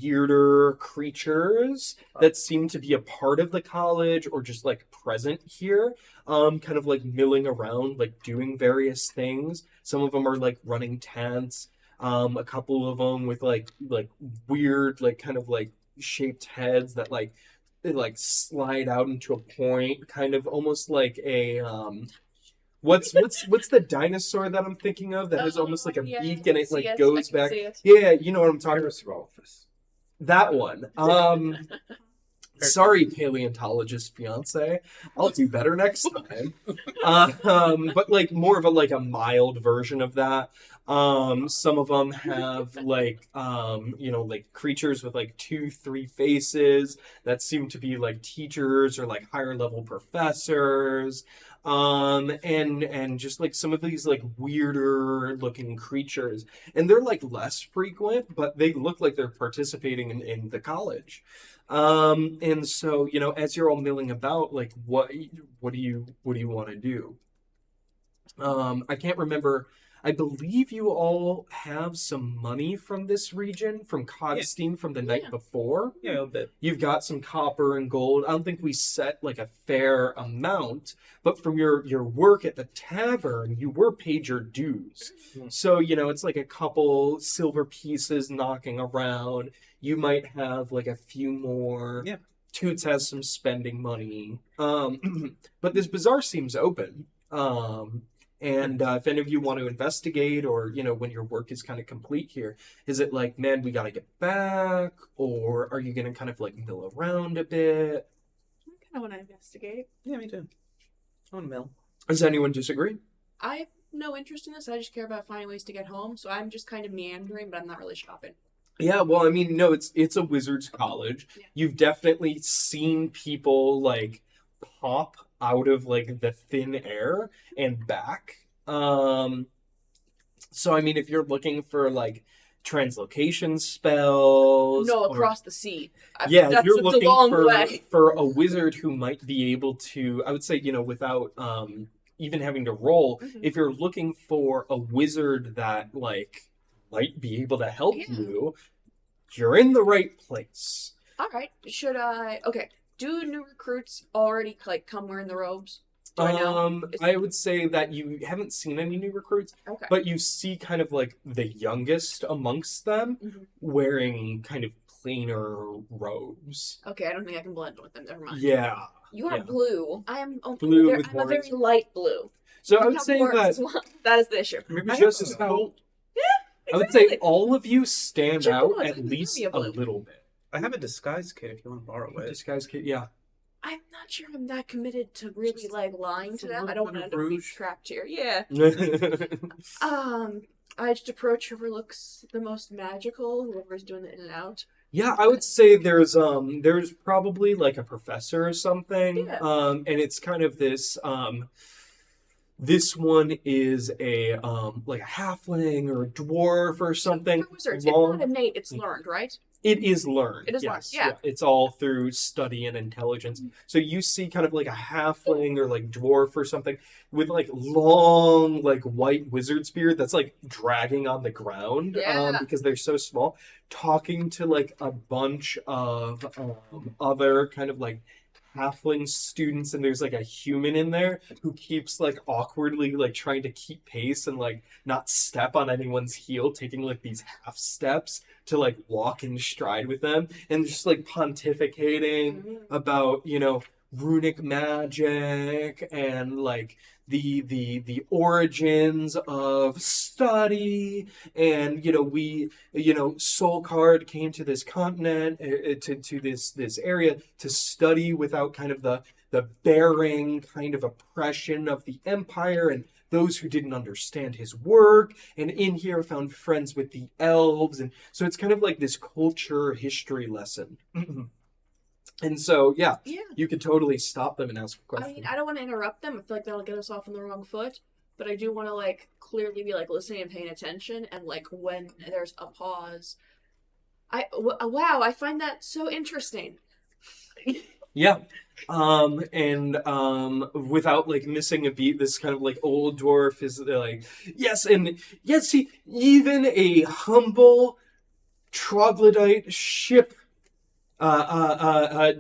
weirder creatures that seem to be a part of the college or just like present here, kind of like milling around, like doing various things. Some of them are like running tents, a couple of them with like weird like kind of like shaped heads that like they like slide out into a point, kind of almost like a what's the dinosaur that I'm thinking of that has almost like a beak and it like goes back. Yeah, you know what I'm talking about. That one. Sorry, paleontologist fiance. I'll do better next time. But like more of a mild version of that. Some of them have like like creatures with like 2-3 faces that seem to be like teachers or like higher level professors. And just like some of these like weirder looking creatures, and they're like less frequent, but they look like they're participating in the college. And so, as you're all milling about, like what do you want to do? I can't remember. I believe you all have some money from this region, from Codstein from the night before. Yeah, a bit. You've got some copper and gold. I don't think we set like a fair amount, but from your work at the tavern, you were paid your dues. Mm-hmm. So, it's like a couple silver pieces knocking around. You might have like a few more. Yeah. Toots has some spending money. But this bazaar seems open. And if any of you want to investigate or, when your work is kind of complete here, is it like, man, we got to get back? Or are you going to kind of like mill around a bit? I kind of want to investigate. Yeah, me too. I want to mill. Does anyone disagree? I have no interest in this. I just care about finding ways to get home. So I'm just kind of meandering, but I'm not really shopping. Yeah, well, I mean, no, it's a wizard's college. Yeah. You've definitely seen people like pop out of like the thin air and back. So I mean, if you're looking for like translocation spells, No, across the sea. if you're it's looking a long way. for a wizard who might be able to, I would say, without even having to roll, if you're looking for a wizard that like might be able to help you, you're in the right place. All right. Should I? Okay. Do new recruits already like come wearing the robes? Do I know? I would say that you haven't seen any new recruits, Okay. but you see kind of like the youngest amongst them wearing kind of plainer robes. Okay, I don't think I can blend with them. Never mind. Yeah. You are blue. I am Blue with I'm a very horns. light blue. So I You would have say horns that as well. That is the issue. Maybe I just have as about- cool. I would say all of you stand Check out them out, at it's least very a blue. little bit. I have a disguise kit if you want to borrow it. This guy's kid, yeah. I'm not sure I'm that committed to really Just like lying to a them. little I don't bit want of to end up being rouge. trapped here. Yeah. I just approach whoever looks the most magical, whoever's doing the in and out. Yeah, I would say there's probably like a professor or something. Yeah. And it's kind of this this one is a like a halfling or a dwarf or something. For wizards, long. it's not innate, it's learned, right? It is learned. It is learned, yes, yeah. It's all through study and intelligence. So you see kind of like a halfling or like dwarf or something with like long like white wizard's beard that's like dragging on the ground Yeah. because they're so small, talking to like a bunch of other kind of like halfling students and there's like a human in there who keeps like awkwardly like trying to keep pace and like not step on anyone's heel, taking like these half steps to like walk in stride with them and just like pontificating about, you know, runic magic and like the origins of study. And, you know, Sulkard came to this continent, to this area to study without kind of the bearing kind of oppression of the empire and those who didn't understand his work, and in here found friends with the elves. And so it's kind of like this culture history lesson. And so, yeah, you could totally stop them and ask a question. I mean, I don't want to interrupt them. I feel like that'll get us off on the wrong foot. But I do want to, like, clearly be, like, listening and paying attention. And, like, when there's a pause. Wow, I find that so interesting. Yeah. Without, like, missing a beat, this kind of, like, old dwarf is, like, yes, see, even a humble troglodyte ship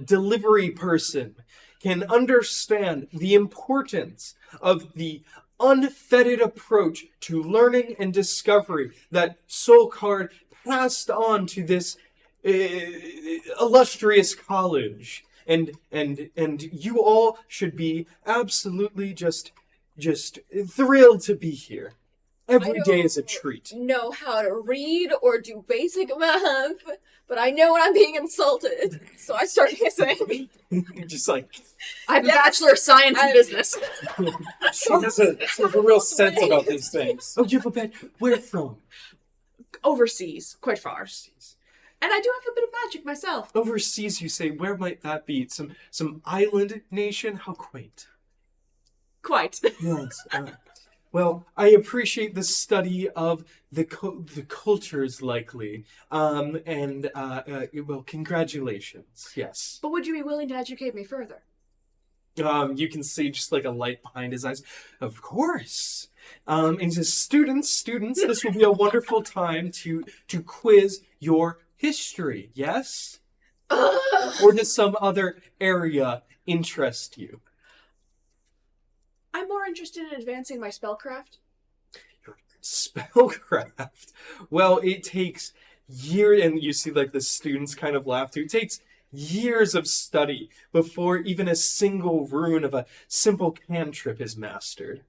delivery person can understand the importance of the unfettered approach to learning and discovery that Sulkard passed on to this illustrious college. And you all should be absolutely just thrilled to be here. Every day is a treat. Know how to read or do basic math, but I know when I'm being insulted, so I start hissing. Just like, I have a Bachelor of Science in Business. She has a real sense about these things. oh, you have a bed. Where from? Overseas, quite far. And I do have a bit of magic myself. Overseas, you say. Where might that be? Some island nation? How quaint. Quite. Yes. Well, I appreciate the study of the cultures, likely. Well, congratulations. Yes. But would you be willing to educate me further? You can see just like a light behind his eyes. Of course. And he says, students, this will be a wonderful time to quiz your history. Yes? Or does some other area interest you? I'm more interested in advancing my spellcraft. Your spellcraft? Well, it takes years, and you see like the students kind of laugh too. It takes years of study before even a single rune of a simple cantrip is mastered.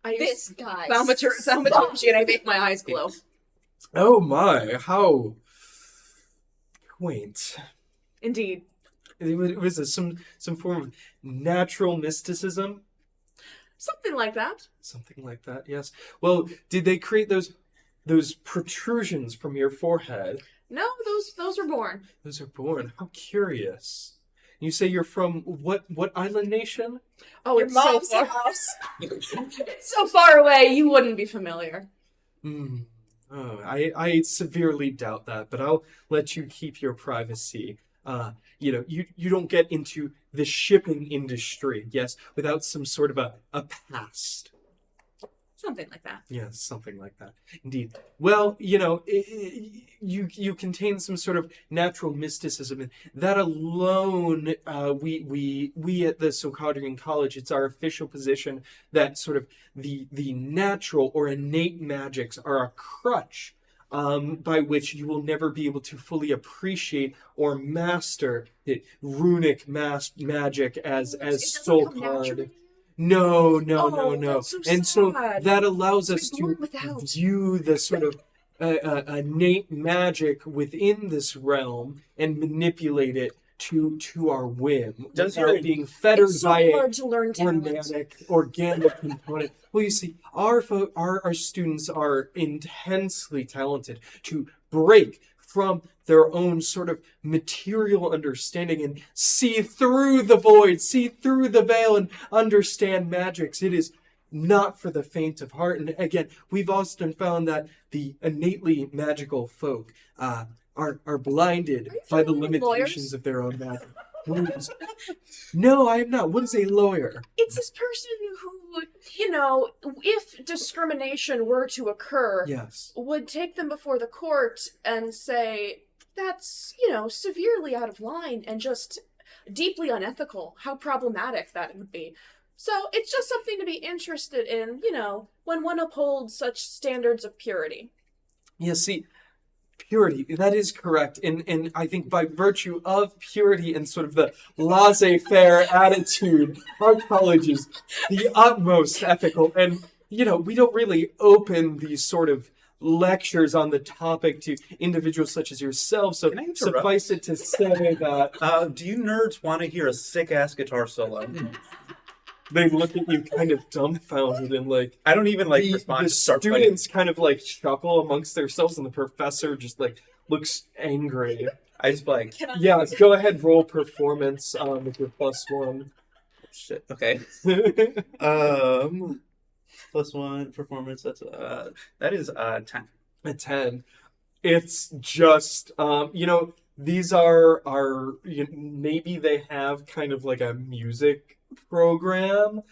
I This use guy. thaumaturgy and I make my eyes glow. Oh my, how quaint. Indeed. It was some form of natural mysticism. Something like that. Something like that, yes. Well, did they create those protrusions from your forehead? No, those were born. Those are born. How curious. You say you're from what island nation? Oh, Your it's so mom's far. house. It's so far away, you wouldn't be familiar. Oh, I severely doubt that, but I'll let you keep your privacy. You don't get into the shipping industry, yes, without some sort of a past. Something like that. Yes, something like that. Indeed. Well, you contain some sort of natural mysticism, and that alone, we at the Sulkardian College, it's our official position that sort of the natural or innate magics are a crutch by which you will never be able to fully appreciate or master the runic magic as Sulkard. No. That's so And so sad. that allows us It's born to without. view the sort of innate magic within this realm and manipulate it to our whim, Does without your- being fettered It's so by hard to learn talent. organic component. Well, you see, our students are intensely talented to break from their own sort of material understanding and see through the void, see through the veil, and understand magics. It is not for the faint of heart. And again, we've often found that the innately magical folk are blinded by the familiar with limitations lawyers? of their own magic. No, I am not. What is a lawyer? It's this person who, if discrimination were to occur, Yes. would take them before the court and say, that's, severely out of line, and just, deeply unethical, how problematic that would be. So it's just something to be interested in, when one upholds such standards of purity. Yeah, see, purity, that is correct. And I think by virtue of purity and sort of the laissez-faire attitude, our college is the utmost ethical. And, we don't really open these sort of lectures on the topic to individuals such as yourself. So Can I interrupt? suffice it to say that Do you nerds want to hear a sick-ass guitar solo? they look at you kind of dumbfounded and like, I don't even the respond. Just start students kind of like chuckle amongst themselves and the professor just like looks angry. fighting. I just like, Can I? Yeah, go ahead, roll performance with your +1. shit. Okay. +1 performance. That is 10. A 10. It's just these are maybe they have kind of like a music program.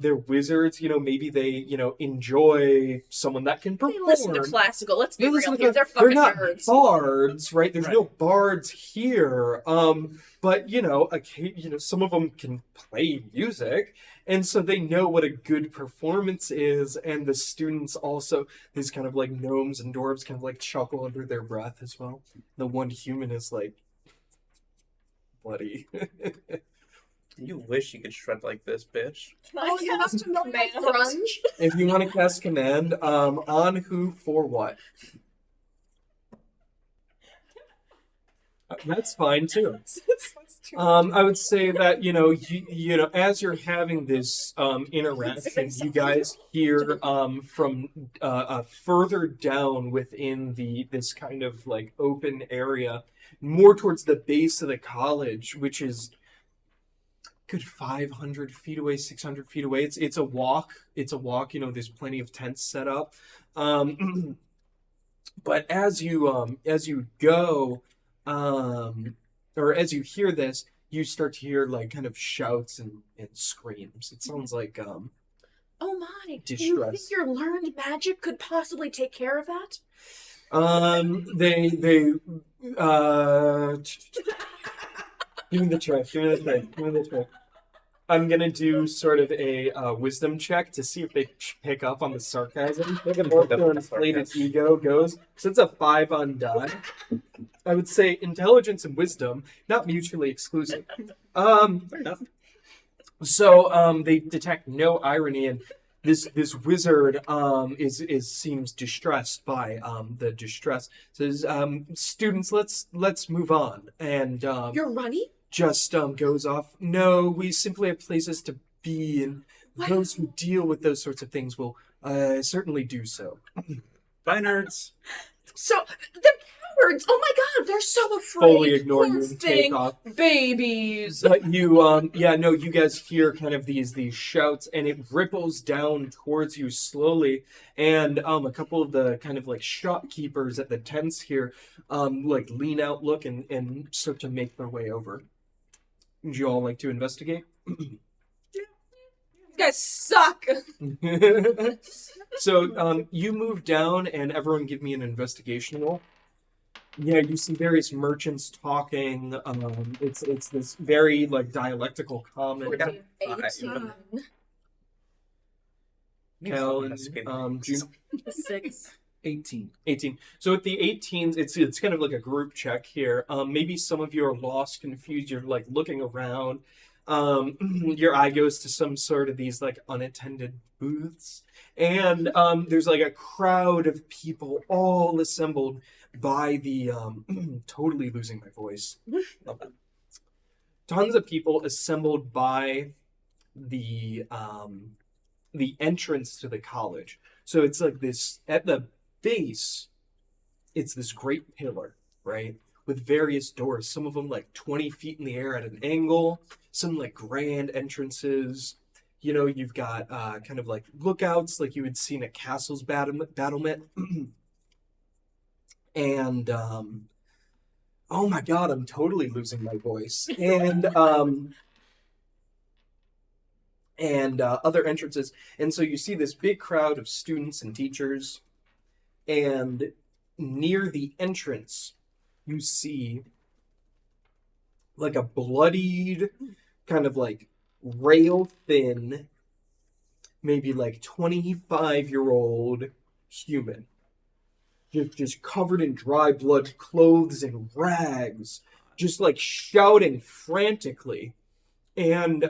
They're wizards, maybe they enjoy someone that can They perform. listen to classical, let's be They real listen to here, they're they're fucking not nerds. bards, right? There's Right. no bards here. But some of them can play music, and so they know what a good performance is. And the students also, these kind of like gnomes and dwarves, kind of like chuckle under their breath as well. The one human is like, bloody. You wish you could shred like this, bitch. Can I cast command? Grunge? If you want to cast command, on who for what? That's fine too. I would say that as you're having this interaction, you guys hear from further down within this kind of like open area, more towards the base of the college, which is good 500 feet away, 600 feet away. It's a walk. It's a walk. There's plenty of tents set up. But as you go, or as you hear this, you start to hear like kind of shouts and screams. It sounds like Oh my, do you think Distress. your learned magic could possibly take care of that? they give me the trick. I'm gonna do sort of a wisdom check to see if they pick up on the sarcasm. They're gonna Or pick if up their on the inflated sarcasm. ego goes. So it's a 5 on die. I would say intelligence and wisdom, not mutually exclusive. Fair enough. So they detect no irony, and this wizard seems distressed by the distress. Says, students, let's move on, and You're runny? just goes off. No, we simply have places to be, and those who deal with those sorts of things will certainly do so. Bye, nerds. So, they're cowards! Oh my god, they're so afraid! Fully ignore Poor you and take thing. off. Babies! But you guys hear kind of these shouts, and it ripples down towards you slowly. And a couple of the kind of like shopkeepers at the tents here, like lean out, look, and start to make their way over. Would you all like to investigate? You guys suck. So you move down, and everyone give me an investigation roll. Yeah, you see various merchants talking. It's this very like dialectical comment. We got 18. Cal and June. 6. 18. 18. So at the 18s, it's kind of like a group check here. Maybe some of you are lost, confused. You're like looking around. Your eye goes to some sort of these like unattended booths, and there's like a crowd of people all assembled by the totally losing my voice. Tons of people assembled by the entrance to the college. So it's like this at the base. It's this great pillar, right? With various doors, some of them like 20 feet in the air at an angle, some like grand entrances. You've got kind of like lookouts like you would see in a castle's battlement. And, oh my god, I'm totally losing my voice. And other entrances. And so you see this big crowd of students and teachers, and near the entrance, you see like a bloodied, kind of like rail thin, maybe like 25-year-old human. Just covered in dry blood, clothes in rags, just like shouting frantically. And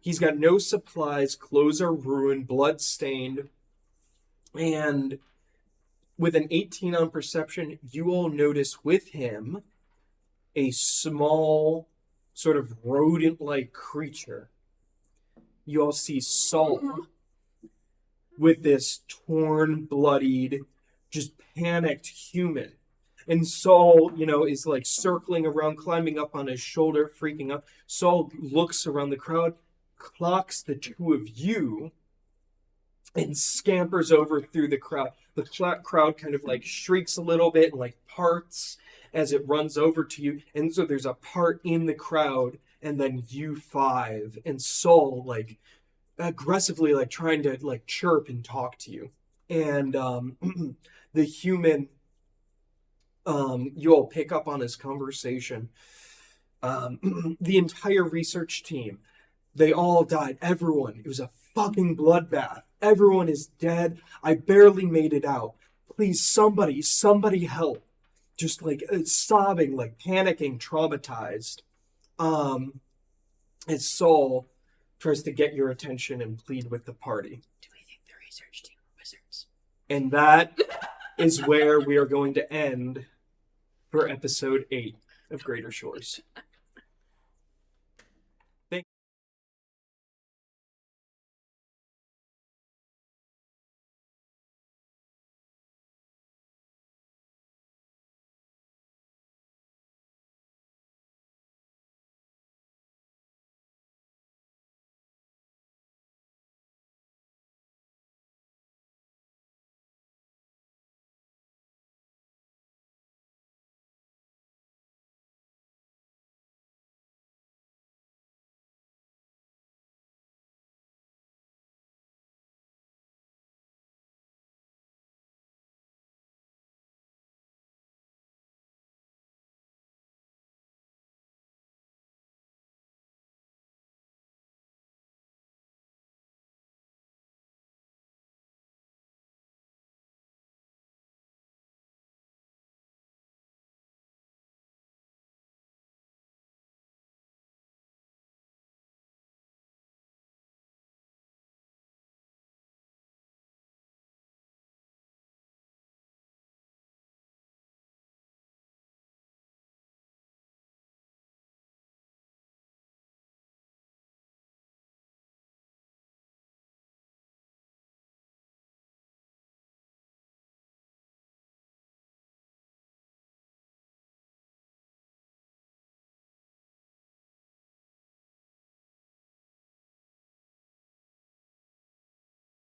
he's got no supplies, clothes are ruined, blood stained. And with an 18 on perception, you all notice with him a small, sort of rodent-like creature. You all see Saul with this torn, bloodied, just panicked human. And Saul, is like circling around, climbing up on his shoulder, freaking out. Saul looks around the crowd, clocks the two of you, and scampers over through the crowd. The crowd kind of like shrieks a little bit and like parts as it runs over to you. And so there's a part in the crowd, and then you five, and Saul like aggressively like trying to like chirp and talk to you. And the human, you all pick up on his conversation. The entire research team, they all died. Everyone. It was a fucking bloodbath. Everyone is dead. I barely made it out. Please, somebody help. Just like sobbing, like panicking, traumatized. As Saul tries to get your attention and plead with the party. Do we think the research team are wizards? And that is where we are going to end for episode 8 of Greater Shores.